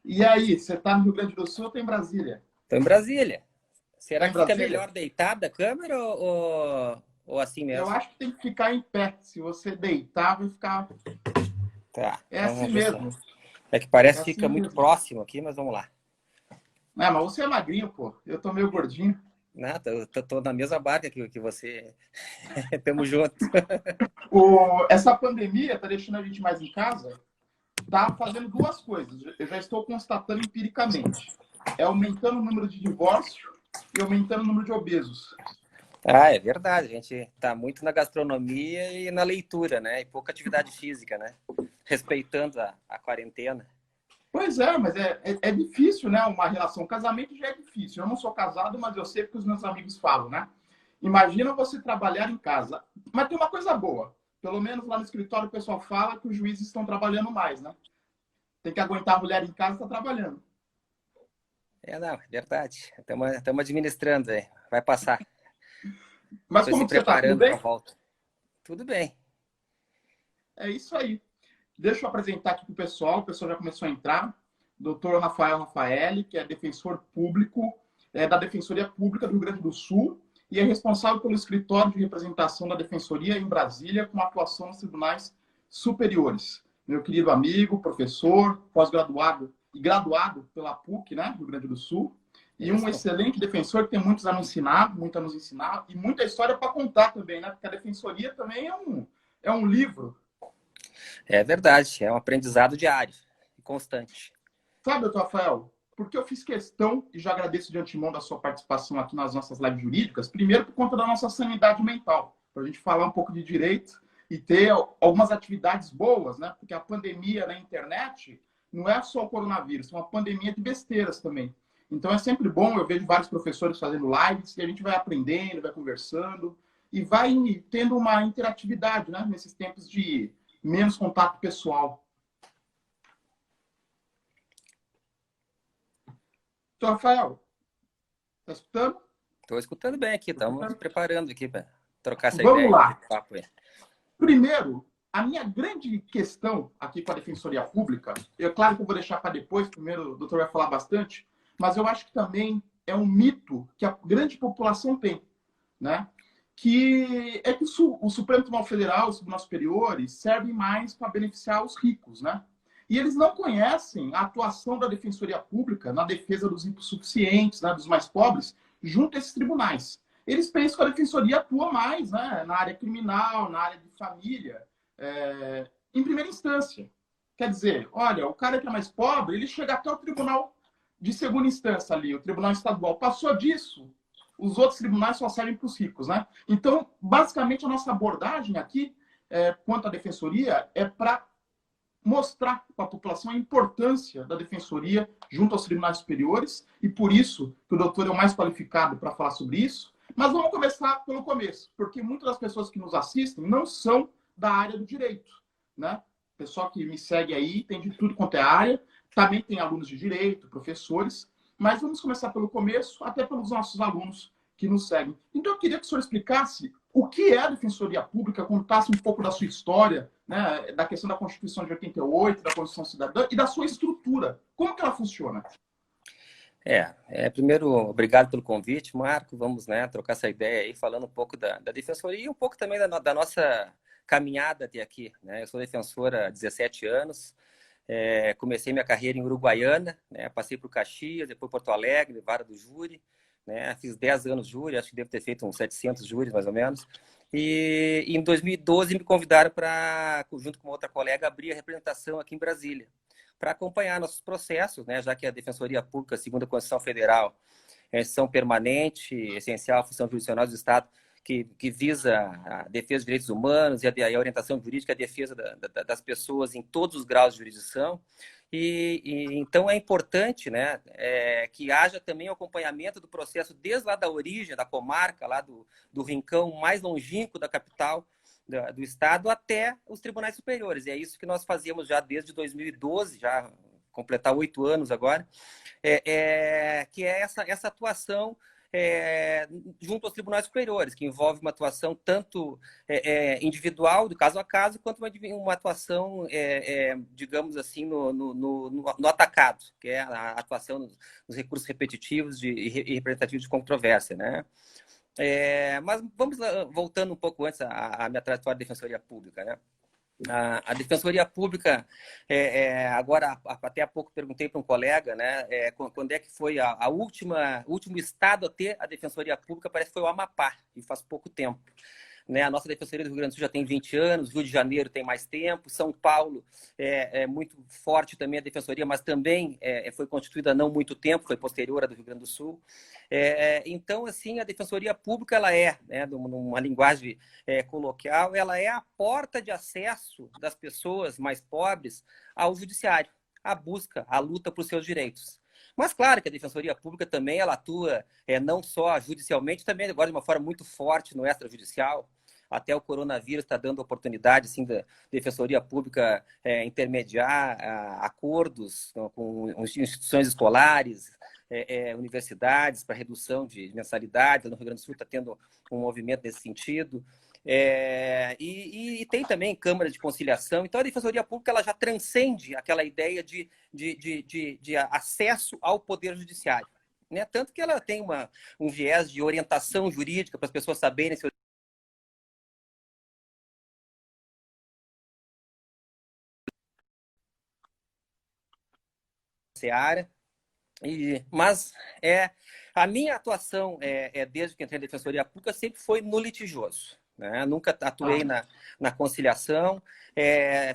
E aí, você está no Rio Grande do Sul ou está em Brasília? Estou em Brasília. Está Será em que fica Brasília? melhor deitada a câmera ou assim Eu mesmo? acho que tem que ficar em pé. Se você deitar, vai ficar. Tá, É então assim vamos ver se... mesmo. É que É parece que assim fica muito mesmo. próximo aqui, mas vamos lá. É, mas você é magrinho, pô. Eu tô meio gordinho. Não, tô na mesma barca que você. Tamo junto. Essa pandemia tá deixando a gente mais em casa. Tá fazendo duas coisas. Eu já estou constatando empiricamente. É aumentando o número de divórcio e aumentando o número de obesos. Ah, é verdade. A gente tá muito na gastronomia e na leitura, né? E pouca atividade física, né? Respeitando a quarentena. Pois é, mas é difícil, né? Uma relação. Casamento já é difícil. Eu não sou casado, mas eu sei porque os meus amigos falam, né? Imagina você trabalhar em casa. Mas tem uma coisa boa. Pelo menos lá no escritório o pessoal fala que os juízes estão trabalhando mais, né? Tem que aguentar a mulher em casa, está trabalhando. É, não, é verdade. Estamos administrando aí. Vai passar. Mas Estou se como que você está? Tudo preparando para a bem? volta. Tudo bem. É isso aí. Deixa eu apresentar aqui para o pessoal já começou a entrar. Doutor Rafael Rafaeli, que é defensor público da Defensoria Pública do Rio Grande do Sul e é responsável pelo escritório de representação da Defensoria em Brasília, com atuação nos tribunais superiores. Meu querido amigo, professor, pós-graduado e graduado pela PUC, né, Rio Grande do Sul, e um Isso. excelente defensor que tem muitos a nos ensinar, muito a nos ensinar e muita história para contar também, né? Porque a defensoria também é um livro. É verdade. É um aprendizado diário e constante. Sabe, doutor Rafael, porque eu fiz questão, e já agradeço de antemão da sua participação aqui nas nossas lives jurídicas, primeiro por conta da nossa sanidade mental, para a gente falar um pouco de direito e ter algumas atividades boas, né? Porque a pandemia na internet não é só o coronavírus, é uma pandemia de besteiras também. Então é sempre bom, eu vejo vários professores fazendo lives e a gente vai aprendendo, vai conversando e vai tendo uma interatividade, né? Nesses tempos de menos contato pessoal. Doutor Rafael, está escutando? Estou escutando bem aqui. Estamos preparando aqui para trocar essa Vamos ideia, esse lá. papo aí. Primeiro, a minha grande questão aqui com a Defensoria Pública, é claro que eu vou deixar para depois, primeiro o doutor vai falar bastante, mas eu acho que também é um mito que a grande população tem, né? Que é que o Supremo Tribunal Federal, os tribunais superiores, servem mais para beneficiar os ricos, né? E eles não conhecem a atuação da Defensoria Pública na defesa dos hipossuficientes, né, dos mais pobres, junto a esses tribunais. Eles pensam que a Defensoria atua mais, né, na área criminal, na área de família, em primeira instância. Quer dizer, olha, o cara que é mais pobre, ele chega até o tribunal de segunda instância ali, o tribunal estadual. Passou disso, os outros tribunais só servem para os ricos, né? Então, basicamente, a nossa abordagem aqui, quanto à defensoria, é para mostrar para a população a importância da defensoria junto aos tribunais superiores, e por isso que o doutor é o mais qualificado para falar sobre isso. Mas vamos começar pelo começo, porque muitas das pessoas que nos assistem não são da área do direito, né? O pessoal que me segue aí tem de tudo quanto é área, também tem alunos de direito, professores, mas vamos começar pelo começo, até pelos nossos alunos que nos seguem. Então, eu queria que o senhor explicasse o que é a Defensoria Pública, contasse um pouco da sua história, né, da questão da Constituição de 88, da Constituição Cidadã e da sua estrutura. Como que ela funciona? Primeiro, obrigado pelo convite, Marco. Vamos, né, trocar essa ideia aí, falando um pouco da defensoria e um pouco também da nossa caminhada até aqui, né? Eu sou defensora há 17 anos, comecei minha carreira em Uruguaiana, né? Passei por Caxias, depois Porto Alegre, Vara do Júri, né? Fiz 10 anos de júri, acho que devo ter feito uns 700 júris, mais ou menos. E em 2012 me convidaram para, junto com outra colega, abrir a representação aqui em Brasília, para acompanhar nossos processos, né? Já que a Defensoria Pública, segundo a Constituição Federal, é instituição permanente, essencial, função jurisdicional do Estado, que visa a defesa dos direitos humanos e a orientação jurídica, a defesa das pessoas em todos os graus de jurisdição. Então é importante, né, que haja também o acompanhamento do processo desde lá da origem, da comarca, lá do rincão mais longínquo da capital do Estado até os tribunais superiores. E é isso que nós fazemos já desde 2012, já completar 8 anos agora, que é essa atuação junto aos tribunais superiores, que envolve uma atuação tanto individual, do caso a caso, quanto uma atuação, digamos assim, no atacado, que é a atuação nos recursos repetitivos e representativos de controvérsia, né? Mas vamos voltando um pouco antes à minha trajetória de defensoria pública, né? A Defensoria Pública, agora, até há pouco perguntei para um colega, né, quando é que foi último estado a ter a Defensoria Pública, parece que foi o Amapá, e faz pouco tempo. Né? A nossa Defensoria do Rio Grande do Sul já tem 20 anos, Rio de Janeiro tem mais tempo, São Paulo é muito forte também a Defensoria, mas também foi constituída há não muito tempo, foi posterior à do Rio Grande do Sul. Então, assim, a Defensoria Pública, ela né, numa linguagem coloquial, ela é a porta de acesso das pessoas mais pobres ao judiciário, a busca, a luta por seus direitos. Mas, claro, que a Defensoria Pública também ela atua não só judicialmente, também agora de uma forma muito forte no extrajudicial. Até o coronavírus está dando oportunidade assim, da Defensoria Pública intermediar acordos com instituições escolares, universidades para redução de mensalidades. No Rio Grande do Sul está tendo um movimento nesse sentido. E tem também Câmara de Conciliação. Então, a Defensoria Pública ela já transcende aquela ideia de acesso ao Poder Judiciário. Né? Tanto que ela tem um viés de orientação jurídica para as pessoas saberem se área. Mas a minha atuação, desde que entrei na Defensoria Pública, sempre foi no litigioso. Né? Nunca atuei na conciliação,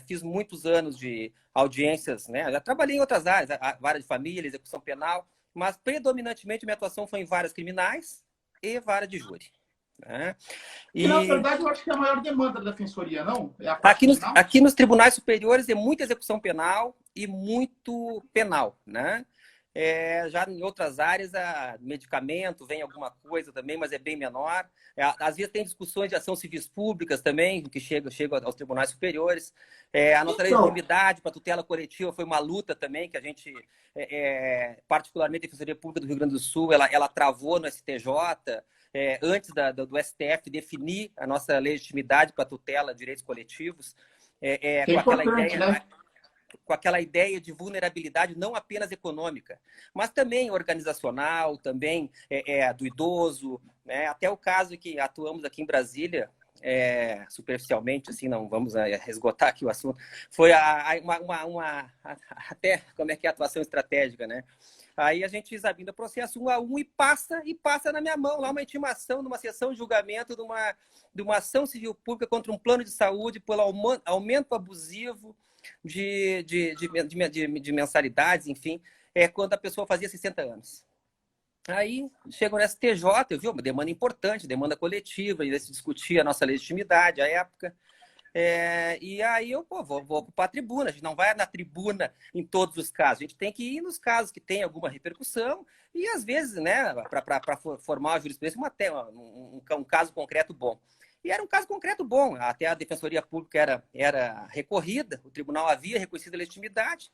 fiz muitos anos de audiências, né? Já trabalhei em outras áreas, vara de família, execução penal, mas predominantemente minha atuação foi em varas criminais e vara de júri. Né? E, na verdade, eu acho que é a maior demanda da Defensoria, não? Aqui nos tribunais superiores é muita execução penal e muito penal, né? Já em outras áreas, medicamento, vem alguma coisa também, mas é bem menor. Às vezes tem discussões de ação civis públicas também, que chegam aos tribunais superiores. A nossa legitimidade para tutela coletiva foi uma luta também, que a gente, particularmente a Defensoria Pública do Rio Grande do Sul, ela travou no STJ, antes do STF definir a nossa legitimidade para tutela de direitos coletivos, com aquela ideia... Né? Com aquela ideia de vulnerabilidade não apenas econômica, mas também organizacional, também do idoso, né? Até o caso que atuamos aqui em Brasília, superficialmente, assim, não vamos esgotar aqui o assunto, foi até como é que é a atuação estratégica, né? Aí a gente examina o processo 1 a 1 e passa na minha mão lá uma intimação numa sessão de julgamento de uma ação civil pública contra um plano de saúde pelo aumento abusivo de mensalidades, enfim, quando a pessoa fazia 60 anos. Aí chegam no STJ, eu vi uma demanda importante, demanda coletiva, e se discutia a nossa legitimidade à época. E aí eu vou ocupar a tribuna. A gente não vai na tribuna em todos os casos, a gente tem que ir nos casos que tem alguma repercussão e, às vezes, né, para formar a jurisprudência, um caso concreto bom. E era um caso concreto bom, até a Defensoria Pública era recorrida, o tribunal havia reconhecido a legitimidade,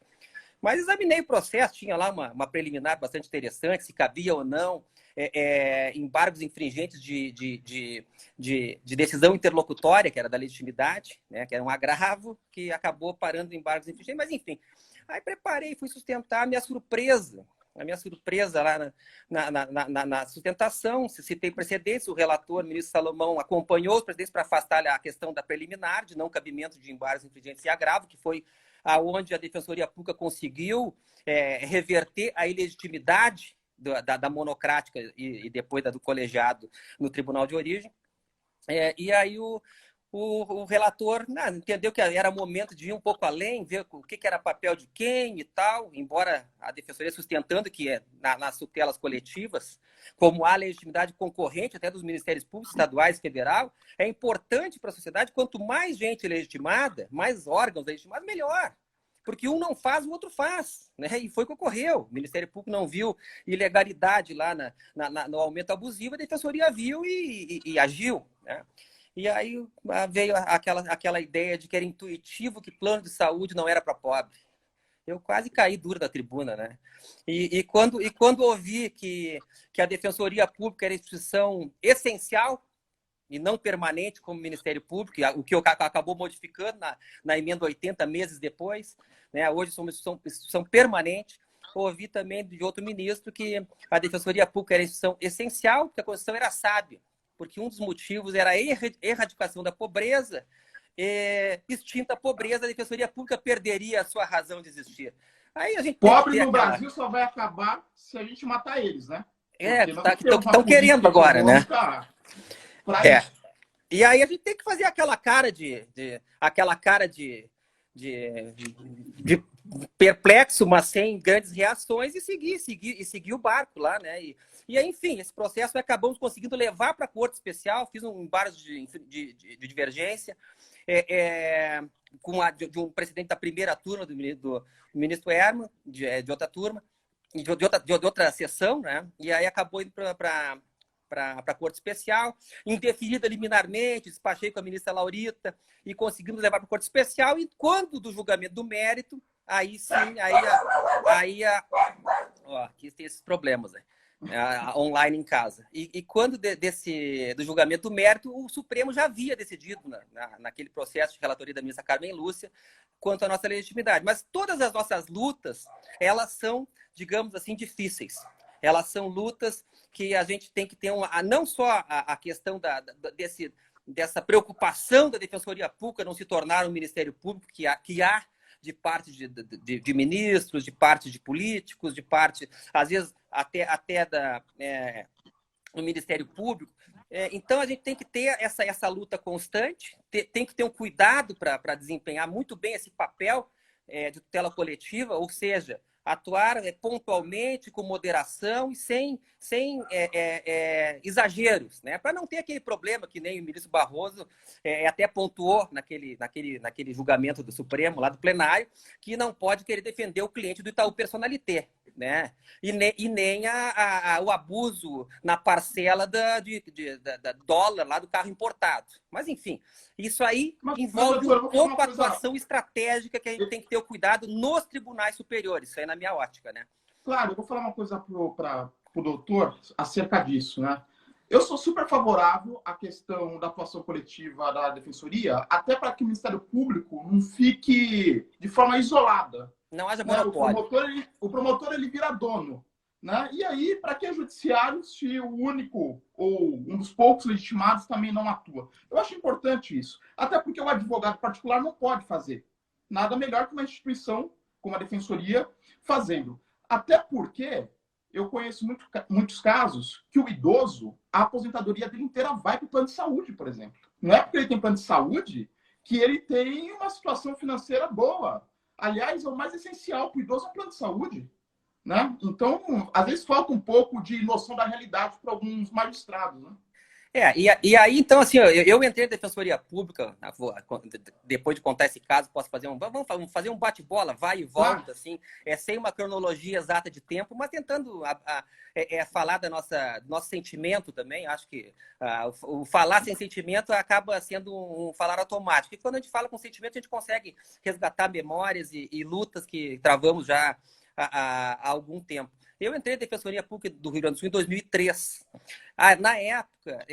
mas examinei o processo, tinha lá uma preliminar bastante interessante, se cabia ou não embargos infringentes de decisão interlocutória, que era da legitimidade, né, que era um agravo que acabou parando em embargos infringentes, mas enfim. Aí preparei, fui sustentar a minha surpresa lá na sustentação, se tem precedentes, o relator, o ministro Salomão, acompanhou os precedentes para afastar a questão da preliminar, de não cabimento de embargos infringentes e agravo, que foi aonde a Defensoria Pública conseguiu reverter a ilegitimidade da monocrática e depois da do colegiado no tribunal de origem. E aí o relator entendeu que era momento de ir um pouco além, ver o que era papel de quem e tal, embora a Defensoria sustentando que nas tutelas coletivas, como há legitimidade concorrente até dos Ministérios Públicos estaduais e federal, é importante para a sociedade, quanto mais gente legitimada, mais órgãos legitimados, melhor. Porque um não faz, o outro faz. Né? E foi o que ocorreu. O Ministério Público não viu ilegalidade lá no aumento abusivo, a Defensoria viu e agiu. Né? E aí veio aquela ideia de que era intuitivo que plano de saúde não era para pobre. Eu quase caí duro da tribuna, né? E quando ouvi que a Defensoria Pública era instituição essencial e não permanente como Ministério Público, o que acabou modificando na emenda 80 meses depois, né? Hoje somos instituição permanente. Ouvi também de outro ministro que a Defensoria Pública era instituição essencial, porque a Constituição era sábia, porque um dos motivos era a erradicação da pobreza. Extinta a pobreza, a Defensoria Pública perderia a sua razão de existir. Aí a gente Pobre no Brasil só vai acabar se a gente matar eles, né? Estão querendo agora, né? E aí a gente tem que fazer aquela cara de perplexo, mas sem grandes reações e seguir o barco lá, né? E aí, enfim, esse processo acabamos conseguindo levar para a Corte Especial, fiz um embargo de divergência de um presidente da primeira turma, do ministro Herman, de outra turma, de outra sessão, né? E aí acabou indo para a Corte Especial, indefinida liminarmente, despachei com a ministra Laurita e conseguimos levar para a Corte Especial. E quando do julgamento do mérito, aí sim, aqui tem esses problemas, né? Online em casa. E quando do julgamento do mérito, o Supremo já havia decidido naquele processo de relatoria da ministra Carmen Lúcia quanto à nossa legitimidade. Mas todas as nossas lutas, elas são, digamos assim, difíceis. Elas são lutas que a gente tem que ter não só a questão dessa preocupação da Defensoria Pública não se tornar um Ministério Público que há de parte de ministros, de parte de políticos, de parte, às vezes, até do Ministério Público. Então, a gente tem que ter essa luta constante, tem que ter um cuidado para desempenhar muito bem esse papel de tutela coletiva, ou seja, atuar pontualmente, com moderação e sem exageros, né? Para não ter aquele problema que nem o ministro Barroso até pontuou naquele julgamento do Supremo, lá do plenário, que não pode querer defender o cliente do Itaú Personalité, né? E nem o abuso na parcela da dólar lá do carro importado. Mas, enfim, isso aí envolve um pouco a atuação estratégica que a gente tem que ter o cuidado nos tribunais superiores. Isso aí na minha ótica, né? Claro, eu vou falar uma coisa para o doutor acerca disso, né? Eu sou super favorável à questão da atuação coletiva da Defensoria, até para que o Ministério Público não fique de forma isolada. Não haja monopólio. O promotor ele vira dono, né? E aí, para que é judiciário se o único ou um dos poucos legitimados também não atua? Eu acho importante isso. Até porque o advogado particular não pode fazer nada melhor que uma instituição como a Defensoria fazendo. Até porque eu conheço muitos casos que o idoso, a aposentadoria dele inteira vai para o plano de saúde, por exemplo. Não é porque ele tem plano de saúde que ele tem uma situação financeira boa. Aliás, é o mais essencial para o idoso é o plano de saúde, né? Então, às vezes falta um pouco de noção da realidade para alguns magistrados, né? E aí, então, assim, eu entrei na Defensoria Pública, depois de contar esse caso, posso fazer vamos fazer um bate-bola, vai e volta, assim, sem uma cronologia exata de tempo, mas tentando falar do nosso sentimento também. Acho que o falar sem sentimento acaba sendo um falar automático. E quando a gente fala com sentimento, a gente consegue resgatar memórias e lutas que travamos já há algum tempo. Eu entrei na Defensoria Pública do Rio Grande do Sul em 2003. Na época,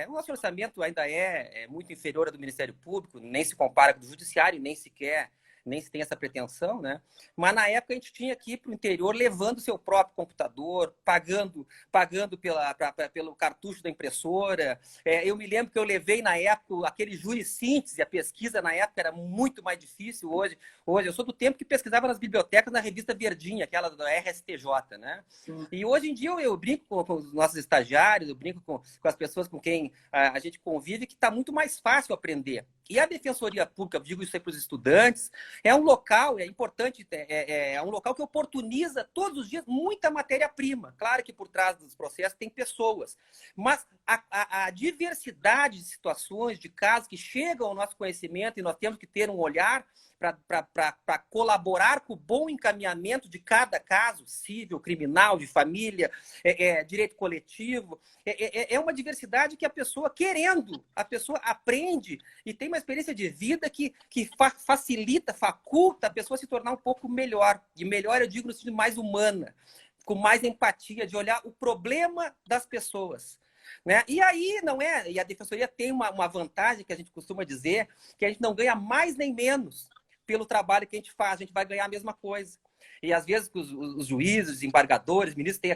o nosso orçamento ainda é muito inferior ao do Ministério Público, nem se compara com o do Judiciário, nem se tem essa pretensão, né? Mas na época a gente tinha que ir para o interior levando o seu próprio computador, pagando pelo cartucho da impressora. Eu me lembro que eu levei na época aquele jurissíntese, a pesquisa na época era muito mais difícil. Hoje eu sou do tempo que pesquisava nas bibliotecas na revista Verdinha, aquela da RSTJ, né? Sim. E hoje em dia eu brinco com os nossos estagiários, eu brinco com as pessoas com quem a gente convive, que está muito mais fácil aprender. E a Defensoria Pública, eu digo isso aí para os estudantes, é um local, é importante, é um local que oportuniza todos os dias muita matéria-prima. Claro que por trás dos processos tem pessoas, mas a diversidade de situações, de casos que chegam ao nosso conhecimento, e nós temos que ter um olhar para colaborar com o bom encaminhamento de cada caso, civil, criminal, de família, direito coletivo. É uma diversidade que a pessoa, querendo, a pessoa aprende e tem uma experiência de vida que facilita, faculta a pessoa se tornar um pouco melhor. E melhor, eu digo, no sentido mais humana, com mais empatia, de olhar o problema das pessoas. Né? E aí e a Defensoria tem uma vantagem que a gente costuma dizer, que a gente não ganha mais nem menos pelo trabalho que a gente faz, a gente vai ganhar a mesma coisa. E às vezes os juízes, os embargadores, ministros têm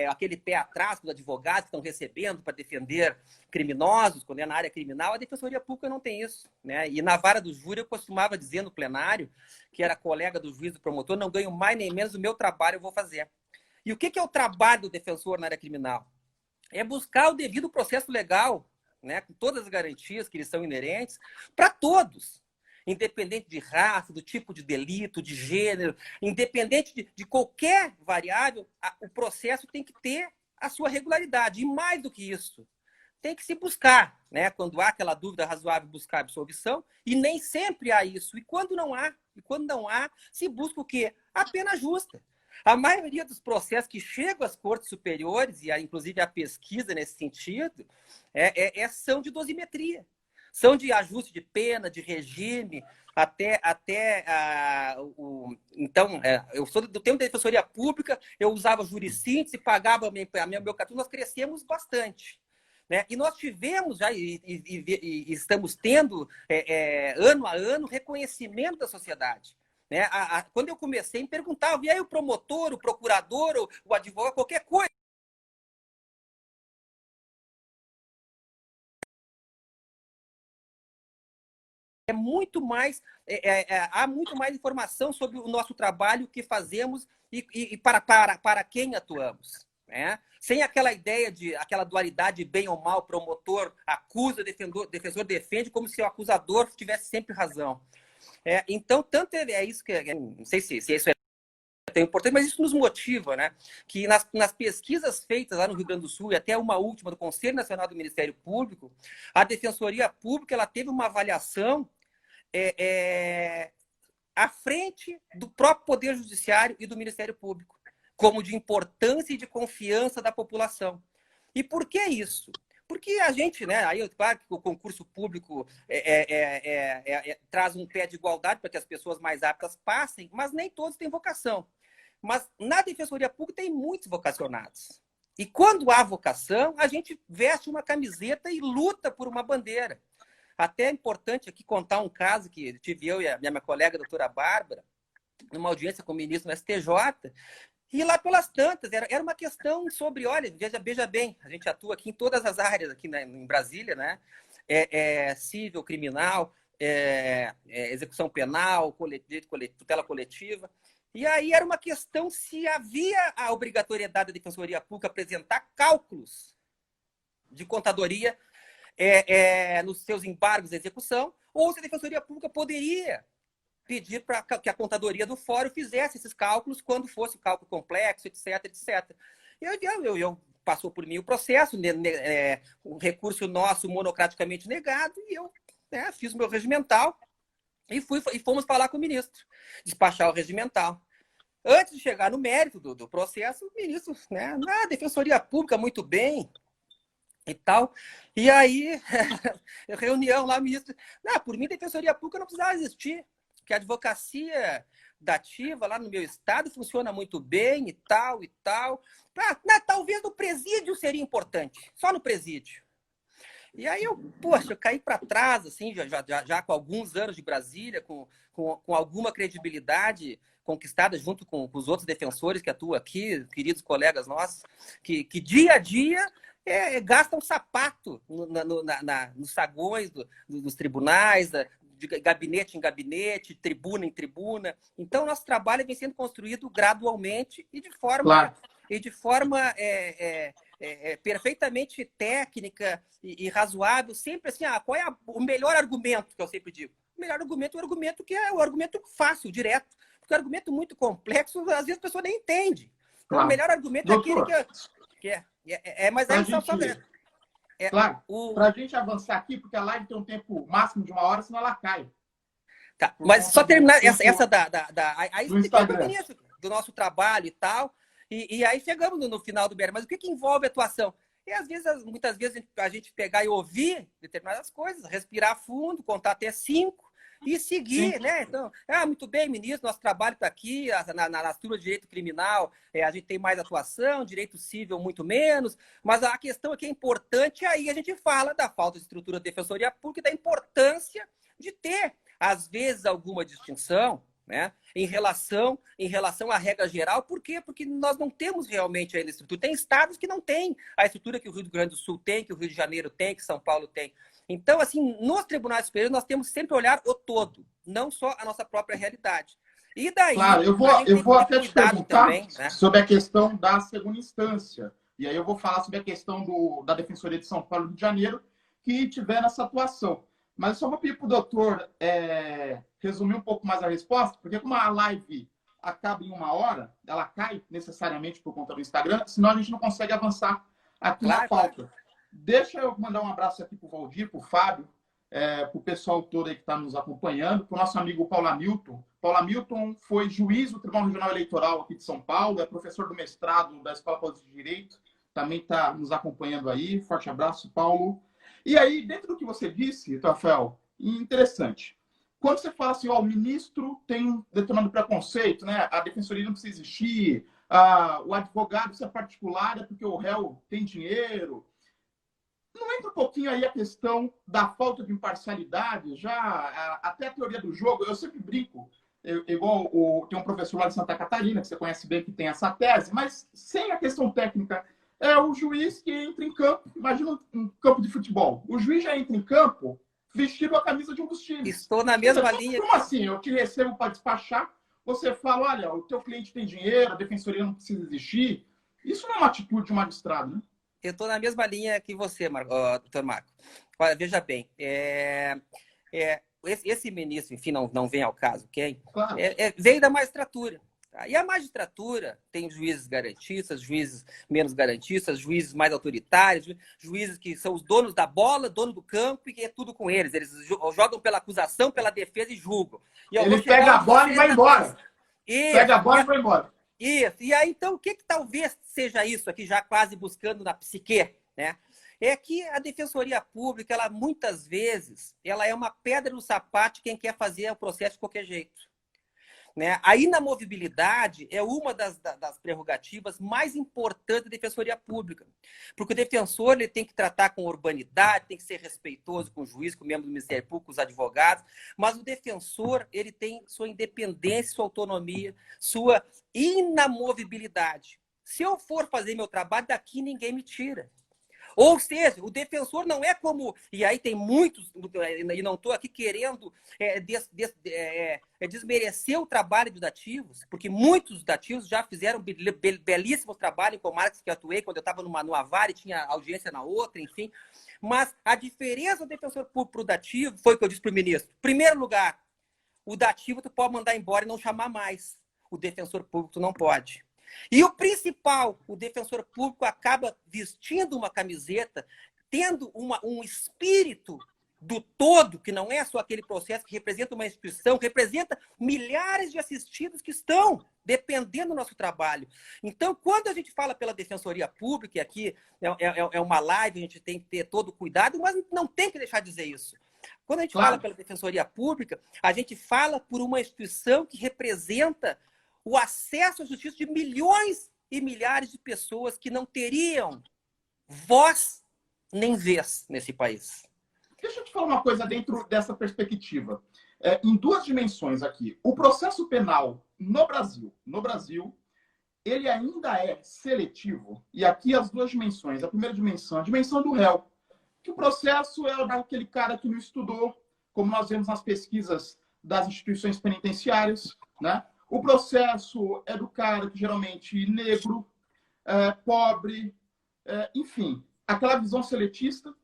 aquele pé atrás dos advogados que estão recebendo para defender criminosos, quando é na área criminal, a Defensoria Pública não tem isso. Né? E na vara do júri eu costumava dizer no plenário, que era colega do juiz do promotor, não ganho mais nem menos, o meu trabalho eu vou fazer. E o que é o trabalho do defensor na área criminal? É buscar o devido processo legal, né, com todas as garantias que lhes são inerentes, para todos, independente de raça, do tipo de delito, de gênero, independente de qualquer variável, o processo tem que ter a sua regularidade. E mais do que isso, tem que se buscar, né, quando há aquela dúvida razoável, buscar absolvição, e nem sempre há isso. E quando não há, se busca o quê? A pena justa. A maioria dos processos que chegam às cortes superiores, e inclusive a pesquisa nesse sentido, são de dosimetria. São de ajuste de pena, de regime, Então, eu sou do tempo da Defensoria Pública, eu usava jurissíntese, pagava meu cartão, nós crescemos bastante. Né? E nós tivemos já, e estamos tendo, ano a ano, reconhecimento da sociedade. Né? Quando eu comecei, me perguntavam, e aí o promotor, o procurador, o advogado, qualquer coisa. Há muito mais informação sobre o nosso trabalho, o que fazemos e para quem atuamos. Né? Sem aquela ideia aquela dualidade de bem ou mal, promotor acusa, defensor defende, como se o acusador tivesse sempre razão. Então, tanto é isso que... Não sei se isso é tão importante, mas isso nos motiva, né? Que nas pesquisas feitas lá no Rio Grande do Sul, e até uma última do Conselho Nacional do Ministério Público, a Defensoria Pública ela teve uma avaliação à frente do próprio Poder Judiciário e do Ministério Público, como de importância e de confiança da população. E por que isso? Porque a gente, né? Aí, claro que o concurso público traz um pé de igualdade para que as pessoas mais aptas passem, mas nem todos têm vocação. Mas na Defensoria Pública tem muitos vocacionados. E quando há vocação, a gente veste uma camiseta e luta por uma bandeira. Até é importante aqui contar um caso que tive eu e a minha colega, a doutora Bárbara, numa audiência com o ministro no STJ, e lá pelas tantas, era uma questão sobre, olha, veja bem, a gente atua aqui em todas as áreas, aqui em Brasília, né? Civil, criminal, execução penal, tutela coletiva. E aí era uma questão se havia a obrigatoriedade da Defensoria Pública apresentar cálculos de contadoria nos seus embargos de execução, ou se a Defensoria Pública poderia pedir para que a contadoria do fórum fizesse esses cálculos quando fosse cálculo complexo, etc, etc. Eu passou por mim o processo, um recurso nosso monocraticamente negado, e eu fiz o meu regimental e fomos falar com o ministro, despachar o regimental. Antes de chegar no mérito do processo, o ministro, né, Defensoria Pública, muito bem, e tal. E aí, reunião lá, o ministro, por mim, Defensoria Pública não precisava existir, que a advocacia dativa lá no meu estado funciona muito bem e tal, e tal. Talvez no presídio seria importante, só no presídio. E aí eu caí para trás, assim, já com alguns anos de Brasília, com alguma credibilidade conquistada junto com os outros defensores que atuam aqui, queridos colegas nossos, que dia a dia gastam sapato nos saguões dos tribunais, de gabinete em gabinete, tribuna em tribuna. Então, nosso trabalho vem sendo construído gradualmente e de forma, perfeitamente técnica e razoável, sempre assim, qual é o melhor argumento, que eu sempre digo? O melhor argumento é o argumento que é o argumento fácil, direto. Porque o argumento muito complexo, às vezes a pessoa nem entende. Então, o melhor argumento é aquele mas aí só saber. Claro, para a gente avançar aqui, porque a live tem um tempo máximo de 1 hora, senão ela cai. Tá, mas só terminar essa aí no explicando Instagram. o início do nosso trabalho e tal, e aí chegamos no final do BR. Mas o que envolve a atuação? E às vezes, muitas vezes, a gente pegar e ouvir determinadas coisas, respirar fundo, contar até 5 e seguir, Sim. né? Então, muito bem, ministro, nosso trabalho está aqui, na turma de direito criminal, a gente tem mais atuação, direito civil muito menos, mas a questão aqui é importante, aí a gente fala da falta de estrutura da defensoria pública e da importância de ter, às vezes, alguma distinção, né, em relação à regra geral. Por quê? Porque nós não temos realmente a estrutura. Tem estados que não têm a estrutura que o Rio Grande do Sul tem, que o Rio de Janeiro tem, que São Paulo tem. Então, assim, nos tribunais superiores, nós temos sempre olhar o todo, não só a nossa própria realidade. E daí, claro, eu vou até te perguntar também, né, sobre a questão da segunda instância. E aí eu vou falar sobre a questão da Defensoria de São Paulo e Rio de Janeiro, que tiver nessa atuação. Mas eu só vou pedir para o doutor resumir um pouco mais a resposta, porque como a live acaba em 1 hora, ela cai necessariamente por conta do Instagram, senão a gente não consegue avançar aqui na pauta. Claro. Deixa eu mandar um abraço aqui para o Valdir, para o Fábio, para o pessoal todo aí que está nos acompanhando, para o nosso amigo Paulo Hamilton. Paulo Hamilton foi juiz do Tribunal Regional Eleitoral aqui de São Paulo, é professor do mestrado da Escola Paulista de Direito, também está nos acompanhando aí. Forte abraço, Paulo. E aí, dentro do que você disse, Rafael, interessante. Quando você fala assim, o ministro tem um determinado preconceito, né? A defensoria não precisa existir, o advogado, se é particular, é porque o réu tem dinheiro. Não entra um pouquinho aí a questão da falta de imparcialidade, já até a teoria do jogo? Eu sempre brinco, tem um professor lá de Santa Catarina, que você conhece bem, que tem essa tese, mas sem a questão técnica. É o juiz que entra em campo. Imagina um campo de futebol. O juiz já entra em campo vestido a camisa de um dos times. Estou na mesma linha. Como assim? Eu te recebo para despachar, você fala, olha, o teu cliente tem dinheiro, a defensoria não precisa existir. Isso não é uma atitude de um magistrado, né? Eu estou na mesma linha que você, doutor Marco. Olha, veja bem, esse ministro, enfim, não vem ao caso quem, claro. Veio da magistratura. E a magistratura tem juízes garantistas, juízes menos garantistas, juízes mais autoritários, juízes que são os donos da bola, dono do campo, e que é tudo com eles. Eles jogam pela acusação, pela defesa e julgam. Ele pega a bola e vai embora. Pega a bola e vai embora. Isso. E aí, então, o que talvez seja isso aqui, já quase buscando na psique, né? É que a defensoria pública, ela muitas vezes, ela é uma pedra no sapato de quem quer fazer o processo de qualquer jeito. Né? A inamovibilidade é uma das prerrogativas mais importantes da defensoria pública. Porque o defensor ele tem que tratar com urbanidade, tem que ser respeitoso com o juiz, com o membro do Ministério Público, com os advogados, mas o defensor ele tem sua independência, sua autonomia, sua inamovibilidade. Se eu for fazer meu trabalho, daqui ninguém me tira. Ou seja, o defensor não é como... E aí tem muitos, e não estou aqui querendo desmerecer o trabalho dos dativos, porque muitos dativos já fizeram belíssimos trabalhos em comarcas que eu atuei, quando eu estava numa vara e tinha audiência na outra, enfim. Mas a diferença do defensor público para o dativo foi o que eu disse para o ministro. Em primeiro lugar, o dativo tu pode mandar embora e não chamar mais. O defensor público tu não pode. E o principal, o defensor público acaba vestindo uma camiseta, tendo um espírito do todo, que não é só aquele processo que representa uma instituição, representa milhares de assistidos que estão dependendo do nosso trabalho. Então, quando a gente fala pela defensoria pública, e aqui é uma live, a gente tem que ter todo cuidado, mas não tem que deixar de dizer isso. Quando a gente fala pela defensoria pública, a gente fala por uma instituição que representa o acesso à justiça de milhões e milhares de pessoas que não teriam voz nem vez nesse país. Deixa eu te falar uma coisa dentro dessa perspectiva. Em duas dimensões aqui. O processo penal no Brasil, ele ainda é seletivo. E aqui as duas dimensões. A primeira dimensão, a dimensão do réu. Que o processo é daquele cara que não estudou, como nós vemos nas pesquisas das instituições penitenciárias, né? O processo é do cara que geralmente negro, pobre, enfim, aquela visão seletiva,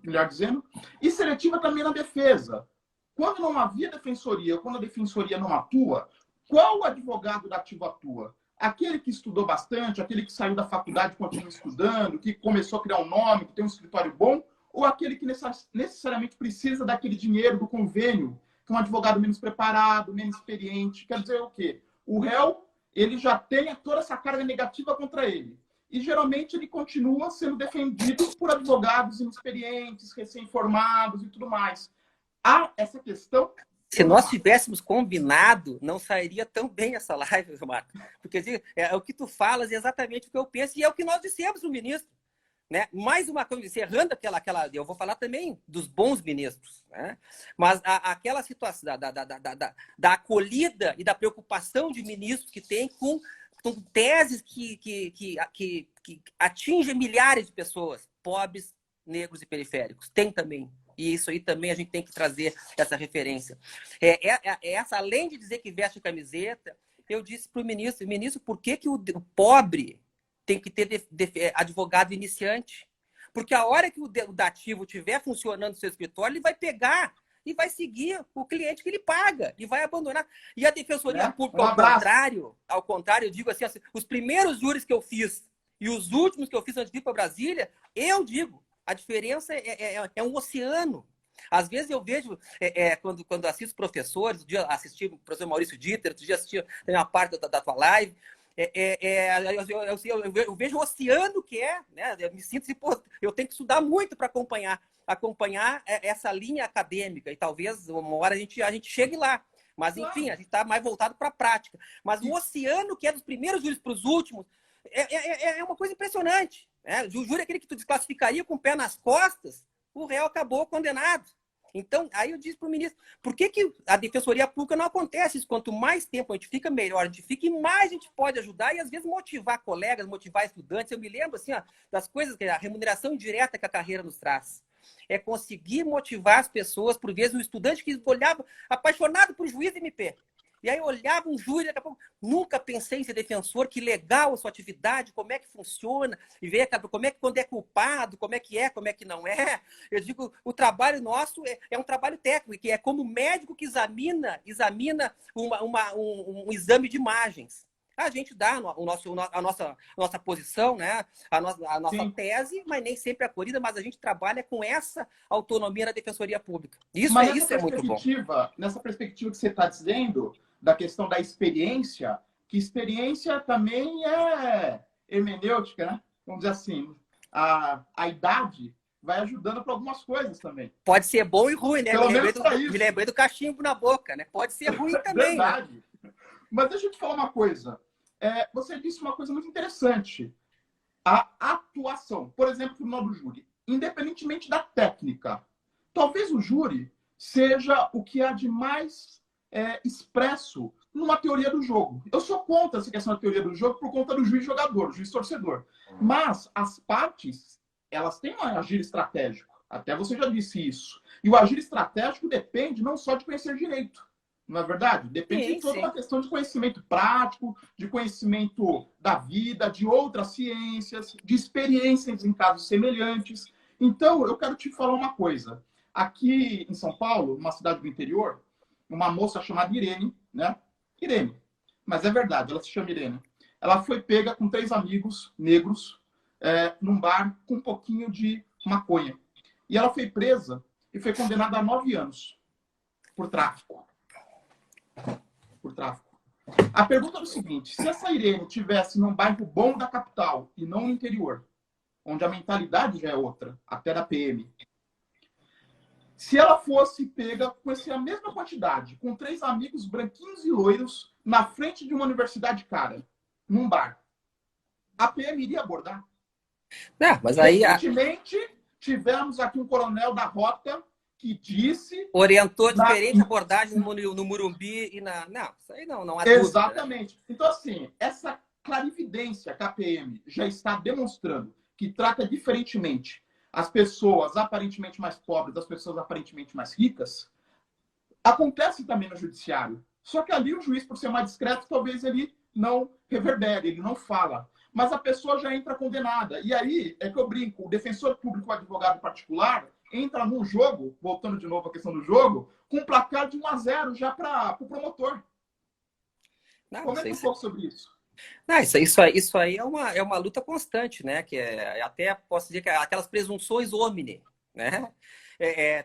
melhor dizendo, e seletiva também na defesa. Quando não havia defensoria, quando a defensoria não atua, qual advogado dativo atua? Aquele que estudou bastante, aquele que saiu da faculdade e continua estudando, que começou a criar um nome, que tem um escritório bom, ou aquele que necessariamente precisa daquele dinheiro do convênio que um advogado menos preparado, menos experiente. Quer dizer o quê? O réu, ele já tem toda essa carga negativa contra ele. E, geralmente, ele continua sendo defendido por advogados inexperientes, recém-formados e tudo mais. Há essa questão... Se nós tivéssemos combinado, não sairia tão bem essa live, Marco. Porque é o que tu falas é exatamente o que eu penso e é o que nós dissemos para o ministro. Né? Mais uma coisa, encerrando aquela... Eu vou falar também dos bons ministros. Né? Mas aquela situação da acolhida e da preocupação de ministros que tem com teses que atingem milhares de pessoas, pobres, negros e periféricos. Tem também. E isso aí também a gente tem que trazer essa referência. Essa, além de dizer que veste camiseta, eu disse para o ministro, por que o pobre tem que ter advogado iniciante? Porque a hora que o dativo estiver funcionando no seu escritório, ele vai pegar e vai seguir o cliente que ele paga e vai abandonar. E a Defensoria Pública, ao contrário, eu digo assim, os primeiros júris que eu fiz e os últimos que eu fiz antes de ir para Brasília, eu digo, a diferença é um oceano. Às vezes eu vejo, quando assisto professores, um dia assisti o professor Maurício Dieter, outro dia assisti uma parte da tua live, eu vejo o oceano que né? Eu me sinto assim, pô, eu tenho que estudar muito para acompanhar essa linha acadêmica e talvez uma hora a gente chegue lá. Mas, enfim, a gente está mais voltado para a prática. Mas o oceano que é dos primeiros júris para os últimos é uma coisa impressionante. Né? O júri é aquele que tu desclassificaria com o pé nas costas, o réu acabou condenado. Então, aí eu disse para o ministro, por que a Defensoria Pública não acontece isso? Quanto mais tempo a gente fica, melhor a gente fica e mais a gente pode ajudar e, às vezes, motivar colegas, motivar estudantes. Eu me lembro assim, ó, das coisas, a remuneração indireta que a carreira nos traz. É conseguir motivar as pessoas, por vezes, um estudante que olhava apaixonado por juiz de MP. E aí eu olhava um júri, daqui a pouco, nunca pensei em ser defensor, que legal a sua atividade, como é que funciona, e ver quando é culpado, como é que não é. Eu digo, o trabalho nosso é um trabalho técnico, que é como médico que examina um exame de imagens. A gente dá a nossa posição, né? a nossa tese, mas nem sempre acolhida, mas a gente trabalha com essa autonomia na Defensoria Pública. Isso é muito bom. Nessa perspectiva que você está dizendo, da questão da experiência, que experiência também é hermenêutica, né? Vamos dizer assim, a idade vai ajudando para algumas coisas também. Pode ser bom e ruim, né? Me lembrei do cachimbo na boca, né? Pode ser ruim também. Verdade. Né? Mas deixa eu te falar uma coisa. Você disse uma coisa muito interessante. A atuação, por exemplo, no tribunal do júri, independentemente da técnica, talvez o júri seja o que há de mais expresso numa teoria do jogo. Eu sou contra essa questão da teoria do jogo por conta do juiz jogador, juiz torcedor. Mas as partes, elas têm um agir estratégico. Até você já disse isso. E o agir estratégico depende não só de conhecer direito. Não é verdade? Depende de toda uma questão de conhecimento prático, de conhecimento da vida, de outras ciências, de experiências em casos semelhantes. Então, eu quero te falar uma coisa. Aqui em São Paulo, uma cidade do interior, uma moça chamada Irene, né? Irene. Mas é verdade, ela se chama Irene. Ela foi pega com 3 amigos negros num bar com um pouquinho de maconha. E ela foi presa e foi condenada a 9 anos por tráfico. A pergunta é o seguinte: se essa Irene tivesse num bairro bom da capital e não no interior, onde a mentalidade já é outra, até da PM, se ela fosse pega com a mesma quantidade, com 3 amigos branquinhos e loiros, na frente de uma universidade cara, num bar, a PM iria abordar? Mas aí... Recentemente, tivemos aqui um coronel da Rota que disse... Orientou diferente abordagem no Morumbi e na... Não, isso aí não há dúvida. Exatamente. Né? Então, assim, essa clarividência que a PM já está demonstrando, que trata diferentemente as pessoas aparentemente mais pobres das pessoas aparentemente mais ricas, acontece também no judiciário. Só que ali o juiz, por ser mais discreto, talvez ele não reverbere, ele não fala. Mas a pessoa já entra condenada. E aí é que eu brinco, o defensor público, o advogado particular, entra num jogo, voltando de novo à questão do jogo, com um placar de 1-0 já para o promotor. Comenta um pouco sobre isso. Não, isso aí é uma luta constante, né? Que até posso dizer que aquelas presunções homine, né?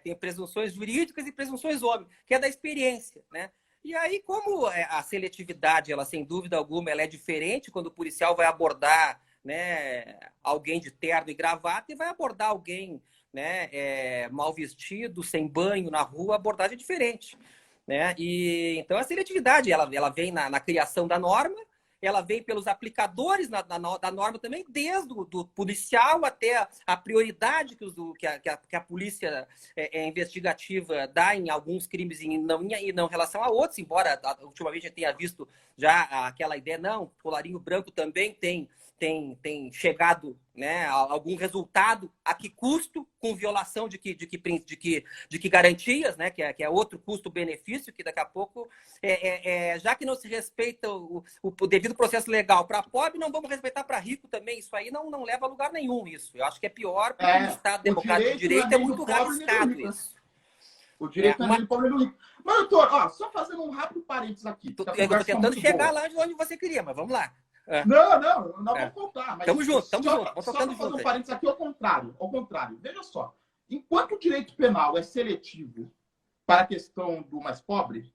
Tem presunções jurídicas e presunções óbvias, que é da experiência, né? E aí, como a seletividade, ela sem dúvida alguma, ela é diferente quando o policial vai abordar, né, alguém de terno e gravata e vai abordar alguém, né, mal vestido, sem banho na rua, a abordagem é diferente, né? E então a seletividade, ela vem na criação da norma, ela vem pelos aplicadores da norma também, desde do policial até a prioridade que a polícia investigativa dá em alguns crimes e não em relação a outros, embora ultimamente a gente tenha visto já aquela ideia, não, o colarinho branco também tem chegado, né, a algum resultado, a que custo, com violação de que garantias, né, que é outro custo-benefício, que daqui a pouco, já que não se respeita o devido processo legal para pobre, não vamos respeitar para rico também. Isso aí não leva a lugar nenhum, isso. Eu acho que é pior, porque no Estado Democrático de Direito é muito rabiscado isso. O direito é do pobre e do rico. Mas, doutor, ó, só fazendo um rápido parênteses aqui. Eu estou tentando chegar lá onde você queria, mas vamos lá. Não vamos contar. Tamo junto. Vamos só para fazer um parênteses aqui, ao contrário. Veja só. Enquanto o direito penal é seletivo para a questão do mais pobre,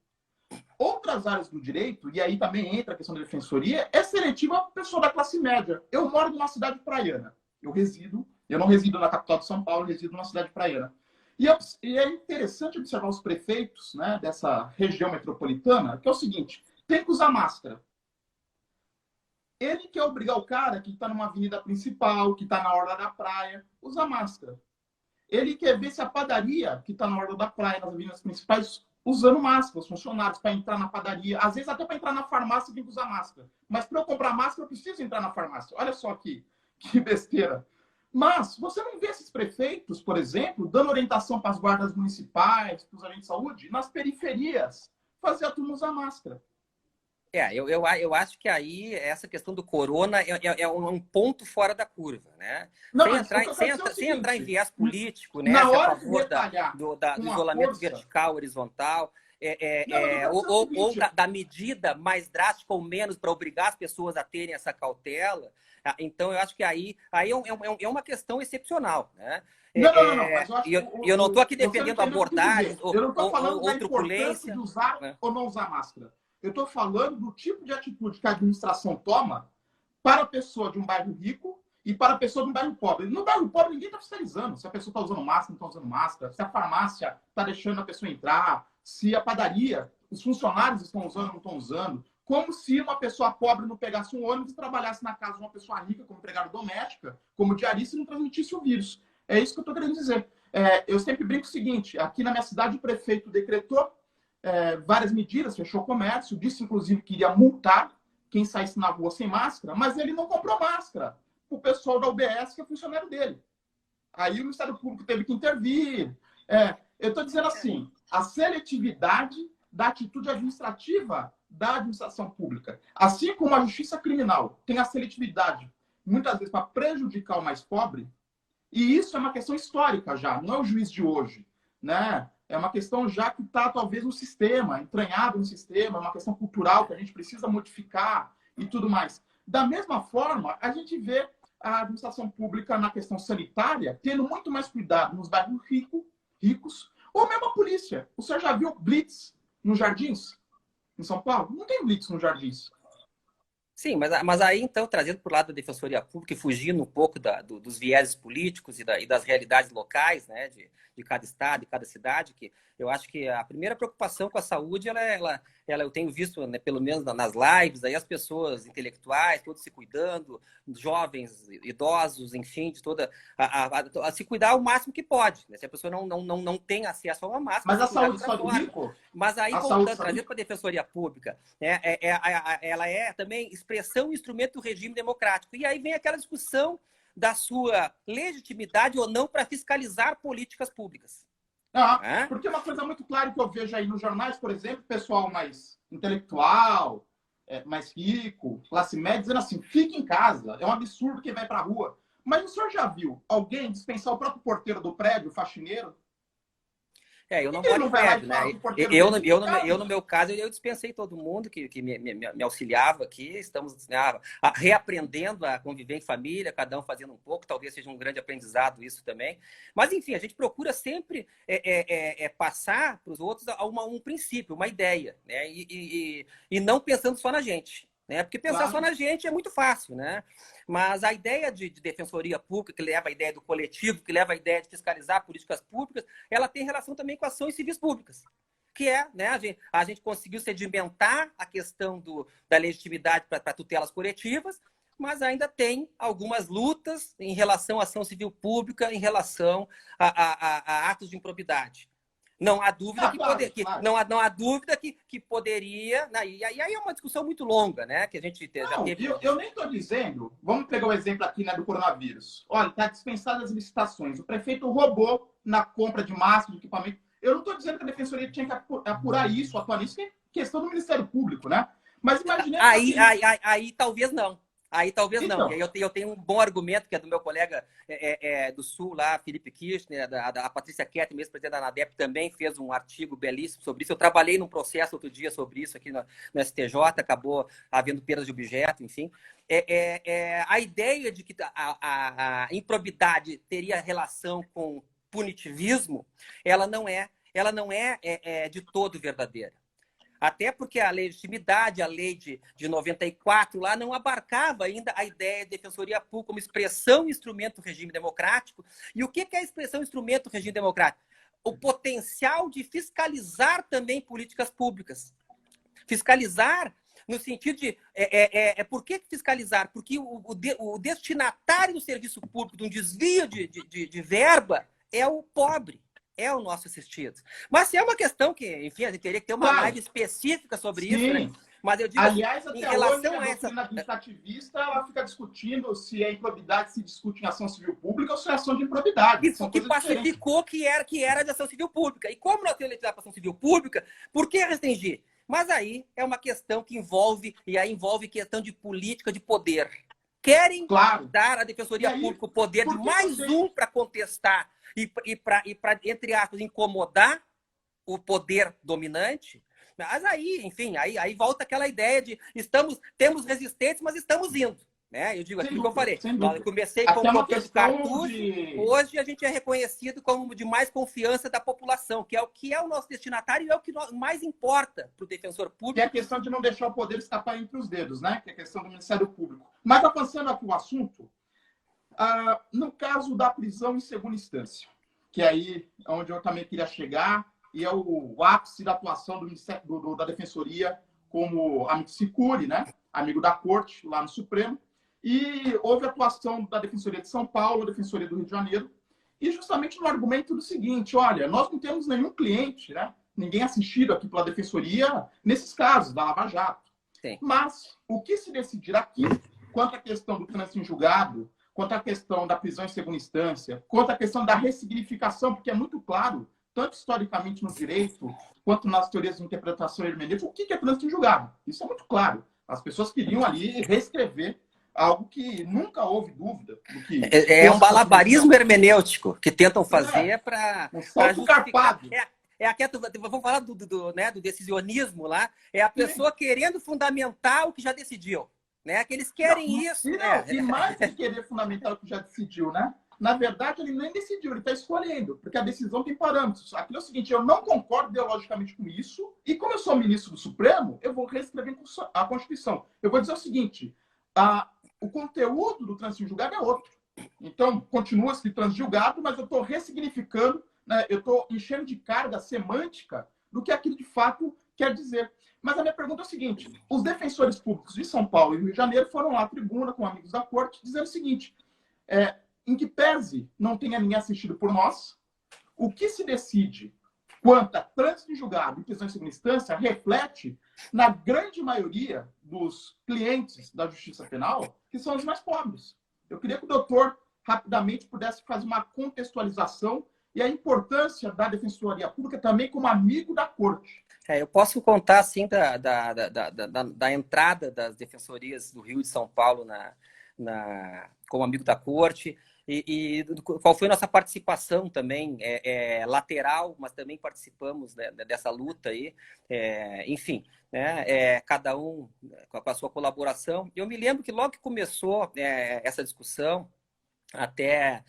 outras áreas do direito, e aí também entra a questão da defensoria, é seletiva para a pessoa da classe média. Eu moro numa cidade praiana. Eu não resido na capital de São Paulo, resido numa cidade praiana. E é interessante observar os prefeitos, né, dessa região metropolitana, que é o seguinte, tem que usar máscara. Ele quer obrigar o cara que está numa avenida principal, que está na orla da praia, usar máscara. Ele quer ver se a padaria, que está na orla da praia, nas avenidas principais, usando máscara, os funcionários, para entrar na padaria. Às vezes até para entrar na farmácia tem que usar máscara. Mas para eu comprar máscara, eu preciso entrar na farmácia. Olha só que besteira. Mas você não vê esses prefeitos, por exemplo, dando orientação para as guardas municipais, para os agentes de saúde, nas periferias, fazer a turma usar máscara. Eu acho que aí essa questão do corona é um ponto fora da curva, né? Não, sem entrar em viés político, né? Na Se a hora favor do isolamento vertical, horizontal, ou da medida mais drástica ou menos para obrigar as pessoas a terem essa cautela. Então, eu acho que aí é uma questão excepcional, né? Não. Mas eu acho eu não estou aqui defendendo abordagens ou truculência de usar ou não usar máscara. Eu estou falando do tipo de atitude que a administração toma para a pessoa de um bairro rico e para a pessoa de um bairro pobre. No bairro pobre, ninguém está fiscalizando se a pessoa está usando máscara, não está usando máscara, se a farmácia está deixando a pessoa entrar, se a padaria, os funcionários estão usando ou não estão usando. Como se uma pessoa pobre não pegasse um ônibus e trabalhasse na casa de uma pessoa rica como empregada doméstica, como diarista, e não transmitisse o vírus. É isso que eu estou querendo dizer. Eu sempre brinco o seguinte, aqui na minha cidade o prefeito decretou várias medidas, fechou o comércio, disse inclusive que iria multar quem saísse na rua sem máscara, mas ele não comprou máscara para o pessoal da UBS, que é funcionário dele. Aí o Ministério Público teve que intervir. Eu estou dizendo assim, a seletividade da atitude administrativa da administração pública, assim como a justiça criminal tem a seletividade, muitas vezes para prejudicar o mais pobre, e isso é uma questão histórica já, não é o juiz de hoje, né? É uma questão já que está, talvez, no sistema, entranhado no sistema, é uma questão cultural que a gente precisa modificar e tudo mais. Da mesma forma, a gente vê a administração pública na questão sanitária tendo muito mais cuidado nos bairros ricos, ou mesmo a polícia. O senhor já viu blitz nos Jardins, em São Paulo? Não tem blitz nos Jardins. Sim, mas aí, então, trazendo para o lado da Defensoria Pública e fugindo um pouco dos vieses políticos e das realidades locais, né, de cada estado e cada cidade, que eu acho que a primeira preocupação com a saúde, ela eu tenho visto, né, pelo menos nas lives, aí as pessoas intelectuais, todos se cuidando, jovens, idosos, enfim, de toda a se cuidar o máximo que pode, né? Se a pessoa não tem acesso a uma máscara... Mas a saúde só do rico? Mas aí, voltando, trazendo para a Defensoria Pública, ela é também expressão e instrumento do regime democrático. E aí vem aquela discussão da sua legitimidade ou não para fiscalizar políticas públicas. Porque uma coisa muito clara que eu vejo aí nos jornais, por exemplo, pessoal mais intelectual, mais rico, classe média, dizendo assim, fique em casa, é um absurdo quem vai para a rua. Mas o senhor já viu alguém dispensar o próprio porteiro do prédio, o faxineiro? Eu não Ele moro não em vai lá e prédio, fala né? que o porteiro dele é Eu, no meu caso, eu dispensei todo mundo que me auxiliava aqui. Estamos, né, reaprendendo a conviver em família, cada um fazendo um pouco. Talvez seja um grande aprendizado isso também. Mas, enfim, a gente procura sempre passar para os outros um princípio, uma ideia, né? E não pensando só na gente. Né? Porque pensar só claro. na gente é muito fácil, né? Mas a ideia de defensoria pública, que leva a ideia do coletivo, que leva a ideia de fiscalizar políticas públicas, ela tem relação também com ações civis públicas, que né, a gente conseguiu sedimentar a questão da legitimidade para tutelas coletivas, mas ainda tem algumas lutas em relação à ação civil pública, em relação a atos de improbidade. Não há dúvida Claro. não há dúvida que poderia. Né? E aí é uma discussão muito longa, né? Que a gente já Não, teve. eu nem estou dizendo. Vamos pegar o exemplo aqui, né, do coronavírus. Olha, está dispensadas as licitações. O prefeito roubou na compra de máscara, de equipamento. Eu não estou dizendo que a defensoria tinha que apurar isso, atuar nisso, que é questão do Ministério Público, né? Mas imaginemos Aí talvez não. Aí talvez não. então, E aí eu tenho um bom argumento, que é do meu colega do Sul, lá, Felipe Kirchner, a Patrícia Kettner, mesmo presidente da ANADEP, também fez um artigo belíssimo sobre isso. Eu trabalhei num processo outro dia sobre isso aqui no STJ, acabou havendo perdas de objeto, enfim. A ideia de que a improbidade teria relação com punitivismo, ela não é de todo verdadeira. Até porque a legitimidade, a lei de 94, lá não abarcava ainda a ideia de defensoria pública como expressão e instrumento do regime democrático. E o que é a expressão e instrumento do regime democrático? O potencial de fiscalizar também políticas públicas. Fiscalizar no sentido de... por que fiscalizar? Porque o destinatário do serviço público, de um desvio de verba, é o pobre. É o nosso assistido. Mas se é uma questão que, enfim, a gente teria que ter uma live específica sobre isso, né? Mas eu digo aliás, assim, em até hoje, relação a a essa... doutrina administrativista ela fica discutindo se é improbidade se discute em ação civil pública ou se é ação de improbidade. Isso, que pacificou que era de ação civil pública. E como nós temos legislação para ação civil pública, por que restringir? Mas aí é uma questão que envolve questão de política de poder. Querem dar à Defensoria Pública o poder de mais um para contestar e para, entre aspas, incomodar o poder dominante. Mas aí, enfim, aí volta aquela ideia de temos resistência, mas estamos indo. Né? Eu digo aquilo que eu falei. Eu comecei como comprando cartucho, hoje a gente é reconhecido como de mais confiança da população, que é o nosso destinatário e é o que mais importa para o defensor público. Que é a questão de não deixar o poder escapar entre os dedos, né? Que é a questão do Ministério Público. Mas avançando aqui o assunto, no caso da prisão em segunda instância, que aí é onde eu também queria chegar, e é o ápice da atuação da Defensoria como amigo Sicuri, né? Amigo da Corte, lá no Supremo. E houve atuação da Defensoria de São Paulo, da Defensoria do Rio de Janeiro, e justamente no argumento do seguinte, olha, nós não temos nenhum cliente, né? Ninguém assistido aqui pela Defensoria nesses casos, da Lava Jato. Sim. Mas o que se decidir aqui, quanto à questão do trânsito em julgado, quanto à questão da prisão em segunda instância, quanto à questão da ressignificação, porque é muito claro, tanto historicamente no direito, quanto nas teorias de interpretação hermenêutica, o que é trânsito em julgado. Isso é muito claro. As pessoas queriam ali reescrever algo que nunca houve dúvida do que... É um malabarismo hermenêutico que tentam fazer para justificar. Vamos falar do decisionismo lá. É a pessoa querendo fundamentar o que já decidiu. Né? Que eles querem isso. E mais que querer fundamentar o que já decidiu, né? Na verdade, ele nem decidiu, ele está escolhendo, porque a decisão tem parâmetros. Aquilo é o seguinte, eu não concordo ideologicamente com isso, e como eu sou ministro do Supremo, eu vou reescrever a Constituição. Eu vou dizer o seguinte, o conteúdo do trânsito em julgado é outro. Então, continua escrito trânsito em julgado, mas eu estou ressignificando, né? Eu estou enchendo de carga semântica do que aquilo de fato quer dizer. Mas a minha pergunta é o seguinte, os defensores públicos de São Paulo e Rio de Janeiro foram à tribuna com amigos da corte dizendo o seguinte, em que pese não tenha ninguém assistido por nós, o que se decide quanto a trânsito em julgado e prisão em segunda instância reflete na grande maioria dos clientes da Justiça Penal, que são os mais pobres. Eu queria que o doutor rapidamente pudesse fazer uma contextualização e a importância da Defensoria Pública também como amigo da Corte. Eu posso contar, assim, da entrada das defensorias do Rio e de São Paulo como amigo da Corte, e qual foi a nossa participação também, lateral, mas também participamos, né, dessa luta aí, enfim, né, cada um com a sua colaboração. Eu me lembro que logo que começou essa discussão, até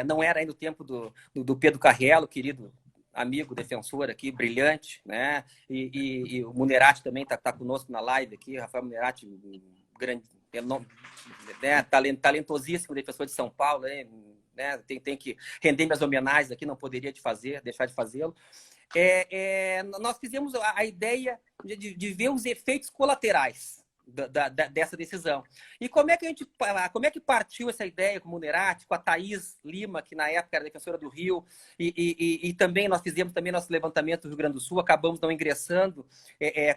não era ainda o tempo do Pedro Carriello, querido amigo, defensor aqui, brilhante, né? E o Munerati também tá conosco na live aqui, Rafael Munerati, grande, né? Talentosíssimo defensor de São Paulo, né? Tem que render minhas homenagens aqui, não poderia deixar de fazê-lo. Nós fizemos a ideia de ver os efeitos colaterais dessa decisão. E como é que partiu essa ideia com o Munerati, com a Thaís Lima, que na época era defensora do Rio, e também nós fizemos também nosso levantamento do Rio Grande do Sul, acabamos não ingressando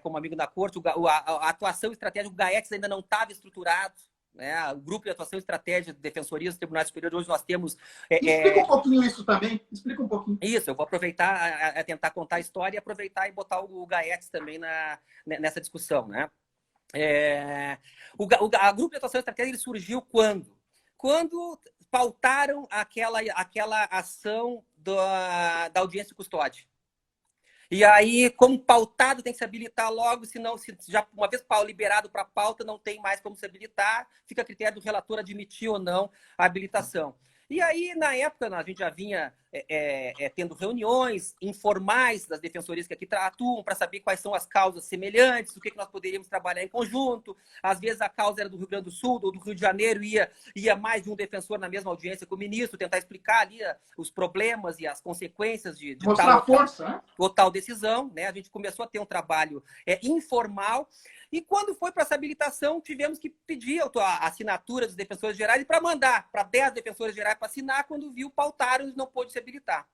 como amigo da Corte, a atuação estratégica, o GAEX ainda não estava estruturado, né? O grupo de atuação estratégica de defensorias do Tribunal Superior, hoje nós temos... Explica um pouquinho isso também, explica um pouquinho. Isso, eu vou aproveitar a tentar contar a história e aproveitar e botar o GAEX também nessa discussão, né? A grupo de atuação estratégica ele surgiu quando? Quando pautaram aquela ação da audiência de custódia. E aí, como pautado, tem que se habilitar logo, senão, já uma vez liberado para pauta, não tem mais como se habilitar, fica a critério do relator admitir ou não a habilitação. E aí, na época, a gente já vinha tendo reuniões informais das defensorias que aqui atuam para saber quais são as causas semelhantes, o que nós poderíamos trabalhar em conjunto. Às vezes a causa era do Rio Grande do Sul ou do Rio de Janeiro, ia mais de um defensor na mesma audiência com o ministro, tentar explicar ali os problemas e as consequências de tal decisão. Né? A gente começou a ter um trabalho informal. E quando foi para essa habilitação, tivemos que pedir a assinatura dos defensores gerais para mandar para 10 defensores gerais para assinar. Quando viu, pautaram e não pôde se habilitar.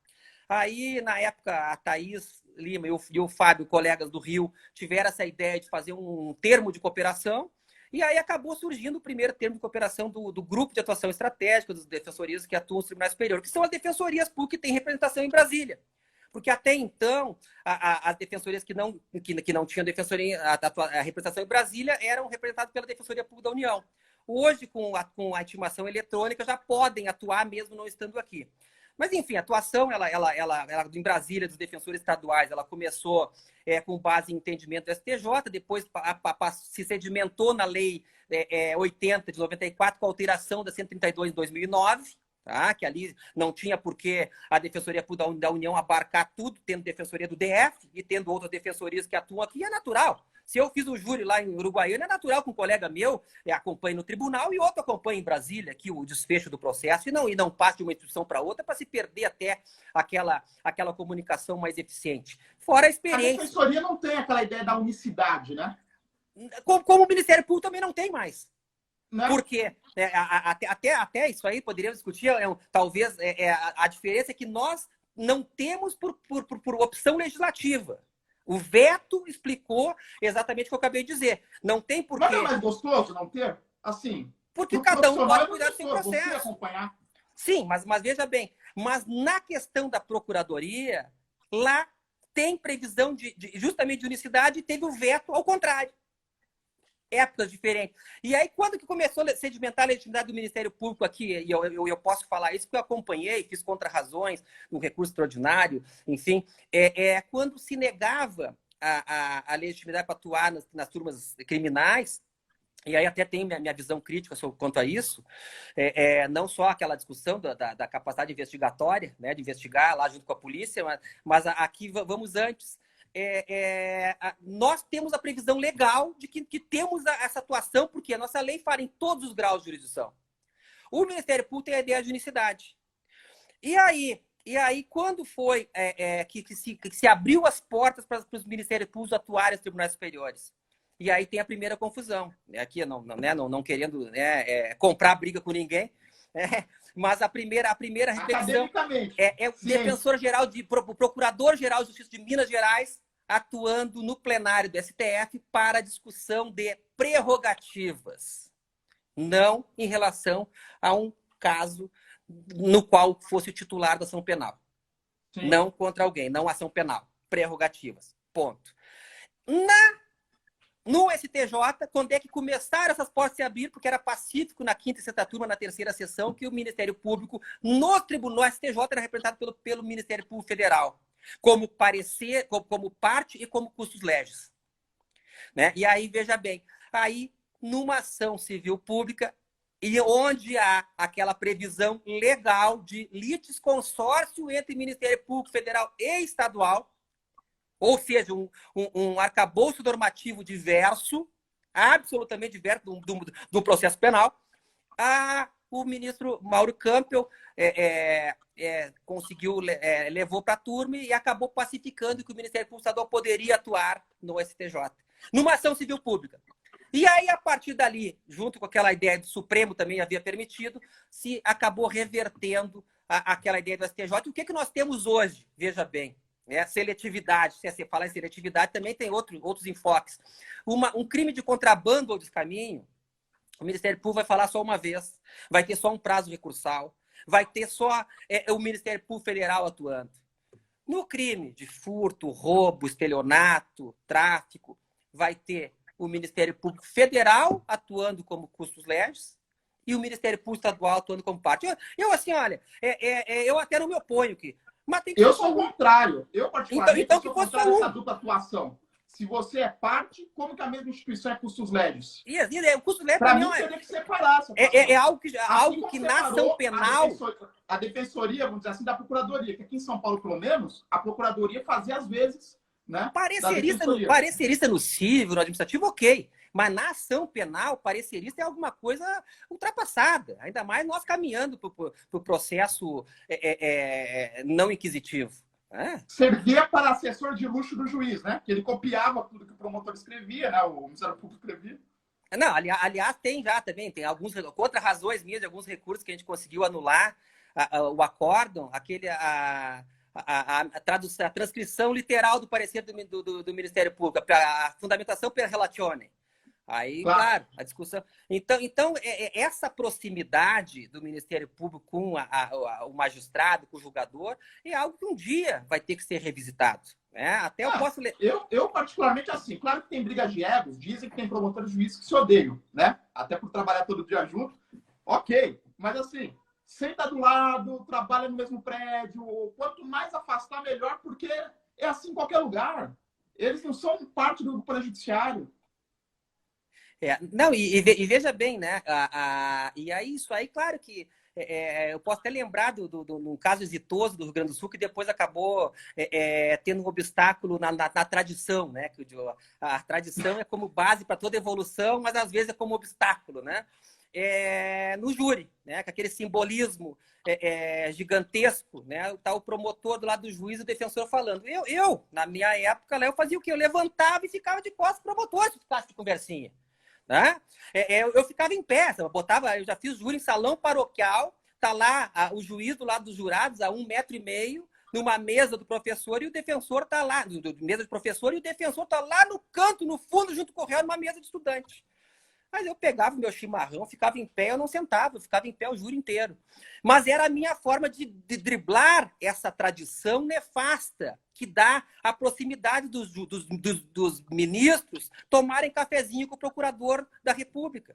Aí, na época, a Thaís Lima e o Fábio, colegas do Rio, tiveram essa ideia de fazer um termo de cooperação. E aí acabou surgindo o primeiro termo de cooperação do Grupo de Atuação Estratégica, dos defensorias que atuam no Tribunal Superior, que são as defensorias públicas que têm representação em Brasília. Porque até então, as defensorias que não tinham defensoria, a representação em Brasília eram representadas pela Defensoria Pública da União. Hoje, com a intimação eletrônica, já podem atuar mesmo não estando aqui. Mas, enfim, a atuação ela, em Brasília, dos defensores estaduais, ela começou com base em entendimento do STJ, depois se sedimentou na Lei 80 de 94, com a alteração da 132 de 2009, tá? Que ali não tinha por que a Defensoria Pública da União abarcar tudo, tendo Defensoria do DF e tendo outras defensorias que atuam aqui, é natural. Se eu fiz um júri lá em Uruguaiana, é natural que um colega meu acompanhe no tribunal e outro acompanhe em Brasília aqui o desfecho do processo e não passe de uma instituição para outra para se perder até aquela comunicação mais eficiente. Fora a experiência. A defensoria não tem aquela ideia da unicidade, né? Como o Ministério Público também não tem mais. Não. Porque até isso aí poderíamos discutir, talvez a diferença é que nós não temos por opção legislativa. O veto explicou exatamente o que eu acabei de dizer. Não tem porquê. Mas não é mais gostoso não ter? Assim. Porque cada um pode cuidar do seu processo. Acompanhar. Sim, mas veja bem. Mas na questão da procuradoria, lá tem previsão justamente de unicidade e teve o veto ao contrário. Épocas diferentes. E aí, quando que começou a sedimentar a legitimidade do Ministério Público aqui, e eu posso falar isso, porque eu acompanhei, fiz contra-razões no recurso extraordinário, enfim, quando se negava a legitimidade para atuar nas turmas criminais, e aí até tem minha visão crítica quanto a isso, não só aquela discussão da capacidade investigatória, né, de investigar lá junto com a polícia, mas aqui vamos antes. Nós temos a previsão legal de que temos essa atuação, porque a nossa lei fala em todos os graus de jurisdição. O Ministério Público tem a ideia de unicidade. E aí quando foi que se abriu as portas para os Ministérios Públicos atuarem nos tribunais superiores? E aí tem a primeira confusão. Aqui não querendo comprar briga com ninguém, mas a primeira repetição é o defensor-geral, o procurador-geral de Justiça de Minas Gerais atuando no plenário do STF para discussão de prerrogativas, não em relação a um caso no qual fosse o titular da ação penal. Sim. não contra alguém, não ação penal. Prerrogativas. Ponto. No STJ, quando é que começaram essas portas a se abrir, porque era pacífico na quinta e sexta turma, na terceira sessão, que o Ministério Público, no tribunal STJ, era representado pelo Ministério Público Federal, como parecer, como parte e como custos legis. Né? E aí, veja bem, aí, numa ação civil pública, e onde há aquela previsão legal de litisconsórcio entre Ministério Público Federal e estadual, ou seja, um arcabouço normativo diverso, absolutamente diverso do processo penal, o ministro Mauro Campbell conseguiu, levou para a turma e acabou pacificando que o Ministério Público Estadual poderia atuar no STJ, numa ação civil pública. E aí, a partir dali, junto com aquela ideia do Supremo também havia permitido, se acabou revertendo aquela ideia do STJ. E o que nós temos hoje? Veja bem. Seletividade, se você falar em seletividade, também tem outros enfoques. Um crime de contrabando ou descaminho, o Ministério Público vai falar só uma vez, vai ter só um prazo recursal, vai ter só o Ministério Público Federal atuando. No crime de furto, roubo, estelionato, tráfico, vai ter o Ministério Público Federal atuando como custos legis e o Ministério Público Estadual atuando como parte. Eu assim, olha, eu até não me oponho aqui. Mas tem que eu sou o contrário. Eu, particularmente, então sou contrário a essa dupla atuação. Se você é parte, como que a mesma instituição é custos legis? O custo legis, para mim, teria que separar. Algo que na ação penal... A defensoria, vamos dizer assim, da procuradoria. Que aqui em São Paulo, pelo menos, a procuradoria fazia, às vezes, né? Parecerista no civil, no administrativo, ok. Mas na ação penal, parecerista é alguma coisa ultrapassada. Ainda mais nós caminhando para o processo não inquisitivo. Servia para assessor de luxo do juiz, né? Que ele copiava tudo que o promotor escrevia, né? O Ministério Público escrevia. Não, aliás, tem já também. Tem alguns, contra razões minhas, de alguns recursos que a gente conseguiu anular o acórdão, a transcrição literal do parecer do Ministério Público, a fundamentação per relatione. Aí, claro, a discussão... Então essa proximidade do Ministério Público com o magistrado, com o julgador, é algo que um dia vai ter que ser revisitado. Né? Até eu posso ler... Eu, particularmente, assim, claro que tem brigas de egos, dizem que tem promotores de juízes que se odeiam, né? Até por trabalhar todo dia junto. Ok, mas assim, senta do lado, trabalha no mesmo prédio, quanto mais afastar, melhor, porque é assim em qualquer lugar. Eles não são parte do Poder Judiciário. Não, e veja bem, né? E aí, isso aí, claro que eu posso até lembrar de um caso exitoso do Rio Grande do Sul, que depois acabou tendo um obstáculo na tradição, né? Que a tradição é como base para toda evolução, mas às vezes é como obstáculo, né? No júri, né? Com aquele simbolismo gigantesco, né? Tá o promotor do lado do juiz e o defensor falando. Eu na minha época, eu fazia o quê? Eu levantava e ficava de costas pro promotor se ficasse de conversinha. Né? Eu ficava em pé, eu já fiz júri em salão paroquial, tá lá o juiz do lado dos jurados a 1,5 metro, numa mesa do professor, e o defensor tá lá, mesa do professor, e o defensor tá lá no canto, no fundo, junto com o réu, numa mesa de estudante. Mas eu pegava o meu chimarrão, ficava em pé, eu não sentava, eu ficava em pé o júri inteiro. Mas era a minha forma de driblar essa tradição nefasta que dá a proximidade dos ministros tomarem cafezinho com o procurador da República,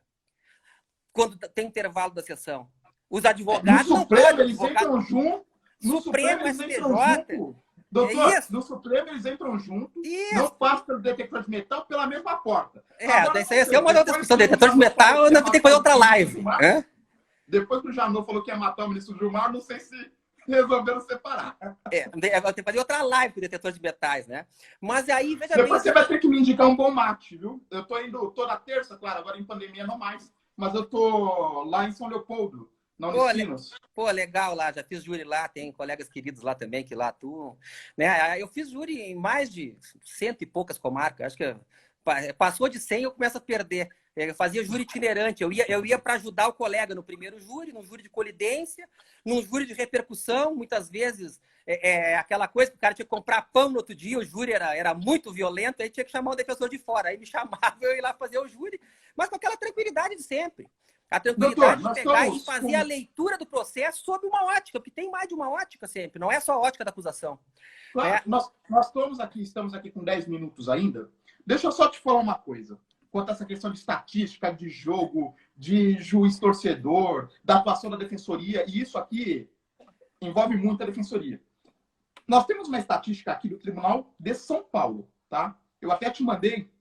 quando tem intervalo da sessão. Os advogados no não Supremo, podem. Eles entram junto. No Supremo, eles entram junto. Doutor, no Supremo eles entram junto, não passam pelo detector de metal pela mesma porta. Agora, isso aí é uma outra discussão. Detector de metal, eu vou ter que fazer outra live. Depois que o Janot falou que ia matar o ministro Gilmar, não sei se resolveram separar. Vai ter que fazer outra live com o detetor de metais, né? Mas aí, veja Depois bem... você vai ter que me indicar um bom mate, viu? Eu tô indo toda terça, claro, agora em pandemia não mais, mas eu tô lá em São Leopoldo. Pô, legal lá, já fiz júri lá, tem colegas queridos lá também que lá atuam. Né? Eu fiz júri em mais de 100 e poucas comarcas, acho que passou de 100 eu começo a perder. Eu fazia júri itinerante, eu ia para ajudar o colega no primeiro júri, no júri de colidência, num júri de repercussão, muitas vezes aquela coisa que o cara tinha que comprar pão no outro dia, o júri era muito violento, aí tinha que chamar o defensor de fora, aí me chamava, eu ia lá fazer o júri, mas com aquela tranquilidade de sempre. A Doutor, tranquilidade de nós pegar e estamos fazer a leitura do processo sob uma ótica, porque tem mais de uma ótica sempre, não é só a ótica da acusação. Claro, Né? nós estamos aqui com 10 minutos ainda. Deixa eu só te falar uma coisa. Quanto a essa questão de estatística, de jogo, de juiz torcedor, da atuação da defensoria, e isso aqui envolve muito a defensoria. Nós temos uma estatística aqui do Tribunal de São Paulo, tá? Eu até te mandei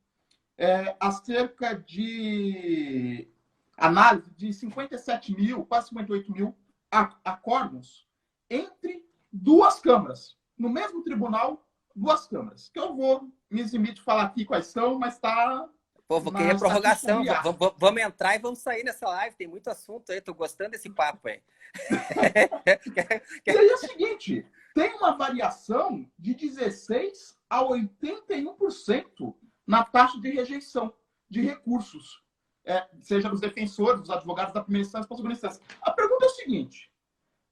acerca de análise de 57 mil, quase 58 mil acordos entre duas câmaras. No mesmo tribunal, duas câmaras. Que eu vou me eximir de falar aqui quais são, mas está... Pô, vou querer prorrogação. Vamos entrar e vamos sair nessa live. Tem muito assunto aí. Tô gostando desse papo aí. E aí é o seguinte, tem uma variação de 16% a 81% na taxa de rejeição de recursos, seja dos defensores, dos advogados da primeira instância para a segunda instância. A pergunta é o seguinte,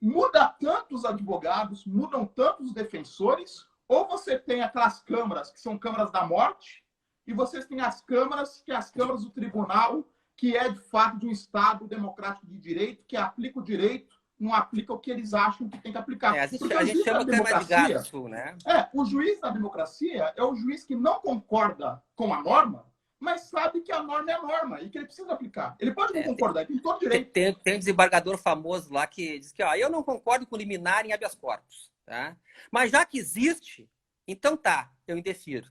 muda tanto os advogados, mudam tanto os defensores, ou você tem aquelas câmaras que são câmaras da morte, e vocês têm as câmaras, que é as câmaras do tribunal, que é, de fato, de um Estado democrático de direito, que aplica o direito, não aplica o que eles acham que tem que aplicar. A gente chama câmara de gado sul, né? O juiz da democracia é o juiz que não concorda com a norma, mas sabe que a norma é a norma e que ele precisa aplicar. Ele pode não concordar, ele tem todo direito. Tem um desembargador famoso lá que diz que eu não concordo com liminar em habeas corpus, tá? Mas já que existe, então tá, eu indefiro.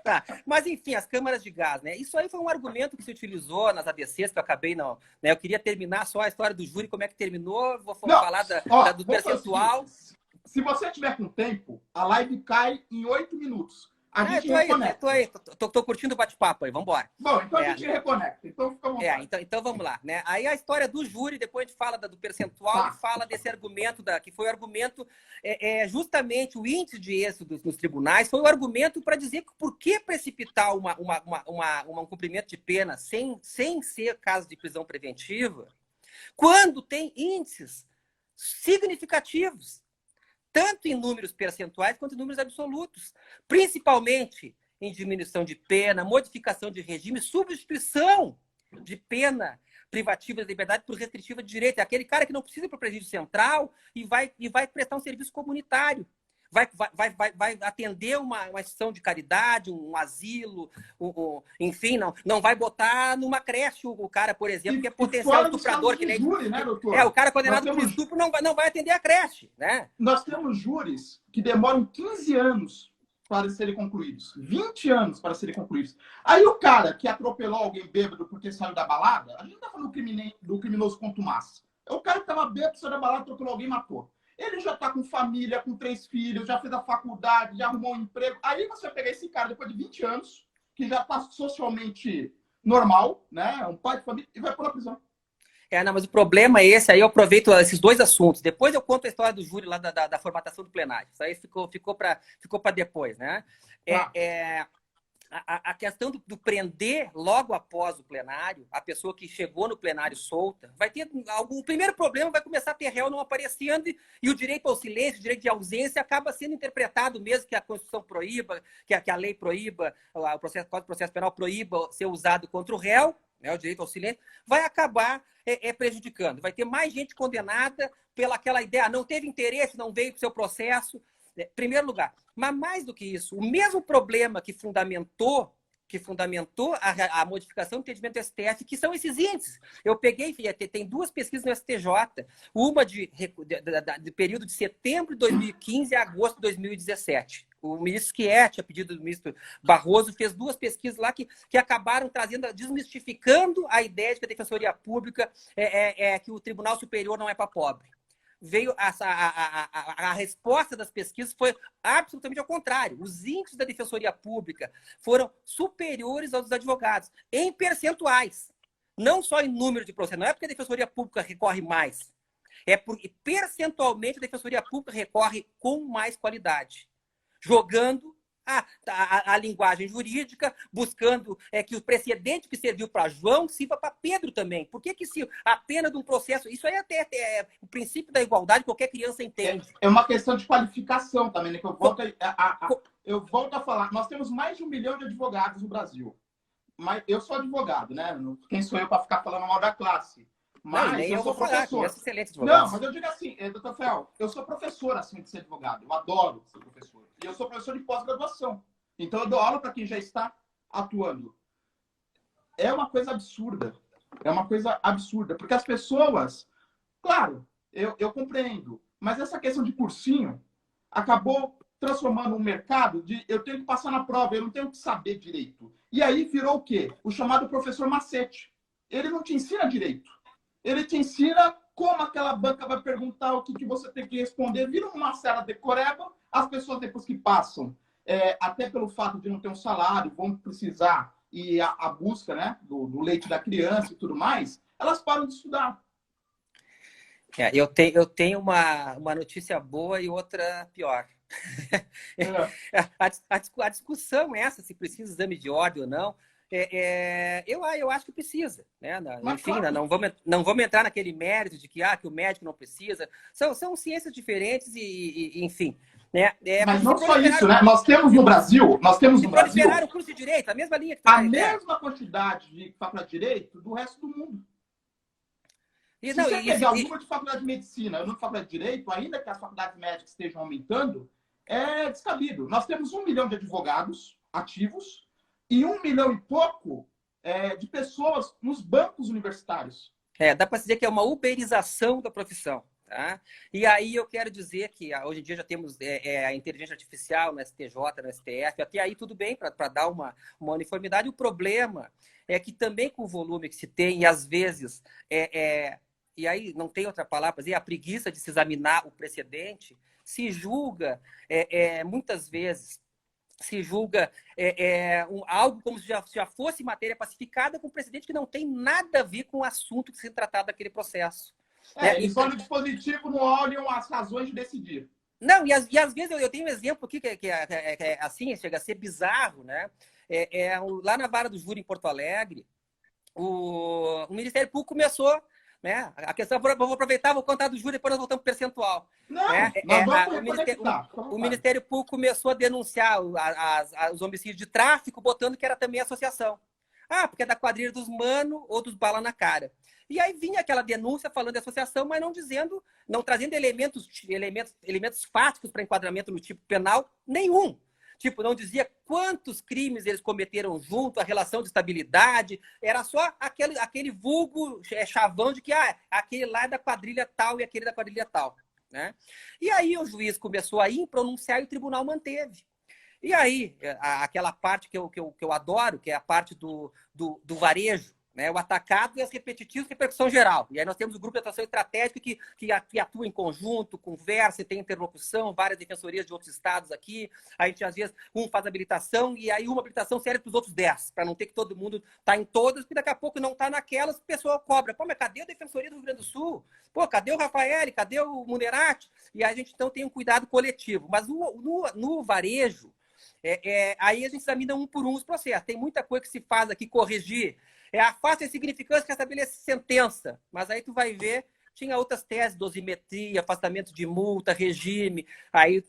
Tá. Mas, enfim, as câmaras de gás, né? Isso aí foi um argumento que se utilizou nas ADCs, que eu acabei não... Né? Eu queria terminar só a história do júri, como é que terminou, vou falar do percentual. Se você tiver com tempo, a live cai em 8 minutos. A gente reconecta. Tô curtindo o bate-papo aí, vamos embora. Bom, então a gente reconecta. Então fica à vontade. Então vamos lá. Né? Aí a história do júri, depois a gente fala do percentual e fala desse argumento, que foi o argumento, justamente o índice de êxito nos tribunais, foi o argumento para dizer por que precipitar um cumprimento de pena sem ser caso de prisão preventiva, quando tem índices significativos, tanto em números percentuais quanto em números absolutos, principalmente em diminuição de pena, modificação de regime, substituição de pena privativa de liberdade por restritiva de direito. É aquele cara que não precisa ir para o presídio central e vai prestar um serviço comunitário. Vai atender uma instituição de caridade, um asilo, enfim, não vai botar numa creche o cara, por exemplo, que é potencial estuprador. Que nem júri, né, doutor? O cara condenado por estupro não vai atender a creche, né? Nós temos júris que demoram 15 anos para serem concluídos, 20 anos para serem concluídos. Aí o cara que atropelou alguém bêbado porque saiu da balada, a gente não está falando do criminoso contumaz. É o cara que estava bêbado, saiu da balada, atropelou alguém e matou. Ele já está com família, com 3 filhos, já fez a faculdade, já arrumou um emprego. Aí você vai pegar esse cara depois de 20 anos, que já está socialmente normal, né? Um pai de família, e vai pôr na prisão. Não, mas o problema é esse, aí eu aproveito esses dois assuntos. Depois eu conto a história do júri lá da formatação do plenário. Isso aí ficou para depois, né? A questão do prender logo após o plenário, a pessoa que chegou no plenário solta, vai ter o primeiro problema, vai começar a ter réu não aparecendo e o direito ao silêncio, o direito de ausência acaba sendo interpretado mesmo que a Constituição proíba, que a lei proíba, o Código de Processo Penal proíba ser usado contra o réu, né, o direito ao silêncio, vai acabar prejudicando. Vai ter mais gente condenada pelaquela ideia, não teve interesse, não veio para o seu processo. Primeiro lugar. Mas mais do que isso, o mesmo problema que fundamentou a modificação do entendimento do STF, que são esses índices. Eu peguei, tem 2 pesquisas no STJ, uma de período de setembro de 2015 a agosto de 2017. O ministro Schietti, a pedido do ministro Barroso, fez 2 pesquisas lá que acabaram desmistificando a ideia de que a Defensoria Pública que o Tribunal Superior não é para pobre. Veio a resposta das pesquisas foi absolutamente ao contrário. Os índices da Defensoria Pública foram superiores aos dos advogados, em percentuais. Não só em número de processos. Não é porque a Defensoria Pública recorre mais. É porque percentualmente a Defensoria Pública recorre com mais qualidade. Jogando a linguagem jurídica, buscando que o precedente que serviu para João sirva para Pedro também. Por que se a pena de um processo... Isso aí até é o princípio da igualdade, qualquer criança entende. É uma questão de qualificação também, né? Que eu volto a falar. Nós temos mais de 1 milhão de advogados no Brasil. mas eu sou advogado, né? Quem sou eu para ficar falando mal da classe? Mas Mas nem eu eu sou vou falar, professor. conheço excelentes advogados. Não, mas eu digo assim, doutor Fel, eu sou professor assim de ser advogado. Eu adoro ser professor. E eu sou professor de pós-graduação. Então eu dou aula para quem já está atuando. É uma coisa absurda. É uma coisa absurda. Porque as pessoas, claro, eu compreendo, mas essa questão de cursinho acabou transformando um mercado de eu tenho que passar na prova, eu não tenho que saber direito. E aí virou o quê? O chamado professor macete. Ele não te ensina direito. Ele te ensina como aquela banca vai perguntar o que você tem que responder. Vira uma sala decoreba. As pessoas, depois que passam, até pelo fato de não ter um salário, vão precisar e a busca, né, do leite da criança e tudo mais, elas param de estudar. Eu tenho uma notícia boa e outra pior. A discussão é essa, se precisa exame de ordem ou não. Eu acho que precisa, né? Enfim, claro, não vamos entrar naquele mérito de que o médico não precisa. São ciências diferentes enfim. Né? Mas não só isso, né? Nós temos no Brasil, proliferar o curso de direito, a mesma linha que tu a mesma quantidade de faculdade de direito do resto do mundo. Se você pegar o número de faculdade de medicina e o número de faculdade de direito, ainda que as faculdades médicas estejam aumentando, é descabido. Nós temos 1 milhão de advogados ativos e 1 milhão e pouco de pessoas nos bancos universitários. Dá para dizer que é uma uberização da profissão. Tá? E aí eu quero dizer que hoje em dia já temos a inteligência artificial no STJ, no STF, até aí tudo bem para dar uma uniformidade. O problema é que também com o volume que se tem, e às vezes, e aí não tem outra palavra, a preguiça de se examinar o precedente, se julga, muitas vezes, algo como se já fosse matéria pacificada com um precedente que não tem nada a ver com o assunto que se tratado daquele processo. Eles olham o dispositivo, não olham as razões de decidir. Não, e às vezes eu tenho um exemplo aqui que assim, chega a ser bizarro, né? Lá na Vara do Júri, em Porto Alegre, o Ministério Público começou, né? A questão, vou aproveitar, vou contar do júri, depois nós voltamos para o percentual. Não, o Ministério Público começou a denunciar os homicídios de tráfico, botando que era também associação. Porque é da quadrilha dos mano ou dos bala na cara. E aí vinha aquela denúncia falando de associação, mas não trazendo elementos fáticos para enquadramento no tipo penal nenhum. Tipo, não dizia quantos crimes eles cometeram junto, a relação de estabilidade. Era só aquele vulgo chavão de que aquele lá é da quadrilha tal e aquele da quadrilha tal. Né? E aí o juiz começou a pronunciar e o tribunal manteve. E aí, aquela parte que eu adoro, que é a parte do varejo, né? O atacado e as repetitivas, repercussão geral. E aí nós temos o grupo de atuação estratégica que atua em conjunto, conversa, tem interlocução, várias defensorias de outros estados aqui. A gente, às vezes, faz habilitação e aí uma habilitação serve para os outros 10, para não ter que todo mundo tá em todas, porque daqui a pouco não está naquelas, o pessoal cobra. Pô, mas cadê a Defensoria do Rio Grande do Sul? Pô, cadê o Rafael? Cadê o Munerati? E a gente, então, tem um cuidado coletivo. Mas no varejo, aí a gente examina um por um os processos. Tem muita coisa que se faz aqui, corrigir. Afasta a insignificância que estabelece sentença. Mas aí tu vai ver, tinha outras teses, dosimetria, afastamento de multa, regime. Aí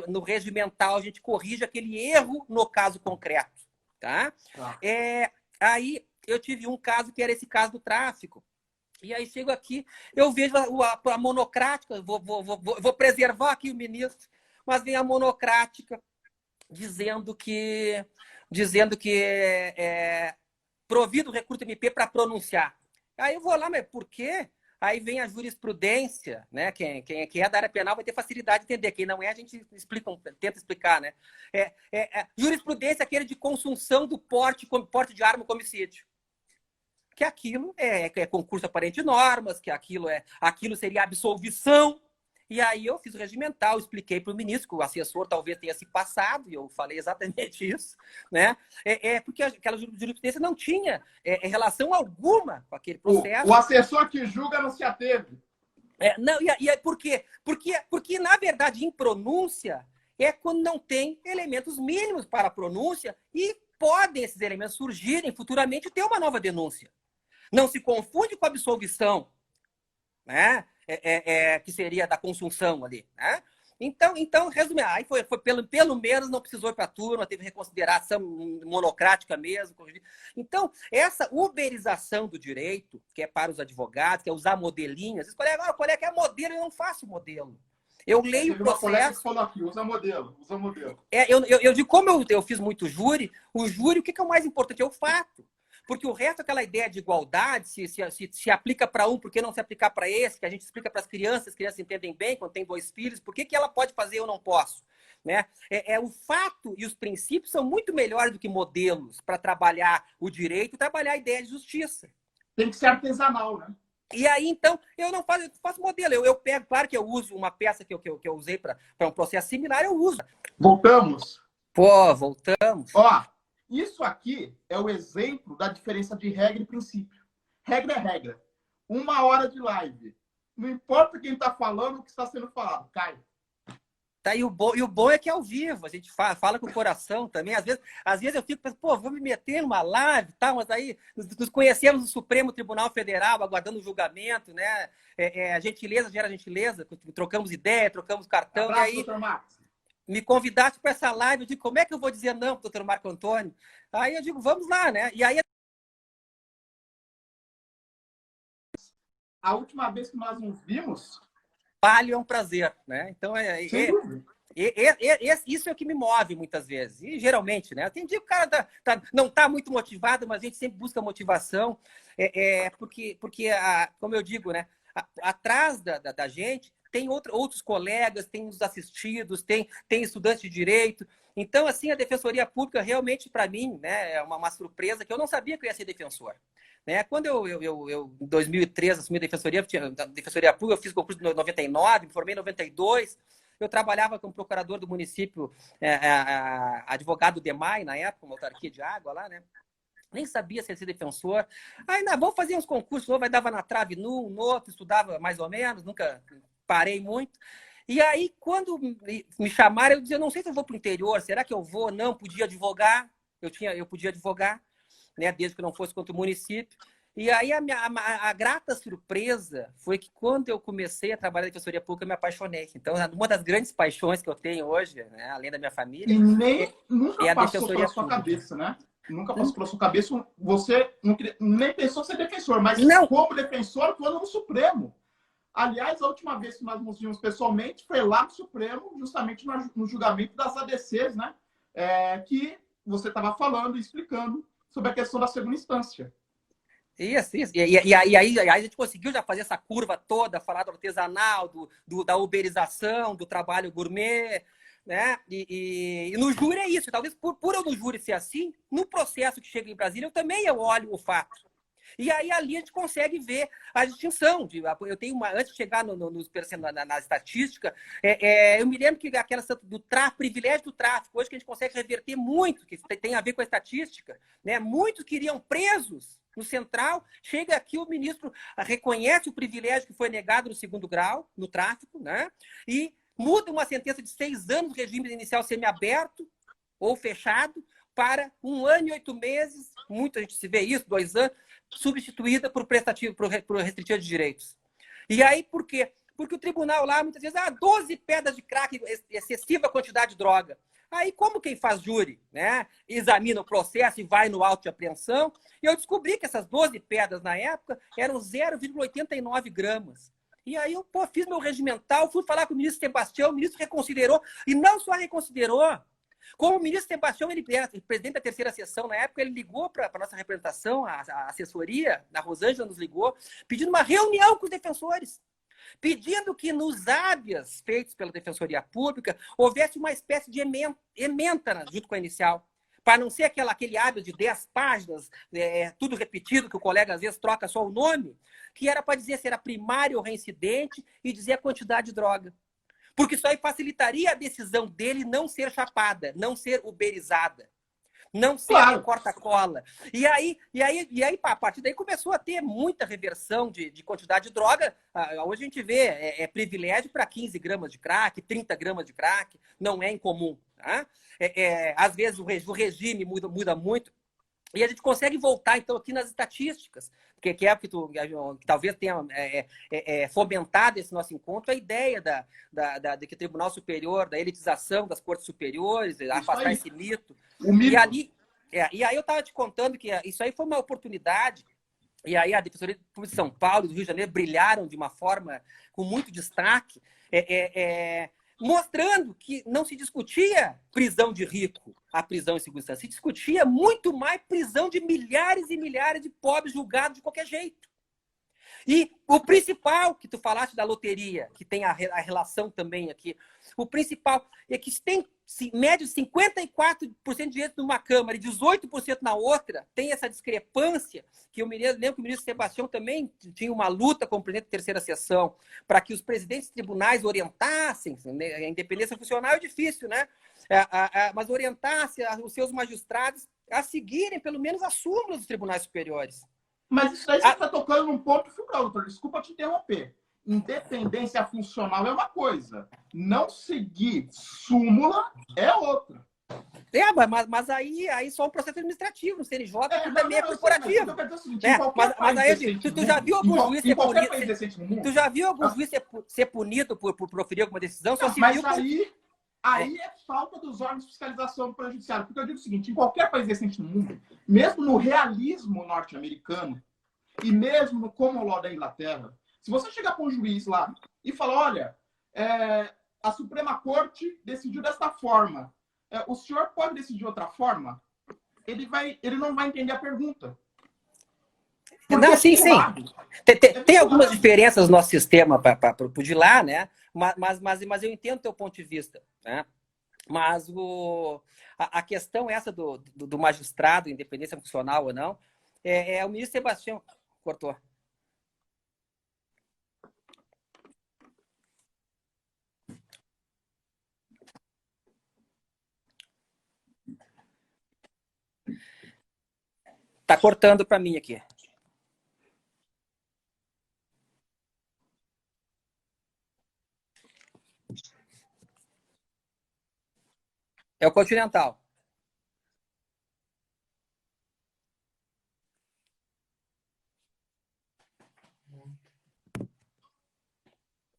no regimental a gente corrige aquele erro no caso concreto. Tá? Aí eu tive um caso que era esse caso do tráfico. E aí chego aqui, eu vejo a monocrática, vou preservar aqui o ministro, mas vem a monocrática dizendo que provido o recurso MP para pronunciar. Aí eu vou lá, mas por quê? Aí vem a jurisprudência, né? Quem é da área penal vai ter facilidade de entender. Quem não é, a gente tenta explicar, né? Jurisprudência é aquele de consunção do porte de arma com homicídio. Que aquilo é concurso aparente de normas, que aquilo seria absolvição. E aí eu fiz o regimental, expliquei para o ministro, que o assessor talvez tenha se passado, e eu falei exatamente isso, né? Porque aquela jurisprudência não tinha relação alguma com aquele processo. O assessor que julga não se ateve. Por quê? Porque, na verdade, em pronúncia, é quando não tem elementos mínimos para a pronúncia e podem esses elementos surgirem futuramente e ter uma nova denúncia. Não se confunde com a absolvição, né? Que seria da consunção ali, né? Então, resumindo, aí foi pelo menos não precisou ir para a turma, teve reconsideração monocrática mesmo. Então, essa uberização do direito, que é para os advogados, que é usar modelinhos, esse colega, o colega quer modelo, eu não faço modelo. Eu leio o Teve uma colega que processo. falou aqui, usa modelo, usa modelo. Eu digo, como eu fiz muito júri, o júri, o que é o mais importante? É o fato. Porque o resto, aquela ideia de igualdade, se aplica para um, por que não se aplicar para esse? Que a gente explica para as crianças entendem bem quando tem 2 filhos, por que ela pode fazer e eu não posso? Né? O fato e os princípios são muito melhores do que modelos para trabalhar o direito e trabalhar a ideia de justiça. Tem que ser artesanal, né? E aí, então, eu não faço modelo. Eu pego, claro que eu uso uma peça que eu usei para um processo similar, eu uso. Voltamos? Pô, voltamos. Ó, isso aqui é o exemplo da diferença de regra e princípio. Regra é regra. 1 hora de live. Não importa quem está falando, o que está sendo falado. Cai. Tá, e o bom é que é ao vivo, a gente fala com o coração também. Às vezes eu fico pensando, pô, vou me meter numa live, tá? Mas aí nos conhecemos no Supremo Tribunal Federal, aguardando o julgamento, né? A gentileza gera gentileza, trocamos ideia, trocamos cartão. Abraço, e aí doutor Marcos. Me convidaste para essa live, eu digo, como é que eu vou dizer não, doutor Marco Antônio? Aí eu digo, vamos lá, né? E aí A última vez que nós nos vimos... trabalho é um prazer, né? Então, isso é o que me move muitas vezes. E geralmente, né? Tem dia que o cara não está muito motivado, mas a gente sempre busca motivação. Porque como eu digo, né? Atrás da gente tem outros colegas, tem os assistidos, tem estudantes de direito. Então, assim, a Defensoria Pública realmente, para mim, né, é uma surpresa que eu não sabia que eu ia ser defensor. Né? Quando eu em 2013, assumi a Defensoria Pública, eu fiz concurso em 99, me formei em 92. Eu trabalhava como procurador do município, advogado do DEMAI, na época, uma autarquia de água lá, né? Nem sabia se ia ser defensor. Ainda vou fazer uns concursos, vai dava na trave num, no outro, estudava mais ou menos, nunca parei muito. E aí, quando me chamaram, eu dizia, não sei se eu vou para o interior, será que eu vou? Não, podia advogar, eu podia advogar, né, desde que não fosse contra o município. E aí a grata surpresa foi que quando eu comecei a trabalhar na Defensoria Pública, eu me apaixonei. Então, uma das grandes paixões que eu tenho hoje, né, além da minha família, e nunca a passou Defensoria pela sua Pública. cabeça, né? Nunca passou pela sua cabeça. Você nem pensou ser defensor, mas não. Como defensor, quando no Supremo. Aliás, a última vez que nós nos vimos pessoalmente foi lá no Supremo, justamente no julgamento das ADCs, né? Que você estava falando e explicando sobre a questão da segunda instância. Isso. E aí a gente conseguiu já fazer essa curva toda, falar do artesanal, da uberização, do trabalho gourmet, né? E no júri é isso. Talvez por eu no júri ser assim, no processo que chega em Brasília, eu olho o fato. E aí ali a gente consegue ver a distinção. Eu tenho antes de chegar na estatística, eu me lembro que aquela do privilégio do tráfico, hoje que a gente consegue reverter muito, que tem a ver com a estatística, né? Muitos queriam presos no central, chega aqui o ministro reconhece o privilégio que foi negado no 2º grau, no tráfico, né? E muda uma sentença de 6 anos do regime inicial semiaberto ou fechado para 1 ano e 8 meses, muita gente se vê isso, 2 anos, substituída por prestativo, por restritivo de direitos. E aí, por quê? Porque o tribunal lá, muitas vezes, 12 pedras de crack, excessiva quantidade de droga. Aí, como quem faz júri, né, examina o processo e vai no auto de apreensão, e eu descobri que essas 12 pedras, na época, eram 0,89 gramas. E aí eu fiz meu regimental, fui falar com o ministro Sebastião, o ministro reconsiderou, e não só reconsiderou, como o ministro Sebastião, ele era presidente da 3ª sessão, na época, ele ligou para a nossa representação, a assessoria, a Rosângela nos ligou, pedindo uma reunião com os defensores, pedindo que nos habeas feitos pela Defensoria Pública houvesse uma espécie de ementa junto com a inicial, para não ser aquele habeas de 10 páginas, tudo repetido, que o colega às vezes troca só o nome, que era para dizer se era primário ou reincidente e dizer a quantidade de droga. Porque isso aí facilitaria a decisão dele não ser chapada, não ser uberizada, não ser corta-cola. E aí, a partir daí, começou a ter muita reversão de quantidade de droga. Hoje a gente vê, privilégio para 15 gramas de crack, 30 gramas de crack, não é incomum. Tá? Às vezes o regime muda muito. E a gente consegue voltar, então, aqui nas estatísticas, que é porque que talvez tenha fomentado esse nosso encontro, a ideia de que o Tribunal Superior, da elitização das cortes superiores, afastar esse mito. O mito. E aí eu estava te contando que isso aí foi uma oportunidade, e aí a Defensoria Pública de São Paulo e do Rio de Janeiro brilharam de uma forma com muito destaque, mostrando que não se discutia prisão de rico, a prisão em segunda instância, se discutia muito mais prisão de milhares e milhares de pobres julgados de qualquer jeito. E o principal, que tu falaste da loteria, que tem a relação também aqui, o principal é que tem médio 54% de direito numa Câmara e 18% na outra, tem essa discrepância, que eu lembro que o ministro Sebastião também tinha uma luta com o presidente da terceira sessão, para que os presidentes de tribunais orientassem, né? A independência funcional é difícil, né? Mas orientassem os seus magistrados a seguirem pelo menos as súmulas dos tribunais superiores. Mas isso daí você está tocando num ponto fulcral, doutor. Desculpa te interromper. Independência funcional é uma coisa. Não seguir súmula é outra. Mas aí só um processo administrativo no CNJ, que também é corporativo. Mas aí, tu já viu algum juiz ser punido? Tu já viu algum juiz ser punido por proferir alguma decisão? Não, mas aí é falta dos órgãos de fiscalização do Poder Judiciário. Porque eu digo o seguinte, em qualquer país decente no mundo, mesmo no realismo norte-americano e mesmo no common law da Inglaterra, se você chegar para um juiz lá e falar, olha, a Suprema Corte decidiu desta forma, o senhor pode decidir de outra forma? Ele não vai entender a pergunta. Não, sim. Tem algumas diferenças no nosso sistema para de lá, né? Mas eu entendo o teu ponto de vista, né? Mas a questão essa do magistrado, independência funcional ou não, o ministro Sebastião cortou. Tá cortando para mim aqui. É o Continental.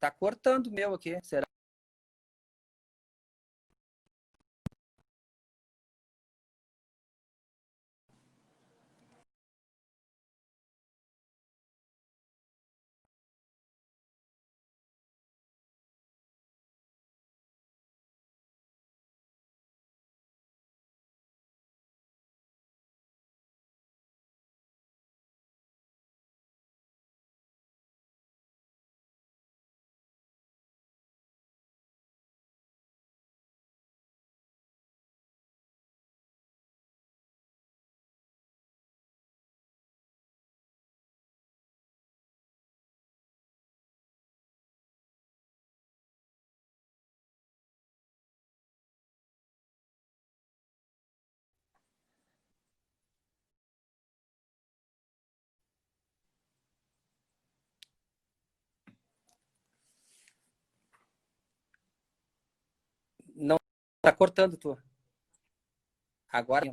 Tá cortando o meu aqui, será? Não, tá cortando tu. Agora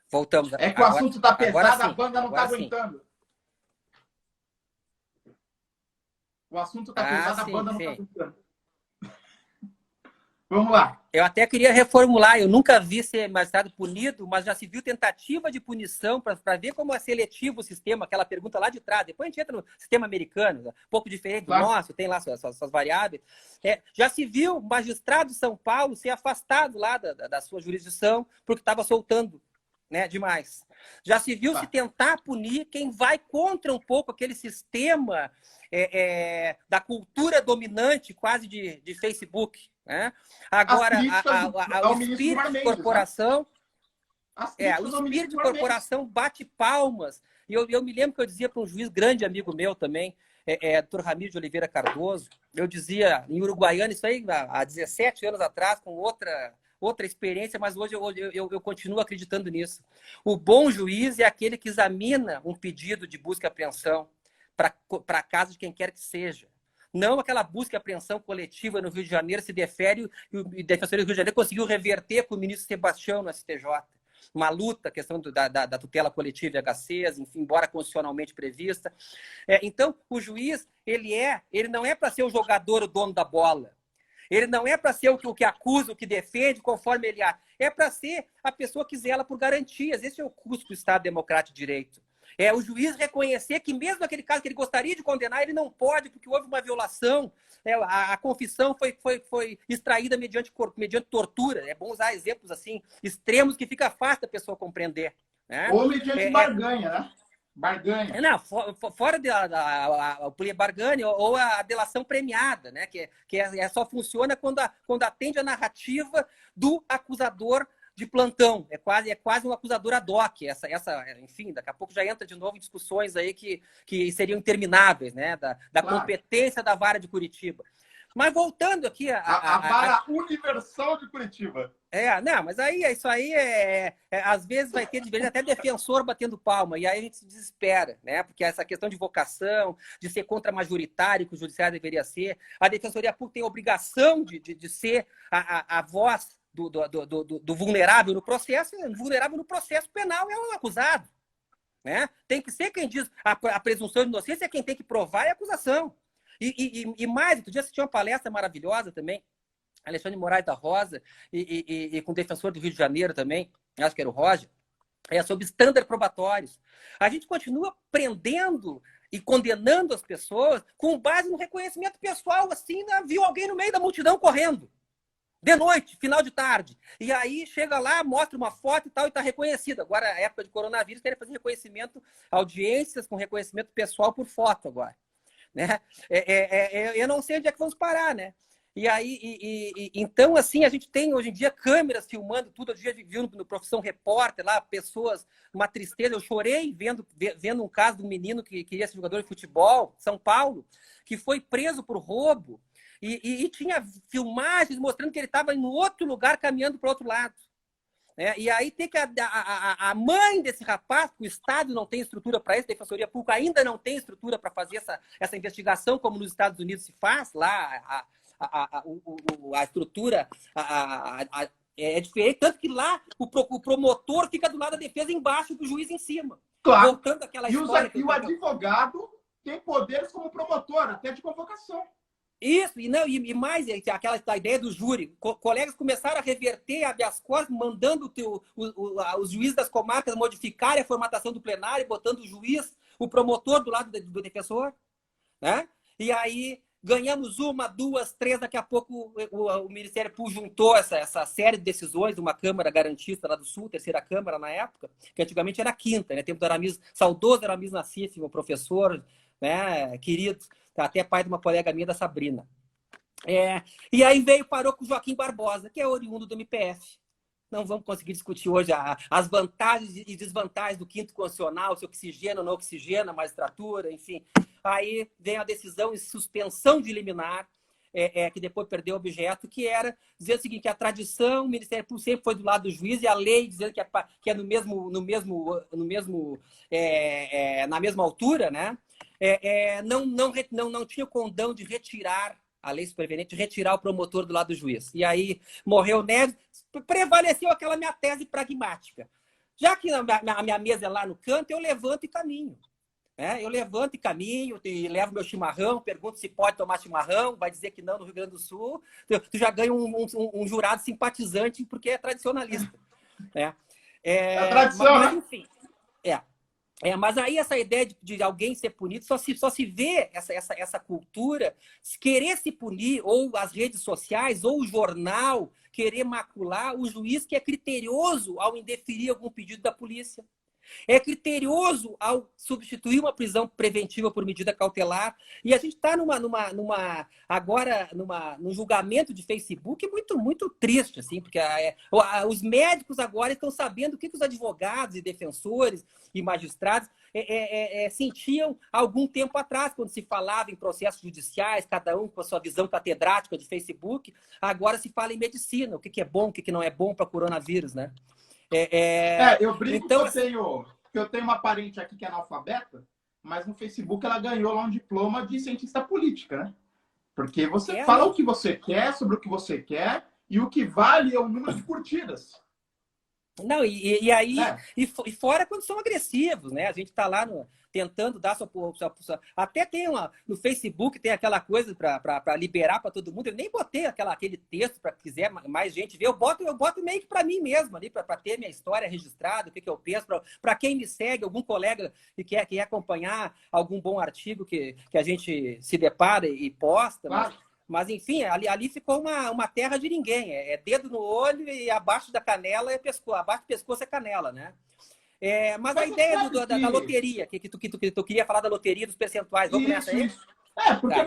voltamos. É que o assunto tá pesado, a banda não tá aguentando. O assunto tá pesado, a banda não tá aguentando. Vamos lá. Eu até queria reformular. Eu nunca vi ser magistrado punido, mas já se viu tentativa de punição para ver como é seletivo o sistema, aquela pergunta lá de trás. Depois a gente entra no sistema americano, um pouco diferente do nosso, tem lá suas variáveis. Já se viu magistrado de São Paulo ser afastado lá da sua jurisdição porque estava soltando, né, demais. Já se viu se tentar punir quem vai contra um pouco aquele sistema da cultura dominante quase de Facebook. Né? Agora, o espírito de corporação, o espírito de corporação bate palmas. E eu me lembro que eu dizia para um juiz grande amigo meu também, Dr. Ramiro de Oliveira Cardoso, eu dizia em Uruguaiana, isso aí há 17 anos atrás, com outra experiência, mas hoje eu continuo acreditando nisso. O bom juiz é aquele que examina um pedido de busca e apreensão para casa de quem quer que seja. Não aquela busca e apreensão coletiva no Rio de Janeiro se defere e a Defensoria do Rio de Janeiro conseguiu reverter com o ministro Sebastião no STJ. uma luta, a questão da tutela coletiva e HCs, enfim, embora constitucionalmente prevista. Então, o juiz, ele não é para ser o jogador, o dono da bola. Ele não é para ser o que acusa, o que defende, conforme ele é para ser a pessoa que zela por garantias. Esse é o custo do Estado Democrático de Direito. É o juiz reconhecer que mesmo naquele caso que ele gostaria de condenar, ele não pode, porque houve uma violação, a confissão foi extraída mediante tortura. É bom usar exemplos assim, extremos, que fica fácil da pessoa compreender. Né? Ou mediante barganha, né? Barganha. Não, fora o barganha ou a delação premiada, né? que só funciona quando atende a narrativa do acusador de plantão. É quase um acusador ad hoc. Enfim, daqui a pouco já entra de novo em discussões aí que seriam intermináveis, né? Da claro, competência da vara de Curitiba. Mas voltando aqui... A vara universal de Curitiba. Não, mas aí isso aí às vezes vai ter até defensor batendo palma, e aí a gente se desespera, né? Porque essa questão de vocação, de ser contra-majoritário, que o judiciário deveria ser, a Defensoria Pública tem a obrigação de ser a voz do vulnerável no processo. Vulnerável no processo penal é o acusado, né? Tem que ser quem diz a presunção de inocência, é quem tem que provar a acusação. E mais, outro dia assisti uma palestra maravilhosa também, Alexandre Moraes da Rosa, e com o defensor do Rio de Janeiro também, acho que era o Roger, sobre estándares probatórios. A gente continua prendendo e condenando as pessoas com base no reconhecimento pessoal, assim, viu alguém no meio da multidão correndo, de noite, final de tarde. E aí chega lá, mostra uma foto e tal, e está reconhecido. Agora, na época de coronavírus, querem fazer reconhecimento, audiências com reconhecimento pessoal por foto agora. Né? Eu não sei onde é que vamos parar, né? E aí, então, assim, a gente tem hoje em dia câmeras filmando tudo. Outro dia viu no Profissão Repórter lá, pessoas, uma tristeza. Eu chorei vendo um caso de um menino que queria ser jogador de futebol, São Paulo, que foi preso por roubo e tinha filmagens mostrando que ele estava em outro lugar, caminhando para o outro lado. E aí tem que a mãe desse rapaz, o Estado não tem estrutura para isso, a Defensoria Pública ainda não tem estrutura para fazer essa investigação, como nos Estados Unidos se faz, lá a estrutura é diferente, tanto que lá o promotor fica do lado da defesa embaixo do juiz em cima. Claro. Voltando àquela história. E o advogado tem poderes como promotor, até de convocação. Isso, e mais, aquela ideia do júri. Colegas começaram a reverter habeas corpus, mandando os juízes das comarcas modificarem a formatação do plenário, botando o juiz, o promotor do lado do defensor. Né? E aí ganhamos 1, 2, 3, daqui a pouco o Ministério Público juntou essa série de decisões de uma Câmara garantista lá do Sul, terceira Câmara na época, que antigamente era a quinta, né? Tempo do Aramis, saudoso Aramis Nassif, meu professor, né? Querido, até pai de uma colega minha, da Sabrina. E aí parou com o Joaquim Barbosa, que é oriundo do MPF. Não vamos conseguir discutir hoje as vantagens e desvantagens do quinto constitucional, se oxigena ou não oxigena a magistratura, enfim. Aí vem a decisão em suspensão de liminar, que depois perdeu o objeto, que era dizer o seguinte, que a tradição, o Ministério Público sempre foi do lado do juiz, e a lei dizendo que é na mesma altura, né? Não tinha o condão de retirar a lei superveniente, retirar o promotor do lado do juiz. E aí morreu Neves, prevaleceu aquela minha tese pragmática. Já que a minha mesa é lá no canto, eu levanto e caminho. Eu levanto e caminho, e levo meu chimarrão, pergunto se pode tomar chimarrão, vai dizer que não no Rio Grande do Sul, tu já ganha um jurado simpatizante, porque é tradicionalista. É tradição, mas, enfim, mas aí essa ideia de alguém ser punido, só se vê essa cultura querer se punir, ou as redes sociais, ou o jornal querer macular o juiz que é criterioso ao indeferir algum pedido da polícia. É criterioso ao substituir uma prisão preventiva por medida cautelar. E a gente está num julgamento de Facebook muito, muito triste, assim, porque os médicos agora estão sabendo o que os advogados e defensores e magistrados sentiam há algum tempo atrás, quando se falava em processos judiciais, cada um com a sua visão catedrática de Facebook. Agora se fala em medicina, o que é bom, o que não é bom para coronavírus, né? Eu brinco então, que eu tenho uma parente aqui que é analfabeta, mas no Facebook ela ganhou lá um diploma de cientista política, né? Porque você fala o que você quer, sobre o que você quer, e o que vale é o número de curtidas. Não, e aí, né? e fora quando são agressivos, né? A gente está lá tentando dar até tem no Facebook tem aquela coisa para liberar para todo mundo. Eu nem botei aquele texto para quiser mais gente ver. Eu boto meio que para mim mesmo ali, para ter minha história registrada, o que eu penso, para quem me segue, algum colega que quer acompanhar algum bom artigo que a gente se depara e posta, Claro. mas enfim, ali ficou uma terra de ninguém. É dedo no olho e abaixo da canela é pescoço. Abaixo do pescoço é canela, né? Mas a Mas você ideia sabe da que loteria, que tu queria falar da loteria dos percentuais. Vamos nessa isso, aí? isso. É, porque Tá.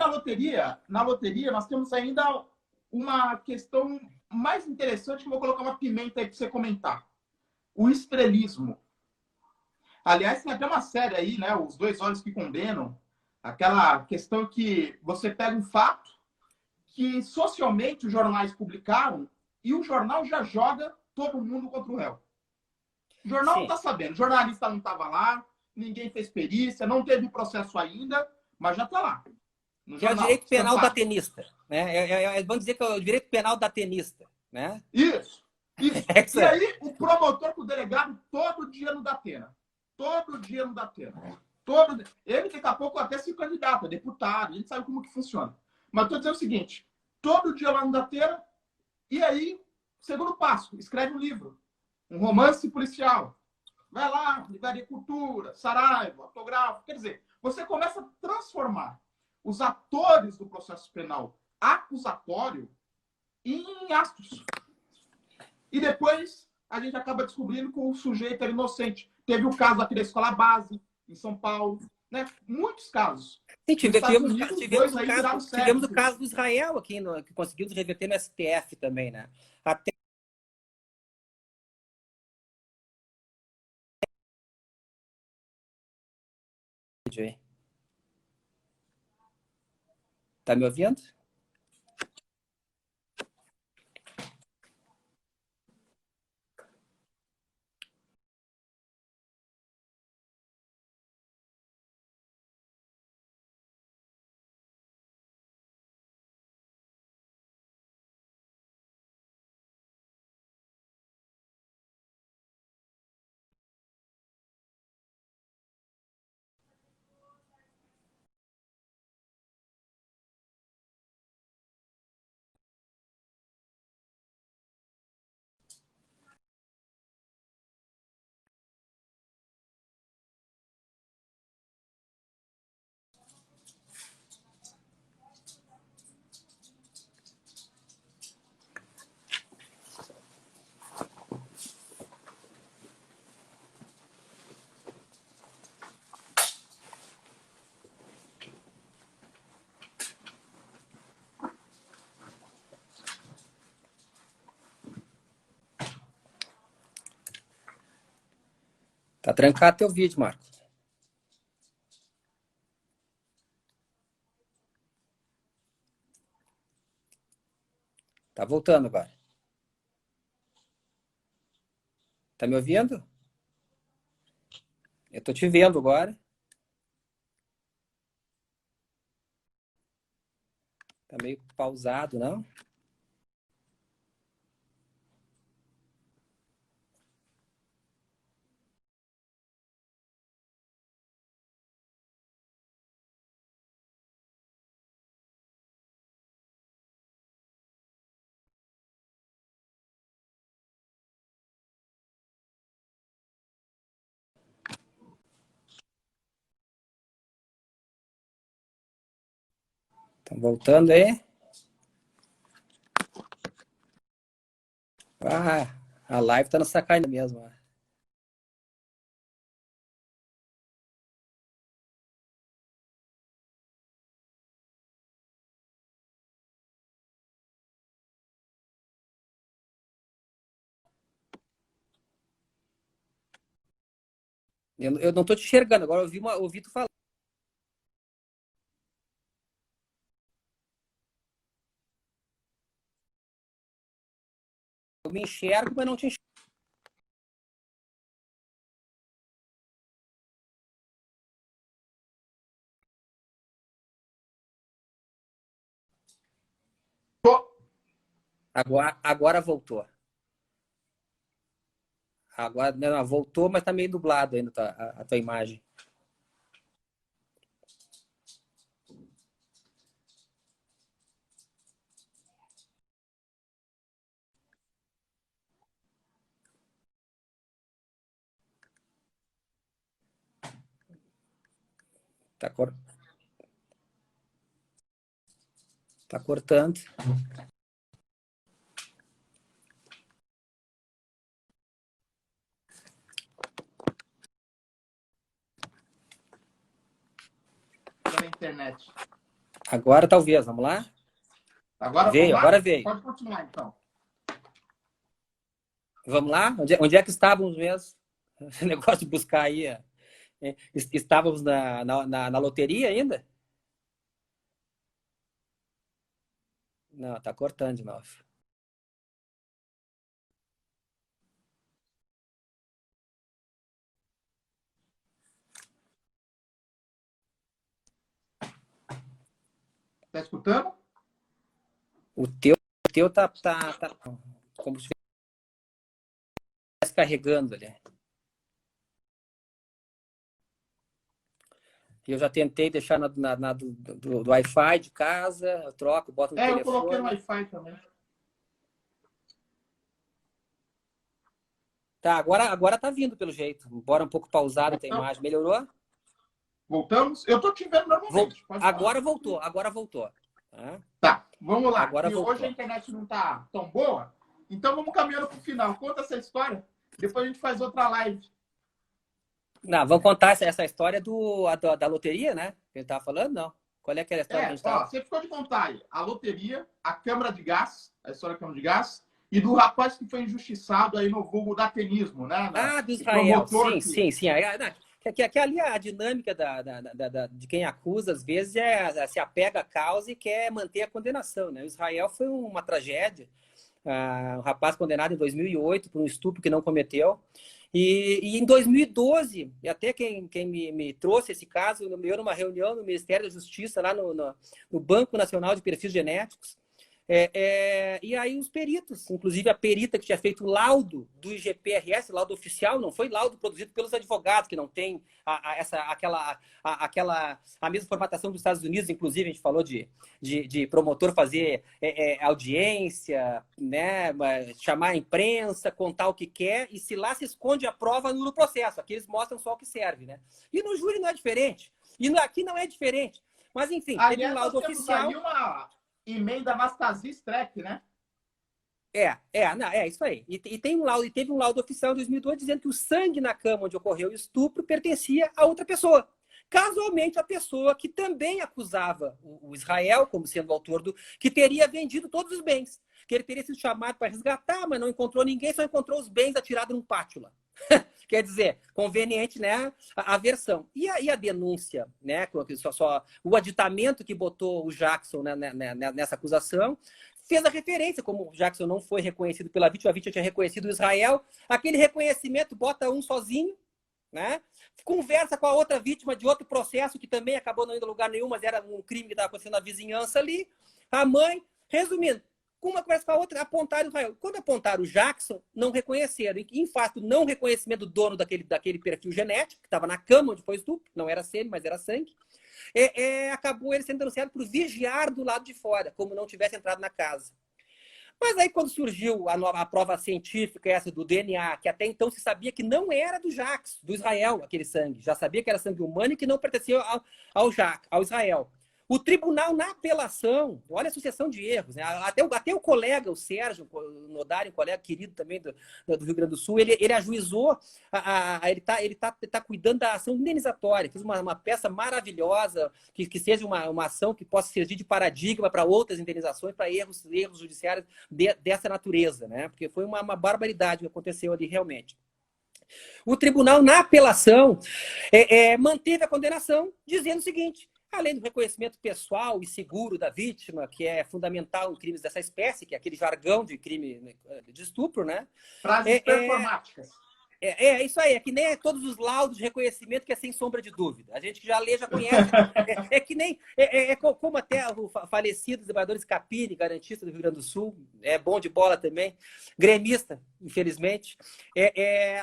na loteria nós temos ainda uma questão mais interessante que eu vou colocar uma pimenta aí para você comentar. O estrelismo. Aliás, tem até uma série aí, né? Os Dois Olhos que Condenam. Aquela questão que você pega um fato que socialmente os jornais publicaram e o jornal já joga todo mundo contra o réu. O jornal não Sim. está sabendo, o jornalista não estava lá, ninguém fez perícia, não teve processo ainda, mas já está lá, no Que é o jornal, direito penal da estampado. tenista. Né? Vamos dizer que é o direito penal da tenista. Né? Isso, isso. É isso E aí. aí, o promotor com o delegado, todo dia no Datena. Todo dia no Datena. Ele, daqui a pouco, até se candidata, a deputado, a gente sabe como que funciona. Mas estou dizendo o seguinte, todo dia lá no Datena, e aí, segundo passo, escreve um livro, um romance policial. Vai lá, Livraria Cultura, Saraiva, Autografo. Quer dizer, você começa a transformar os atores do processo penal acusatório em astros. E depois a gente acaba descobrindo que o sujeito era inocente. Teve o caso aqui da escola base, em São Paulo, né? Muitos casos. Sim, Nos Estados tivemos, Unidos, tivemos, dois o aí caso, viraram tivemos sério. o caso do Israel aqui, que conseguimos reverter no STF também, né? Até. Tá me ouvindo? Tá trancado teu vídeo, Marco. Tá voltando agora. Tá me ouvindo? Eu tô te vendo agora. Tá meio pausado, não? Estão voltando aí? Ah, a live tá no sacanagem mesmo. Ó. Eu não tô te enxergando. Agora eu ouvi tu falar. Eu me enxergo, mas não te enxergo. Agora voltou. Agora não, voltou, mas tá meio dublado ainda a tua imagem. Tá, tá cortando. Na internet. Agora talvez, vamos lá? Agora veio, vamos lá? agora veio. Pode continuar, então. Vamos lá? Onde é que estávamos mesmo? Esse negócio de buscar aí. Estávamos na loteria ainda? Não, tá cortando de novo. Tá escutando? O teu tá como se estivesse carregando ali. Eu já tentei deixar do Wi-Fi de casa, eu troco, boto no telefone. Eu coloquei no Wi-Fi também. Tá, agora tá vindo pelo jeito. Embora um pouco pausada a imagem. Melhorou? Voltamos? Eu tô te vendo normalmente. Agora voltou. Tá, vamos lá. Agora voltou. Hoje a internet não tá tão boa, então vamos caminhando pro final. Conta essa história, depois a gente faz outra live. Não, vamos contar essa história da loteria, né? Que ele tava falando, não. Qual é aquela história que a gente tava... Você ficou de contar aí. A loteria, a câmara de gás, a história da câmara de gás, e do rapaz que foi injustiçado aí no vulgo da tenismo, né? Do Israel. Sim. Que ali a dinâmica de quem acusa, às vezes, se apega à causa e quer manter a condenação, né? O Israel foi uma tragédia. Um rapaz condenado em 2008 por um estupro que não cometeu. E em 2012, e até quem me trouxe esse caso, eu numa reunião no Ministério da Justiça, lá no Banco Nacional de Perfis Genéticos, e aí os peritos, inclusive a perita que tinha feito o laudo do IGPRS, laudo oficial, não foi laudo produzido pelos advogados, que não tem a mesma formatação dos Estados Unidos, inclusive a gente falou de promotor fazer audiência, né, chamar a imprensa, contar o que quer, e se lá se esconde a prova no processo, aqui eles mostram só o que serve, né? E no júri não é diferente, e aqui não é diferente. Mas enfim, teve um laudo oficial... Emenda Anastasia Streck, né? Isso aí. E teve um laudo oficial em 2002 dizendo que o sangue na cama onde ocorreu o estupro pertencia a outra pessoa. Casualmente, a pessoa que também acusava o Israel, como sendo o autor que teria vendido todos os bens. Que ele teria sido chamado para resgatar, mas não encontrou ninguém, só encontrou os bens atirados num pátio lá. Quer dizer, conveniente, né, a versão. E a denúncia, né, o aditamento que botou o Jackson, né, nessa acusação, fez a referência, como o Jackson não foi reconhecido pela vítima, a vítima tinha reconhecido o Israel, aquele reconhecimento bota um sozinho, né, conversa com a outra vítima de outro processo que também acabou não indo a lugar nenhum, mas era um crime que estava acontecendo na vizinhança ali, a mãe, resumindo, com uma conversa com a outra, apontaram o Israel. Quando apontaram o Jackson, não reconheceram. Em fato, não reconhecimento do dono daquele perfil genético, que estava na cama onde foi o estupro, não era sêmen, mas era sangue, acabou ele sendo denunciado por vigiar do lado de fora, como não tivesse entrado na casa. Mas aí, quando surgiu a prova científica, essa do DNA, que até então se sabia que não era do Jackson, do Israel, aquele sangue, já sabia que era sangue humano e que não pertencia ao Israel. O tribunal, na apelação, olha a sucessão de erros, né? Até o colega, o Sérgio Nodari, um colega querido também do Rio Grande do Sul, ele ajuizou, ele tá cuidando da ação indenizatória, fez uma peça maravilhosa, que seja uma ação que possa servir de paradigma para outras indenizações, para erros judiciários dessa natureza, né? Porque foi uma barbaridade que aconteceu ali realmente. O tribunal, na apelação, manteve a condenação, dizendo o seguinte: além do reconhecimento pessoal e seguro da vítima, que é fundamental em crimes dessa espécie, que é aquele jargão de crime de estupro, né? Frases performáticas. É isso aí, é que nem todos os laudos de reconhecimento que é sem sombra de dúvida. A gente que já lê, já conhece. É que nem. Como até o falecido desembargador Scapini, garantista do Rio Grande do Sul, é bom de bola também, gremista, infelizmente.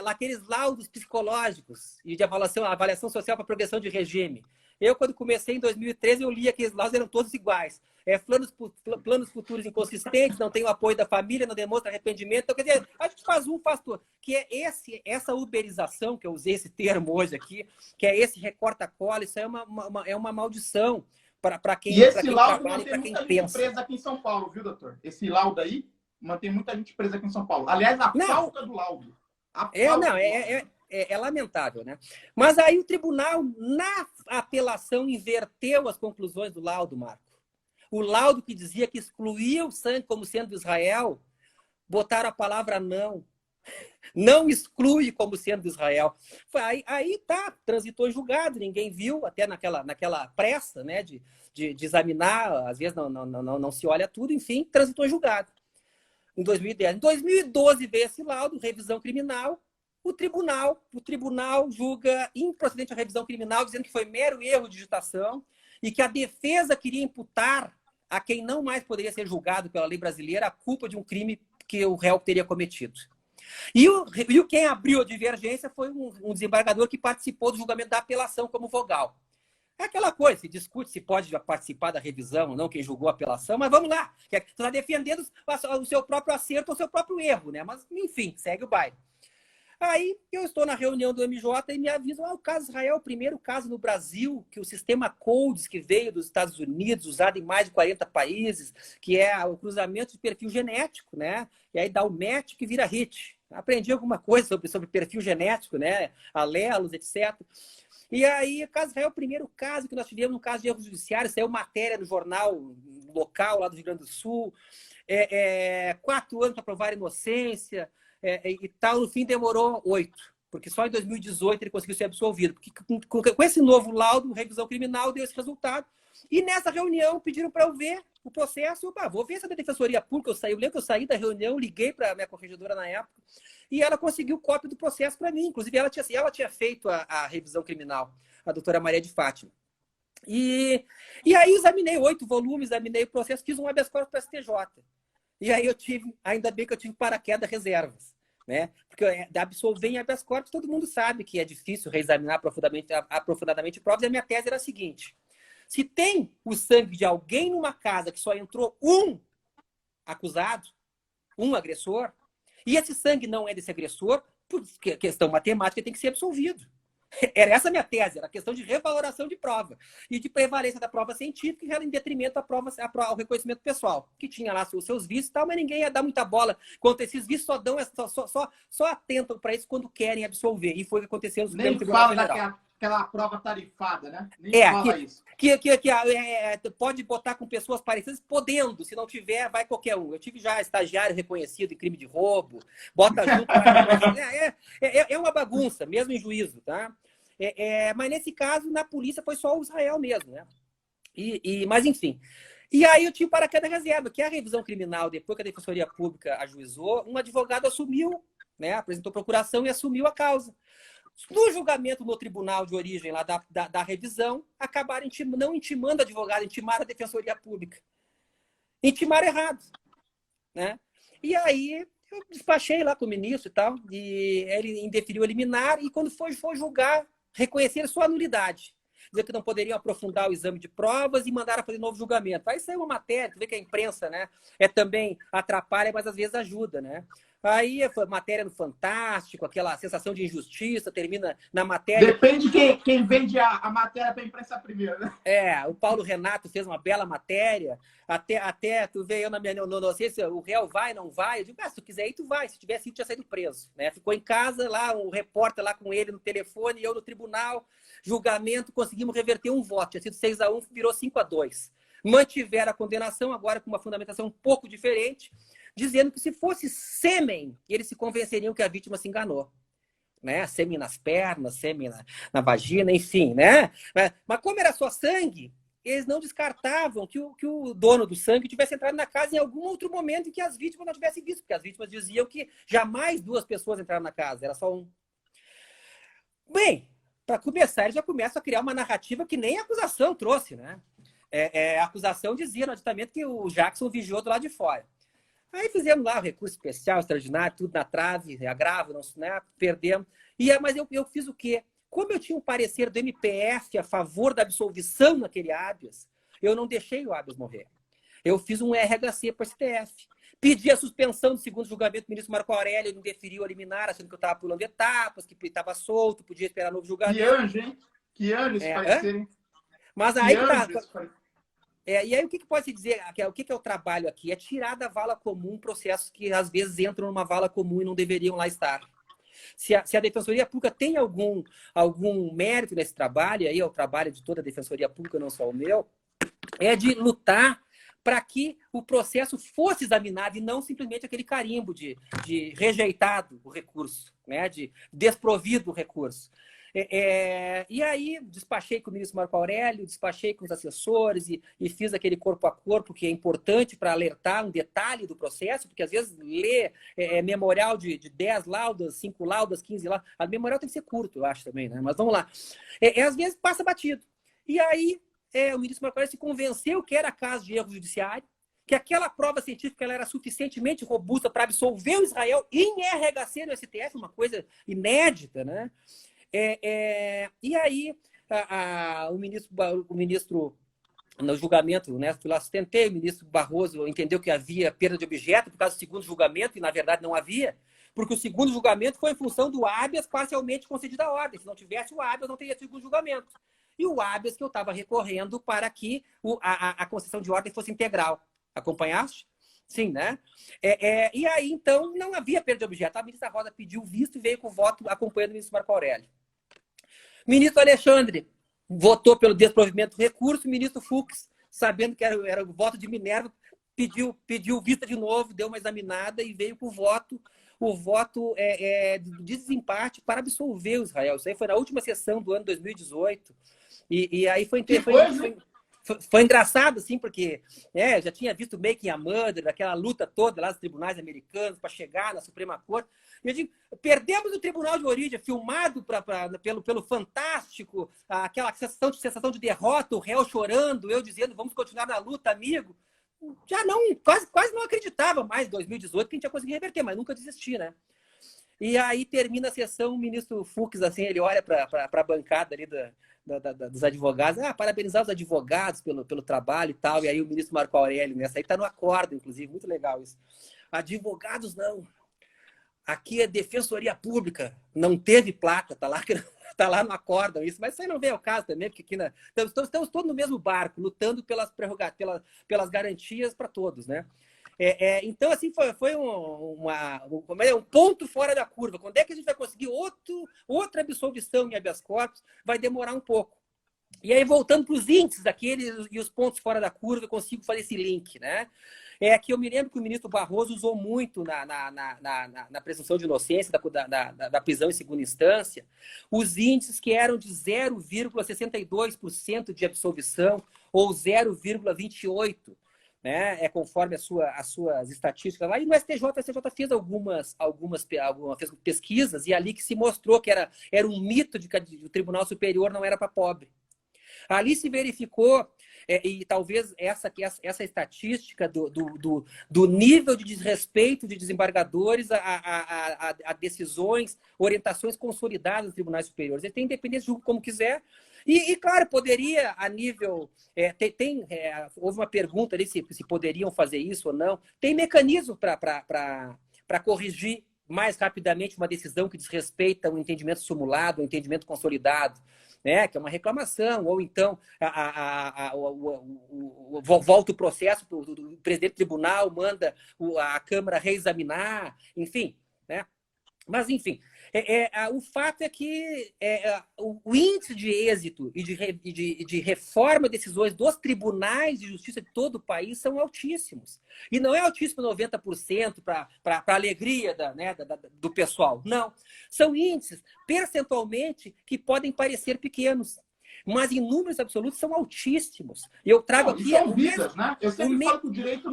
Lá aqueles laudos psicológicos e de avaliação social para progressão de regime. Eu, quando comecei em 2013, eu li aqueles laudos, eram todos iguais. Planos futuros inconsistentes, não tem o apoio da família, não demonstra arrependimento. Então, quer dizer, a gente faz tudo. Que é essa uberização, que eu usei esse termo hoje aqui, que é esse recorta-cola, isso é uma maldição para quem, e esse quem laudo trabalha e para mantém quem muita gente pensa. presa aqui em São Paulo, viu, doutor? Esse laudo aí mantém muita gente presa aqui em São Paulo. Aliás, a falta do laudo. É lamentável, né? Mas aí o tribunal, na apelação, inverteu as conclusões do laudo, Marco. O laudo que dizia que excluía o sangue como sendo de Israel, botaram a palavra não. Não exclui como sendo de Israel. Aí transitou em julgado, ninguém viu, até naquela pressa, né, de examinar, às vezes não se olha tudo, enfim, transitou em julgado. Em 2010. Em 2012 veio esse laudo, revisão criminal. O tribunal julga improcedente a revisão criminal, dizendo que foi mero erro de digitação e que a defesa queria imputar a quem não mais poderia ser julgado pela lei brasileira a culpa de um crime que o réu teria cometido. E quem abriu a divergência foi um desembargador que participou do julgamento da apelação como vogal. É aquela coisa, se discute se pode participar da revisão ou não, quem julgou a apelação, mas vamos lá. Você está defendendo o seu próprio acerto ou o seu próprio erro, né? Mas, enfim, segue o baile. Aí eu estou na reunião do MJ e me avisam, o caso Israel é o primeiro caso no Brasil que o sistema CODES, que veio dos Estados Unidos, usado em mais de 40 países, que é o cruzamento de perfil genético, né? E aí dá o match que vira hit. Aprendi alguma coisa sobre perfil genético, né? Alelos, etc. E aí, o caso Israel é o primeiro caso que nós tivemos, um caso de erro judiciário, saiu matéria no jornal local lá do Rio Grande do Sul, 4 anos para provar inocência, e tal, no fim demorou 8, porque só em 2018 ele conseguiu ser absolvido. Porque com esse novo laudo, revisão criminal, deu esse resultado. E nessa reunião pediram para eu ver o processo. Vou ver se é da Defensoria Pública. Eu lembro que eu saí da reunião, liguei para a minha corregedora na época, e ela conseguiu cópia do processo para mim. Inclusive, ela tinha feito a revisão criminal, a doutora Maria de Fátima. E aí examinei 8 volumes, examinei o processo, fiz um habeas corpus para o STJ. E aí ainda bem que eu tive paraquedas reservas, né? Porque absolver em habeas corpus, todo mundo sabe que é difícil reexaminar aprofundadamente provas, e a minha tese era a seguinte: se tem o sangue de alguém numa casa que só entrou um acusado, um agressor, e esse sangue não é desse agressor, por questão matemática, tem que ser absolvido. Era essa a minha tese, era a questão de revaloração de prova e de prevalência da prova científica, que era em detrimento ao reconhecimento pessoal, que tinha lá os seus vícios e tal, mas ninguém ia dar muita bola quanto esses vícios, só atentam para isso quando querem absolver. E foi o que aconteceu no Supremo Tribunal Federal. Aquela prova tarifada, né? Nem fala isso. Pode botar com pessoas parecidas, podendo. Se não tiver, vai qualquer um. Eu tive já estagiário reconhecido em crime de roubo, bota junto. É uma bagunça, mesmo em juízo, tá? Mas nesse caso, na polícia, foi só o Israel mesmo, né? Mas, enfim. E aí eu tive paraquedas reserva, que é a revisão criminal, depois que a Defensoria Pública ajuizou, um advogado assumiu, né? Apresentou procuração e assumiu a causa. No julgamento no tribunal de origem lá da revisão, acabaram não intimando o advogado, intimaram a Defensoria Pública. Intimaram errado, né? E aí eu despachei lá com o ministro e tal, e ele indeferiu o liminar, e quando foi julgar, reconheceram sua nulidade. Dizer que não poderiam aprofundar o exame de provas e mandaram fazer novo julgamento. Aí saiu uma matéria, tu vê que a imprensa, né, também atrapalha, mas às vezes ajuda, né? Aí matéria no Fantástico, aquela sensação de injustiça, termina na matéria. Depende quem vende a matéria para a imprensa primeiro, né? O Paulo Renato fez uma bela matéria. Até tu vê eu não sei se o réu vai, não vai. Eu digo, se tu quiser ir, tu vai. Se tivesse ido, tinha saído preso, né? Ficou em casa, lá, um repórter lá com ele no telefone, eu no tribunal, julgamento, conseguimos reverter um voto. Tinha sido 6-1, virou 5-2. Mantiveram a condenação, agora com uma fundamentação um pouco diferente, dizendo que se fosse sêmen, eles se convenceriam que a vítima se enganou. Né? Sêmen nas pernas, sêmen na vagina, enfim, né? Mas como era só sangue, eles não descartavam que o dono do sangue tivesse entrado na casa em algum outro momento em que as vítimas não tivessem visto, porque as vítimas diziam que jamais 2 pessoas entraram na casa, era só um. Bem, para começar, ele já começa a criar uma narrativa que nem a acusação trouxe, né? A acusação dizia no aditamento que o Jackson vigiou do lado de fora. Aí fizemos lá o recurso especial, extraordinário, tudo na trave, agravo, não, né? Perdemos. Mas eu fiz o quê? Como eu tinha um parecer do MPF a favor da absolvição naquele habeas, eu não deixei o habeas morrer. Eu fiz um RHC para o STF. Pedi a suspensão do segundo julgamento do ministro Marco Aurélio, ele indeferiu a liminar, achando que eu estava pulando etapas, que estava solto, podia esperar novo julgamento. Que anjo, hein? Que anjo esse parecer, hein? Mas aí que tá. E aí o que pode se dizer? O que é o trabalho aqui? É tirar da vala comum processos que às vezes entram numa vala comum e não deveriam lá estar. Se a Defensoria Pública tem algum mérito nesse trabalho, e aí é o trabalho de toda a Defensoria Pública, não só o meu, é de lutar para que o processo fosse examinado e não simplesmente aquele carimbo de rejeitado o recurso, né? De desprovido o recurso. E aí despachei com o ministro Marco Aurélio, despachei com os assessores e fiz aquele corpo a corpo que é importante para alertar um detalhe do processo, porque às vezes ler memorial de 10 laudas, 5 laudas, 15 laudas, a memorial tem que ser curto, eu acho também, né? Mas vamos lá. Às vezes passa batido. E aí o ministro Marco Aurélio se convenceu que era caso de erro judiciário, que aquela prova científica ela era suficientemente robusta para absolver o Israel em RHC no STF, uma coisa inédita, né? E aí, o ministro, no julgamento, né, fui lá, sustentei, o ministro Barroso entendeu que havia perda de objeto por causa do segundo julgamento, e na verdade não havia, porque o segundo julgamento foi em função do habeas parcialmente concedido à ordem. Se não tivesse o habeas, não teria segundo julgamento. E o habeas que eu estava recorrendo para que a concessão de ordem fosse integral. Acompanhaste? Sim, né? E aí, então, não havia perda de objeto. A ministra Rosa pediu visto e veio com o voto acompanhando o ministro Marco Aurélio. Ministro Alexandre votou pelo desprovimento do recurso. O ministro Fux, sabendo que era o voto de Minerva, pediu vista de novo, deu uma examinada e veio com o voto de desempate para absolver o Israel. Isso aí foi na última sessão do ano 2018. E aí foi engraçado, assim, porque já tinha visto Making a Murder, aquela luta toda lá dos tribunais americanos para chegar na Suprema Corte. E eu digo, perdemos o Tribunal de Origem, filmado pelo Fantástico, aquela sensação de derrota, o réu chorando, eu dizendo, vamos continuar na luta, amigo. Já não, quase não acreditava mais em 2018 que a gente ia conseguir reverter, mas nunca desisti, né? E aí termina a sessão, o ministro Fux, assim, ele olha para a bancada ali dos advogados, parabenizar os advogados pelo trabalho e tal, e aí o ministro Marco Aurélio, nessa aí está no acordo, inclusive, muito legal isso. Advogados não. Aqui é Defensoria Pública, não teve placa, tá lá no acórdão isso, mas isso aí não vem ao caso também, porque aqui estamos todos no mesmo barco, lutando pelas prerrogativas, pelas garantias para todos, né? Então, assim, foi um ponto fora da curva. Quando é que a gente vai conseguir outra absolvição em habeas corpus? Vai demorar um pouco. E aí, voltando para os índices aqueles e os pontos fora da curva, eu consigo fazer esse link, né? Que eu me lembro que o ministro Barroso usou muito na presunção de inocência da prisão em segunda instância, os índices que eram de 0,62% de absolvição ou 0,28%. Né? Conforme as suas estatísticas lá. E no STJ, o STJ fez algumas pesquisas e ali que se mostrou que era um mito de que o Tribunal Superior não era para pobre. Ali se verificou, e talvez essa estatística do nível de desrespeito de desembargadores a decisões, orientações consolidadas dos tribunais superiores. Ele tem independência de julgo como quiser. E claro, poderia, a nível... houve uma pergunta ali se poderiam fazer isso ou não. Tem mecanismo para corrigir mais rapidamente uma decisão que desrespeita o entendimento simulado, o entendimento consolidado, né? Que é uma reclamação, ou então volta o processo, o presidente do tribunal manda a Câmara reexaminar, enfim, né? Mas, enfim, o fato é que o índice de êxito e de reforma de decisões dos tribunais de justiça de todo o país são altíssimos. E não é altíssimo 90% para a alegria do pessoal. Não. São índices, percentualmente, que podem parecer pequenos. mas em números absolutos são altíssimos. E eu trago Não, aqui... são vidas, né? Eu sempre falo que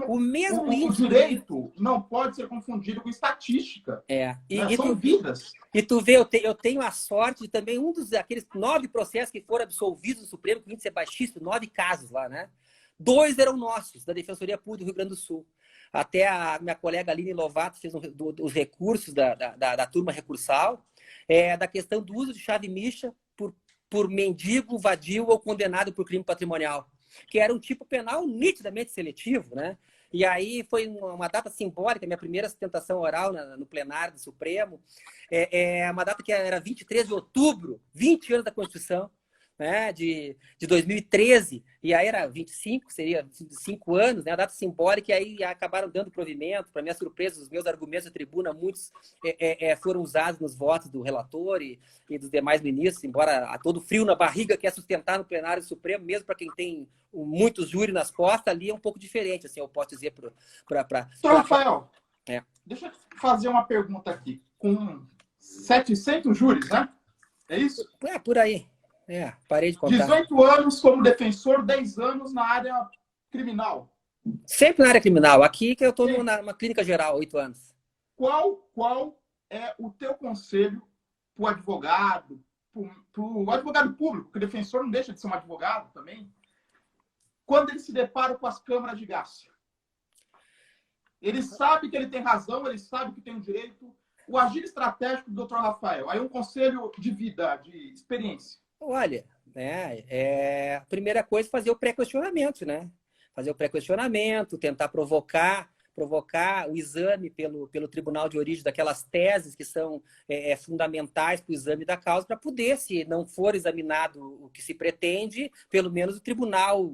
o mesmo o índice... direito não pode ser confundido com estatística. Né? São vidas. E tu vê, eu tenho a sorte de também daqueles 9 processos que foram absolvidos no Supremo, que o índice é baixíssimo, 9 casos lá, né? 2 eram nossos, da Defensoria Pública do Rio Grande do Sul. Até a minha colega Aline Lovato fez os recursos da turma recursal, da questão do uso de chave micha por mendigo, vadio ou condenado por crime patrimonial, que era um tipo penal nitidamente seletivo, né? E aí foi uma data simbólica, minha primeira sustentação oral no plenário do Supremo, uma data que era 23 de outubro, 20 anos da Constituição, né, de 2013, e aí era 25, seria 5 anos, né, a data simbólica, e aí acabaram dando provimento. Para minha surpresa, os meus argumentos da tribuna, muitos foram usados nos votos do relator e dos demais ministros, embora a todo frio na barriga que é sustentar no plenário do Supremo, mesmo para quem tem muitos júri nas costas, ali é um pouco diferente, assim, eu posso dizer para... Então, Rafael, deixa eu fazer uma pergunta aqui. Com 700 júris, né? É isso? Por aí. Parei de contar. 18 anos como defensor, 10 anos na área criminal. Sempre na área criminal. Aqui que eu estou numa clínica geral, 8 anos. Qual é o teu conselho para o advogado, para o advogado público, porque o defensor não deixa de ser um advogado também, quando ele se depara com as câmaras de gás? Ele sabe que ele tem razão, ele sabe que tem o direito. O agir estratégico do Dr. Rafael, aí um conselho de vida, de experiência. Olha, a primeira coisa é fazer o pré-questionamento, né? Fazer o pré-questionamento, tentar provocar o exame pelo tribunal de origem daquelas teses que são fundamentais para o exame da causa, para poder, se não for examinado o que se pretende, pelo menos o Tribunal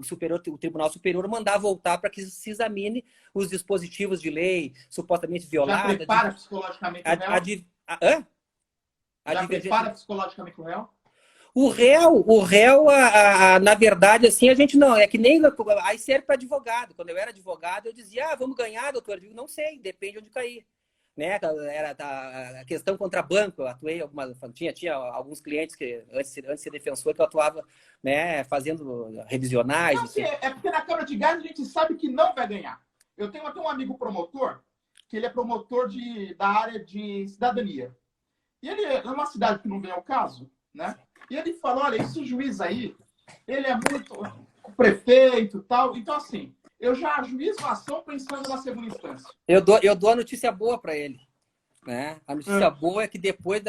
Superior mandar voltar para que se examine os dispositivos de lei supostamente violados. Já prepara psicologicamente o réu? Já prepara psicologicamente o réu? O réu, na verdade, assim, a gente não. É que nem. Aí serve para advogado. Quando eu era advogado, eu dizia, vamos ganhar, doutor. Eu digo, não sei, depende onde cair. Né? Era a questão contra banco. Eu atuei tinha alguns clientes que, antes de ser defensor, que eu atuava, né, fazendo revisionais. Não, é porque na Câmara de Gás a gente sabe que não vai ganhar. Eu tenho até um amigo promotor, que ele é promotor da área de cidadania. E ele é uma cidade que não vem ao caso, né? E ele falou, olha, esse juiz aí, ele é muito prefeito e tal. Então, assim, eu já ajuizo a ação pensando na segunda instância. Eu dou a notícia boa para ele. Né? A notícia boa é que depois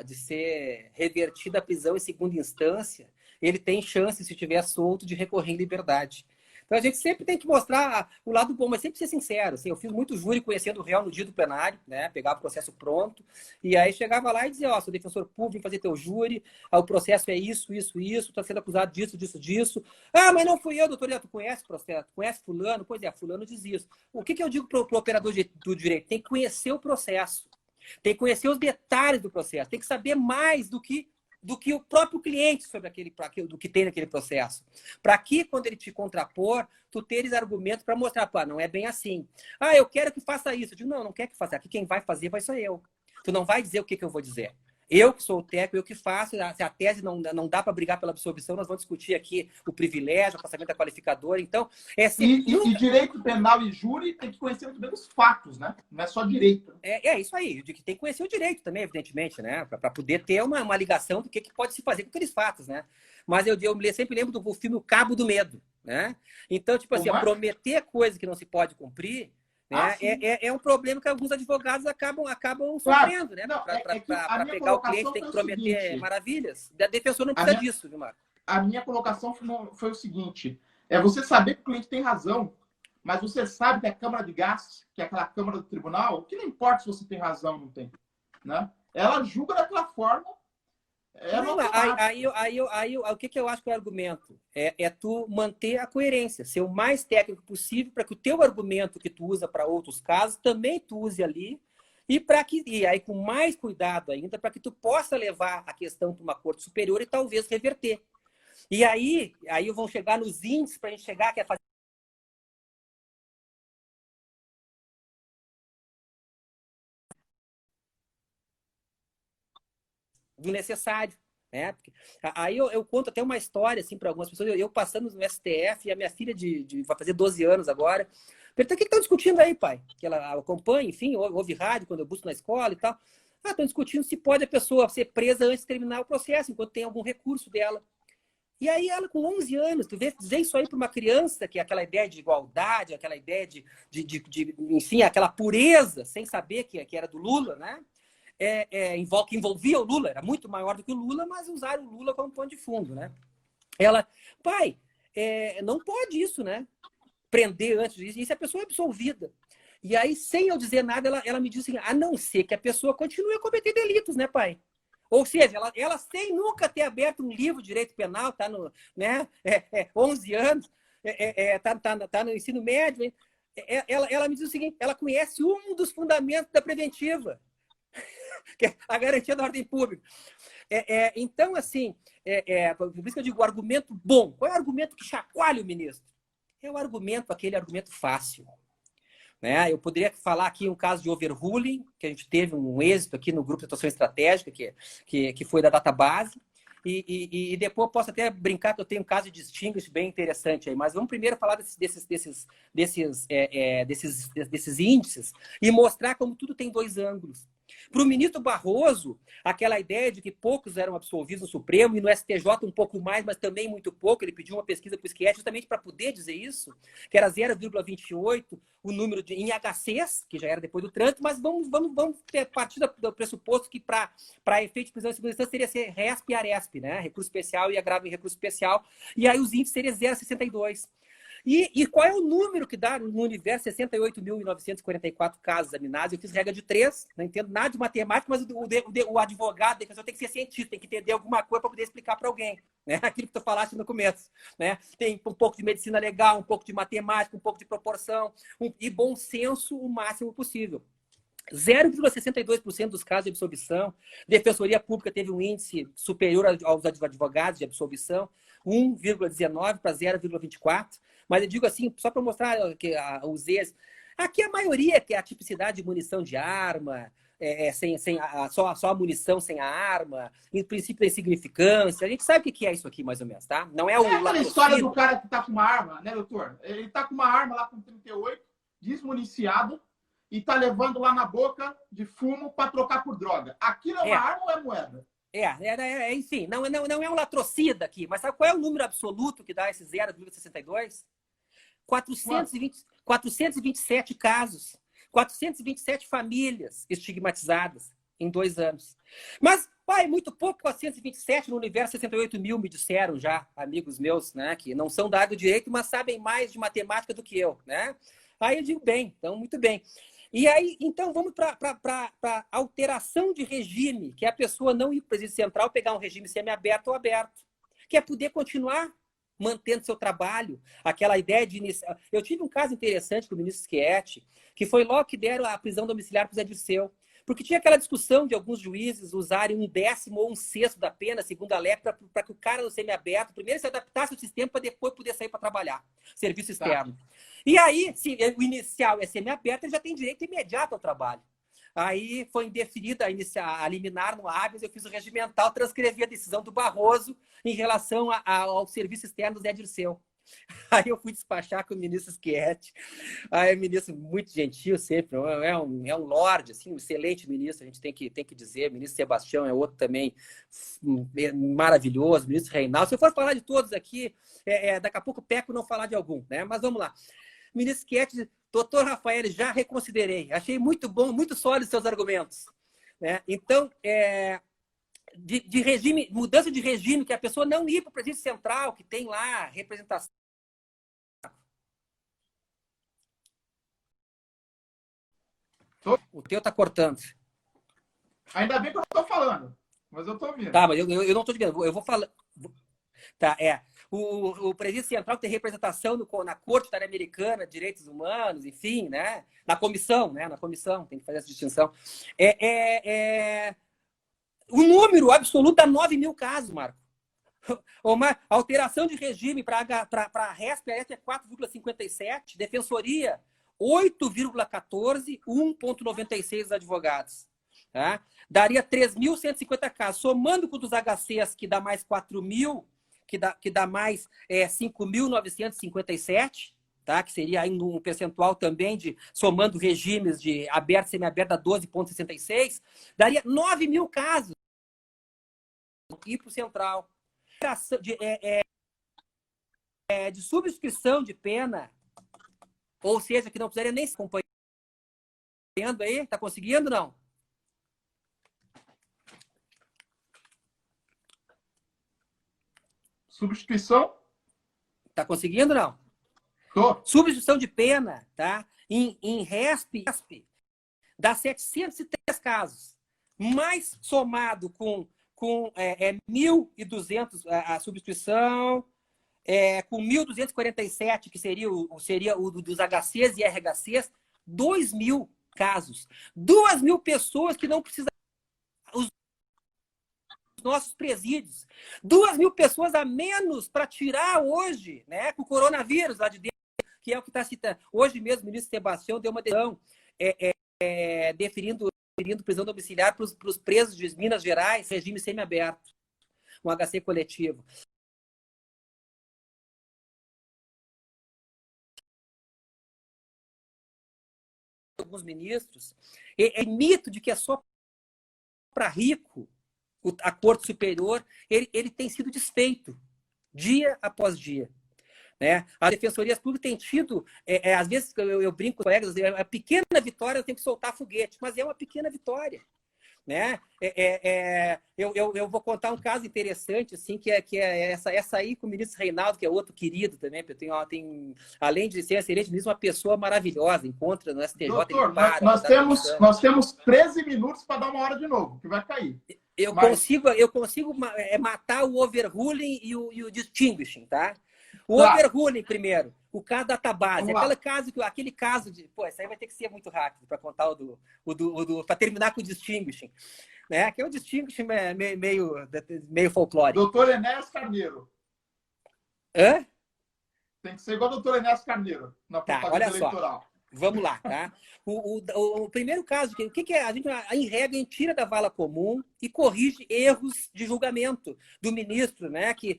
de ser revertida a prisão em segunda instância, ele tem chance, se estiver solto, de recorrer em liberdade. Então a gente sempre tem que mostrar o lado bom, mas sempre ser sincero. Assim, eu fiz muito júri conhecendo o réu no dia do plenário, né? Pegava o processo pronto, e aí chegava lá e dizia, sou defensor público, vim fazer teu júri, o processo é isso, está sendo acusado disso. Ah, mas não fui eu, doutor, tu conhece o processo? Conhece fulano? Pois é, fulano diz isso. O que eu digo para o operador do direito? Tem que conhecer o processo, tem que conhecer os detalhes do processo, tem que saber mais do que o próprio cliente sobre do que tem naquele processo. Para que, quando ele te contrapor, tu teres argumentos para mostrar, não é bem assim. Eu quero que faça isso. Eu digo, não quer que faça. Aqui quem vai fazer vai ser eu. Tu não vai dizer o que eu vou dizer. Eu que sou o técnico, eu que faço. Se a tese não dá para brigar pela absolvição, nós vamos discutir aqui o privilégio, o afastamento da qualificadora. Então, e direito penal e júri tem que conhecer muito bem os fatos, né? Não é só direito. É isso aí. Tem que conhecer o direito também, evidentemente, né? Para poder ter uma ligação do que pode se fazer com aqueles fatos, né? Mas eu sempre lembro do filme O Cabo do Medo, né? Então, tipo assim, prometer coisa que não se pode cumprir, né? É um problema que alguns advogados acabam sofrendo, né? Para pegar o cliente, tem que prometer maravilhas. O defensor não precisa disso, viu, Marco? A minha colocação foi o seguinte: você saber que o cliente tem razão, mas você sabe que a Câmara de Gás, que é aquela Câmara do Tribunal, que não importa se você tem razão ou não tem, né? Ela julga daquela forma. Aí, o que eu acho que é o argumento? É tu manter a coerência, ser o mais técnico possível para que o teu argumento que tu usa para outros casos também tu use ali, e aí com mais cuidado ainda, para que tu possa levar a questão para uma corte superior e talvez reverter. E aí vão chegar nos índices para a gente chegar, que é fazer do necessário. né? Aí eu conto até uma história assim, para algumas pessoas. Eu passando no STF, e a minha filha vai fazer 12 anos agora. Pergunta, o que estão discutindo aí, pai? Que ela acompanha, enfim, ouve rádio quando eu busco na escola e tal. Ah, estão discutindo se pode a pessoa ser presa antes de terminar o processo, enquanto tem algum recurso dela. E aí ela com 11 anos, tu vê dizer isso aí para uma criança, que é aquela ideia de igualdade, aquela ideia enfim, aquela pureza, sem saber que era do Lula, né? Que envolvia o Lula, era muito maior do que o Lula, mas usaram o Lula como pano de fundo, né? Ela, pai, não pode isso, né? Prender antes disso, e se a pessoa é absolvida. E aí, sem eu dizer nada, ela me disse assim, a não ser que a pessoa continue a cometer delitos, né, pai? Ou seja, ela sem nunca ter aberto um livro de direito penal, tá no, né, 11 anos, tá no ensino médio, hein? Ela me diz o seguinte, ela conhece um dos fundamentos da preventiva, que é a garantia da ordem pública. Então, assim, por isso que eu digo, o argumento bom. Qual é o argumento que chacoalha o ministro? É o argumento, aquele argumento fácil. Né? Eu poderia falar aqui um caso de overruling, que a gente teve um êxito aqui no grupo de atuação estratégica, que foi da database, e depois eu posso até brincar que eu tenho um caso de distinguish bem interessante aí, mas vamos primeiro falar desses índices e mostrar como tudo tem dois ângulos. Para o ministro Barroso, aquela ideia de que poucos eram absolvidos no Supremo e no STJ um pouco mais, mas também muito pouco, ele pediu uma pesquisa para o Schietti justamente para poder dizer isso, que era 0,28 o número em HCs, que já era depois do trânsito, mas vamos partir do pressuposto que para efeito de prisão em segunda instância teria ser RESP e ARESP, né? Recurso especial e agravo em recurso especial, e aí os índices seriam 0,62. E qual é o número que dá no universo 68.944 casos examinados? Eu fiz regra de 3, não entendo nada de matemática, mas o advogado, o defensor tem que ser cientista, tem que entender alguma coisa para poder explicar para alguém. Né? Aquilo que tu falaste no começo. Né? Tem um pouco de medicina legal, um pouco de matemática, um pouco de proporção e bom senso o máximo possível. 0,62% dos casos de absolvição. Defensoria Pública teve um índice superior aos advogados de absolvição, 1,19 para 0,24. Mas eu digo assim, só para mostrar que os erros. Aqui a maioria que é a tipicidade de munição de arma, só a munição sem a arma, em princípio da insignificância. A gente sabe o que é isso aqui, mais ou menos, tá? Não é o aquela história do cara que tá com uma arma, né, doutor? Ele tá com uma arma lá com 38, desmuniciado, e tá levando lá na boca de fumo para trocar por droga. Aquilo é uma arma ou é moeda? Enfim, não é um latrocida aqui, mas sabe qual é o número absoluto que dá esse 0,62? 427 casos, 427 famílias estigmatizadas em 2 anos. Mas, pai, muito pouco 427 no universo 68 mil, me disseram já, amigos meus, né, que não são da área do direito, mas sabem mais de matemática do que eu, né? Aí eu digo, bem, então, muito bem. E aí, então, vamos para alteração de regime, que é a pessoa não ir para o presídio central, pegar um regime semiaberto ou aberto, que é poder continuar mantendo seu trabalho, aquela ideia de iniciar. Eu tive um caso interessante com o ministro Schietti, que foi logo que deram a prisão domiciliar para o Zé Dirceu, porque tinha aquela discussão de alguns juízes usarem 1/10 ou 1/6 da pena, segundo a LEP, para que o cara no semiaberto primeiro se adaptasse ao sistema para depois poder sair para trabalhar, serviço externo. Tá. E aí, se o inicial é semiaberto, ele já tem direito imediato ao trabalho. Aí foi indeferida a liminar no habeas, eu fiz o regimental, transcrevi a decisão do Barroso em relação ao serviço externo do Zé Dirceu. Aí eu fui despachar com o ministro Schietti. Aí o ministro muito gentil sempre, é um lorde, assim, um excelente ministro, a gente tem que dizer. O ministro Sebastião é outro também maravilhoso, o ministro Reinaldo. Se eu for falar de todos aqui, daqui a pouco peco não falar de algum, né? Mas vamos lá. O ministro Schietti, doutor Rafael, já reconsiderei. Achei muito bom, muito sólidos seus argumentos. Né? Então, de regime, mudança de regime, que a pessoa não ir para o presídio central, que tem lá representação. O teu está cortando. Ainda bem que eu estou falando, mas eu estou ouvindo. Tá, mas eu não estou dizendo, eu vou falar. Tá, O presídio central tem representação na Corte Interamericana de Direitos Humanos, enfim, né? Na comissão, tem que fazer essa distinção. O número absoluto dá 9 mil casos, Marco. Uma alteração de regime para a RESP é 4,57, defensoria 8,14, 1,96 advogados. tá? Daria 3.150 casos. Somando com os HCs, que dá mais 4.000, que dá mais 5.957, tá? Que seria ainda um percentual também, somando regimes de aberto e semiaberto, a 12,66, daria 9.000 casos. Ir para o central. De subscrição de pena, ou seja, que não precisaria nem se acompanhando aí. Está conseguindo, não? Substituição? Está conseguindo, não? Tô. Substituição de pena, tá? Em RESP, dá 703 casos. Mais somado com 1.200 a substituição, com 1.247, que seria o dos HCs e RHCs, 2.000 casos. 2.000 pessoas que não precisam. Os nossos presídios. 2.000 pessoas a menos para tirar hoje, né, com o coronavírus lá de dentro, que é o que está citando. Hoje mesmo, o ministro Sebastião deu uma decisão deferindo prisão domiciliar para os presos de Minas Gerais, regime semiaberto, um HC coletivo. Alguns ministros, mito de que é só para rico a Corte Superior, ele tem sido desfeito dia após dia. Né? As defensorias públicas têm tido, às vezes eu brinco com colegas, a pequena vitória eu tenho que soltar foguete, mas é uma pequena vitória. Né? Eu vou contar um caso interessante, assim, que é essa aí com o ministro Reinaldo, que é outro querido também, porque eu tenho, além de ser excelente ministro, uma pessoa maravilhosa, encontra no STJ, Doutor, ele para, nós temos 13 minutos para dar uma hora de novo, que vai cair. Eu consigo matar o overruling e o distinguishing, tá? O overruling primeiro, o caso da Tabase, aquele caso de, pô, isso aí vai ter que ser muito rápido para contar para terminar com o distinguishing, né? Que é o distinguishing meio folclórico. Doutor Enéas Carneiro. Hã? Tem que ser igual o doutor Enéas Carneiro na propaganda eleitoral. Só. Vamos lá, tá? O primeiro caso, o que é? Em regra, a gente tira da vala comum e corrige erros de julgamento do ministro, né? Que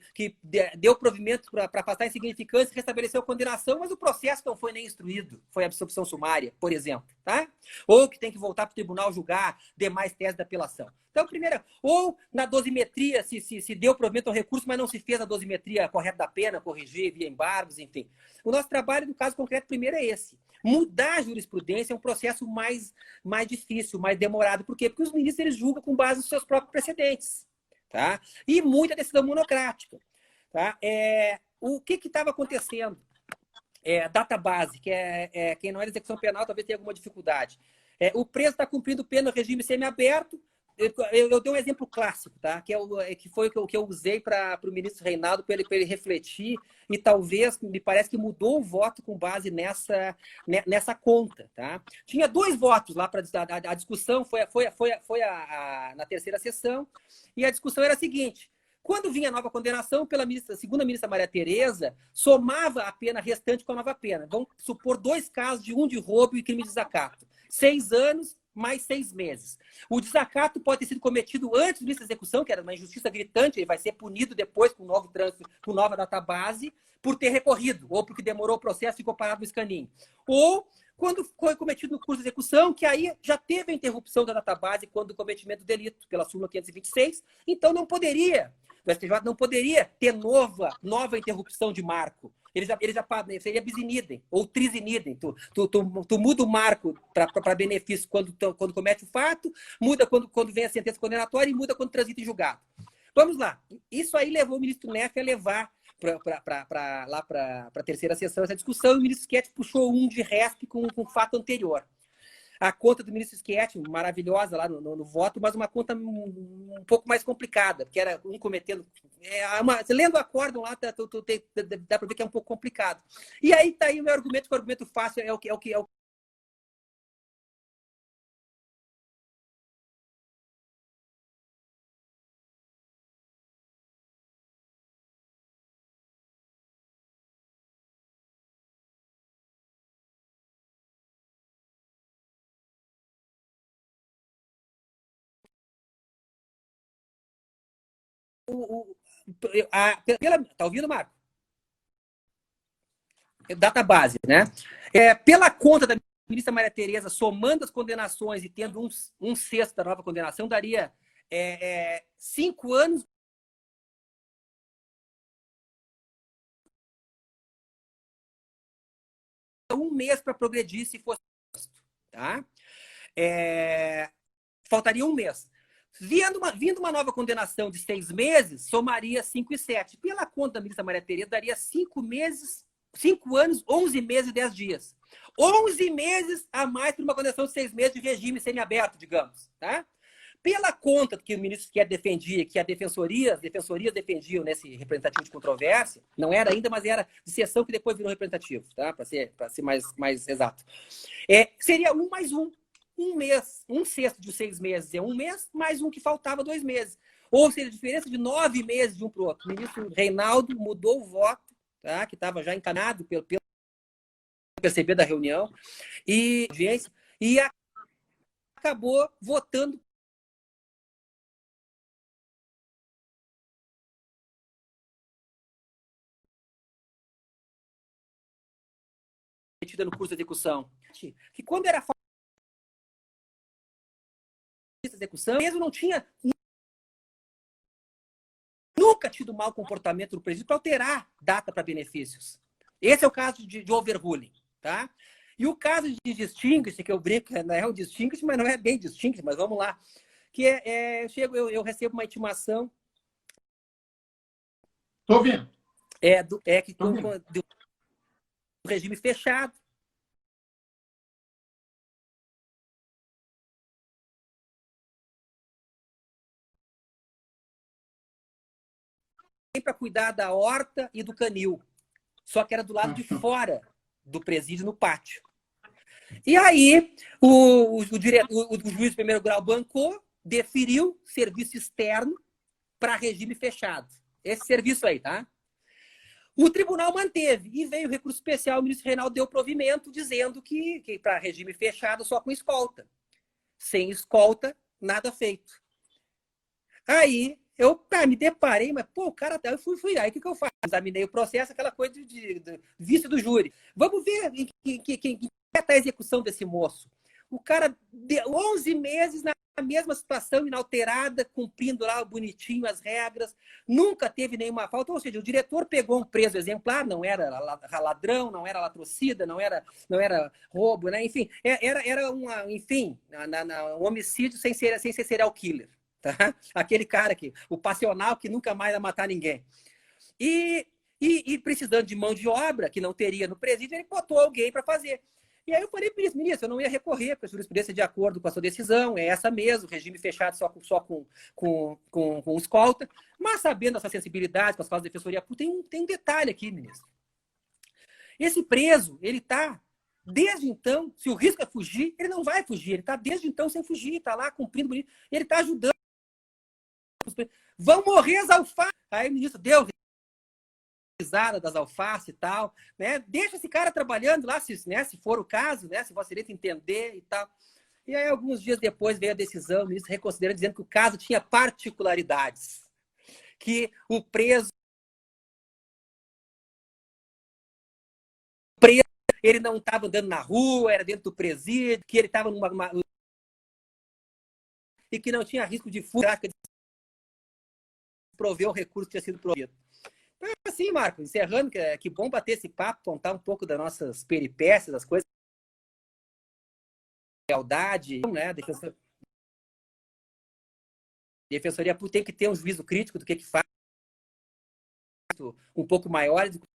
deu provimento para passar insignificância e restabeleceu a condenação, mas o processo não foi nem instruído, foi absorção sumária, por exemplo, tá? Ou que tem que voltar para o tribunal julgar demais teses da apelação. Então, primeiro, ou na dosimetria, se deu provimento ao recurso, mas não se fez a dosimetria correta da pena, corrigir via embargos, enfim. O nosso trabalho, no caso concreto, primeiro é esse. Mudar a jurisprudência é um processo mais difícil, mais demorado. Por quê? Porque os ministros eles julgam com base nos seus próprios precedentes. Tá? E muita decisão monocrática. Tá? O que estava acontecendo? Database, quem não é de execução penal talvez tenha alguma dificuldade. O preso está cumprindo pena no regime semiaberto. Eu dei um exemplo clássico, tá? Que foi o que eu usei para o ministro Reinaldo, para ele refletir, e talvez, me parece que mudou o voto com base nessa conta. Tá? Tinha 2 votos lá para a discussão, foi na terceira sessão, e a discussão era a seguinte: quando vinha a nova condenação, pela segunda ministra Maria Tereza, somava a pena restante com a nova pena. Vamos supor 2 casos de um de roubo e crime de desacato. 6 anos mais 6 meses. O desacato pode ter sido cometido antes do início da execução, que era uma injustiça gritante, ele vai ser punido depois com novo trânsito, com nova database, por ter recorrido, ou porque demorou o processo e ficou parado no escaninho. Ou quando foi cometido no curso de execução, que aí já teve a interrupção da database quando o cometimento do delito, pela súmula 526, então não poderia, o STJ não poderia ter nova interrupção de marco. Ele já seria bis in idem, ou tris in idem. Tu muda o marco para benefício quando comete o fato, muda quando vem a sentença condenatória e muda quando transita em julgado. Vamos lá. Isso aí levou o ministro Neff a levar para a terceira sessão essa discussão, e o ministro Schettino puxou um de RESP com fato anterior. A conta do ministro Schettino, maravilhosa lá no voto, mas uma conta um pouco mais complicada, porque era um cometendo... lendo o acórdão lá, dá para ver que é um pouco complicado. E aí está aí o meu argumento, que o argumento fácil é o que Tá ouvindo, Marco? Database, né? Pela conta da ministra Maria Tereza, somando as condenações e tendo um sexto da nova condenação, daria 5 anos. Um mês para progredir se fosse. Tá? Faltaria um mês. Vindo uma nova condenação de 6 meses, somaria 5 e 7. Pela conta da ministra Maria Tereza, daria 5 anos, 11 meses e 10 dias. 11 meses a mais para uma condenação de 6 meses de regime semiaberto, digamos. Tá? Pela conta que o ministro Quer defendia, que as defensorias defendiam nesse representativo de controvérsia, não era ainda, mas era de sessão que depois virou representativo, tá? Para ser mais exato. Seria 1 mais 1. Um mês, um sexto de 6 meses é 1 mês, mais um que faltava 2 meses. Ou seja, a diferença de 9 meses de um para o outro. O ministro Reinaldo mudou o voto, tá? Que estava já encanado pelo perceber da reunião, e acabou votando no curso de execução. Que quando era de execução, mesmo não tinha nunca tido mau comportamento no presídio para alterar data para benefícios. Esse é o caso de overruling, tá? E o caso de distinguish, que eu brinco, não é um distinguish, mas não é bem distinguish, mas vamos lá. Que eu recebo uma intimação. Estou ouvindo. Do regime fechado. Para cuidar da horta e do canil. Só que era do lado de fora do presídio, no pátio. E aí, o juiz de primeiro grau bancou, deferiu serviço externo para regime fechado. Esse serviço aí, tá? O tribunal manteve e veio o recurso especial, o ministro Reinaldo deu provimento dizendo que para regime fechado só com escolta. Sem escolta, nada feito. Aí eu me deparei, mas pô, o cara eu fui aí, o que eu faço? Examinei o processo, aquela coisa de vício do júri. Vamos ver quem está a execução desse moço. O cara, 11 meses na mesma situação, inalterada, cumprindo lá bonitinho as regras, nunca teve nenhuma falta. Ou seja, o diretor pegou um preso exemplar, não era ladrão, não era latrocida, não era roubo, né? Enfim, era um homicídio sem ser serial killer. Tá? Aquele cara o passional que nunca mais ia matar ninguém. E precisando de mão de obra, que não teria no presídio, ele botou alguém para fazer. E aí eu falei para o ministro, eu não ia recorrer para a jurisprudência de acordo com a sua decisão, é essa mesmo, regime fechado só com escolta, mas sabendo a sua sensibilidade com as causas de defensoria, tem um detalhe aqui, ministro. Esse preso, ele está, desde então, se o risco é fugir, ele não vai fugir, ele está desde então sem fugir, está lá cumprindo, ele está ajudando. Vão morrer as alfaces. Aí o ministro deu risada das alfaces e tal, né? Deixa esse cara trabalhando lá, se for o caso, né? Se Vossa Direito entender e tal. E aí, alguns dias depois, veio a decisão, o ministro reconsiderando, dizendo que o caso tinha particularidades. Que o preso ele não estava andando na rua, era dentro do presídio, que ele estava e que não tinha risco de fuga, prover o recurso que tinha sido provido. Então, assim, Marco, encerrando, que bom bater esse papo, contar um pouco das nossas peripécias, das coisas, lealdade, né? Defensoria tem que ter um juízo crítico do que faz, um pouco maior do que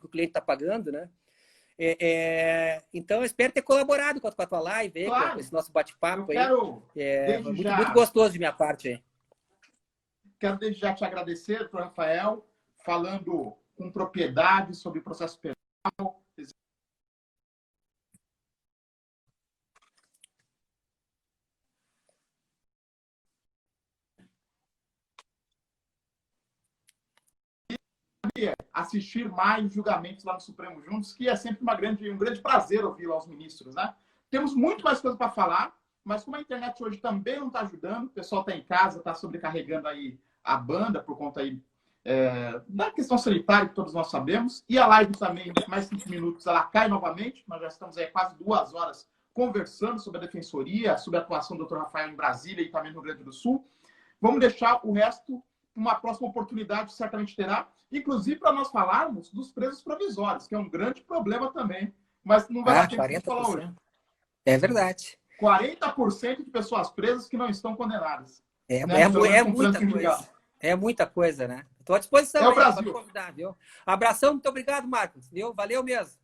o cliente está pagando, né? Então, eu espero ter colaborado com a tua live, claro, com esse nosso bate-papo aí. Muito gostoso de minha parte aí. Quero desde já te agradecer, doutor Rafael, falando com propriedade sobre o processo penal. Assistir mais julgamentos lá no Supremo juntos, que é sempre um grande prazer ouvir lá os ministros, né? Temos muito mais coisa para falar, mas como a internet hoje também não está ajudando, o pessoal está em casa, está sobrecarregando aí a banda por conta aí da questão sanitária, que todos nós sabemos, e a live também, mais 5 minutos, ela cai novamente. Nós já estamos aí quase 2 horas conversando sobre a defensoria, sobre a atuação do Dr. Rafael em Brasília e também no Rio Grande do Sul. Vamos deixar o resto para uma próxima oportunidade, certamente terá, inclusive para nós falarmos dos presos provisórios, que é um grande problema também, mas não vai dar tempo de falar hoje. É verdade. 40% de pessoas presas que não estão condenadas. É muita coisa. É muita coisa, né? Estou à disposição. É o Brasil. Convidar, viu? Abração, muito obrigado, Marcos. Viu? Valeu mesmo.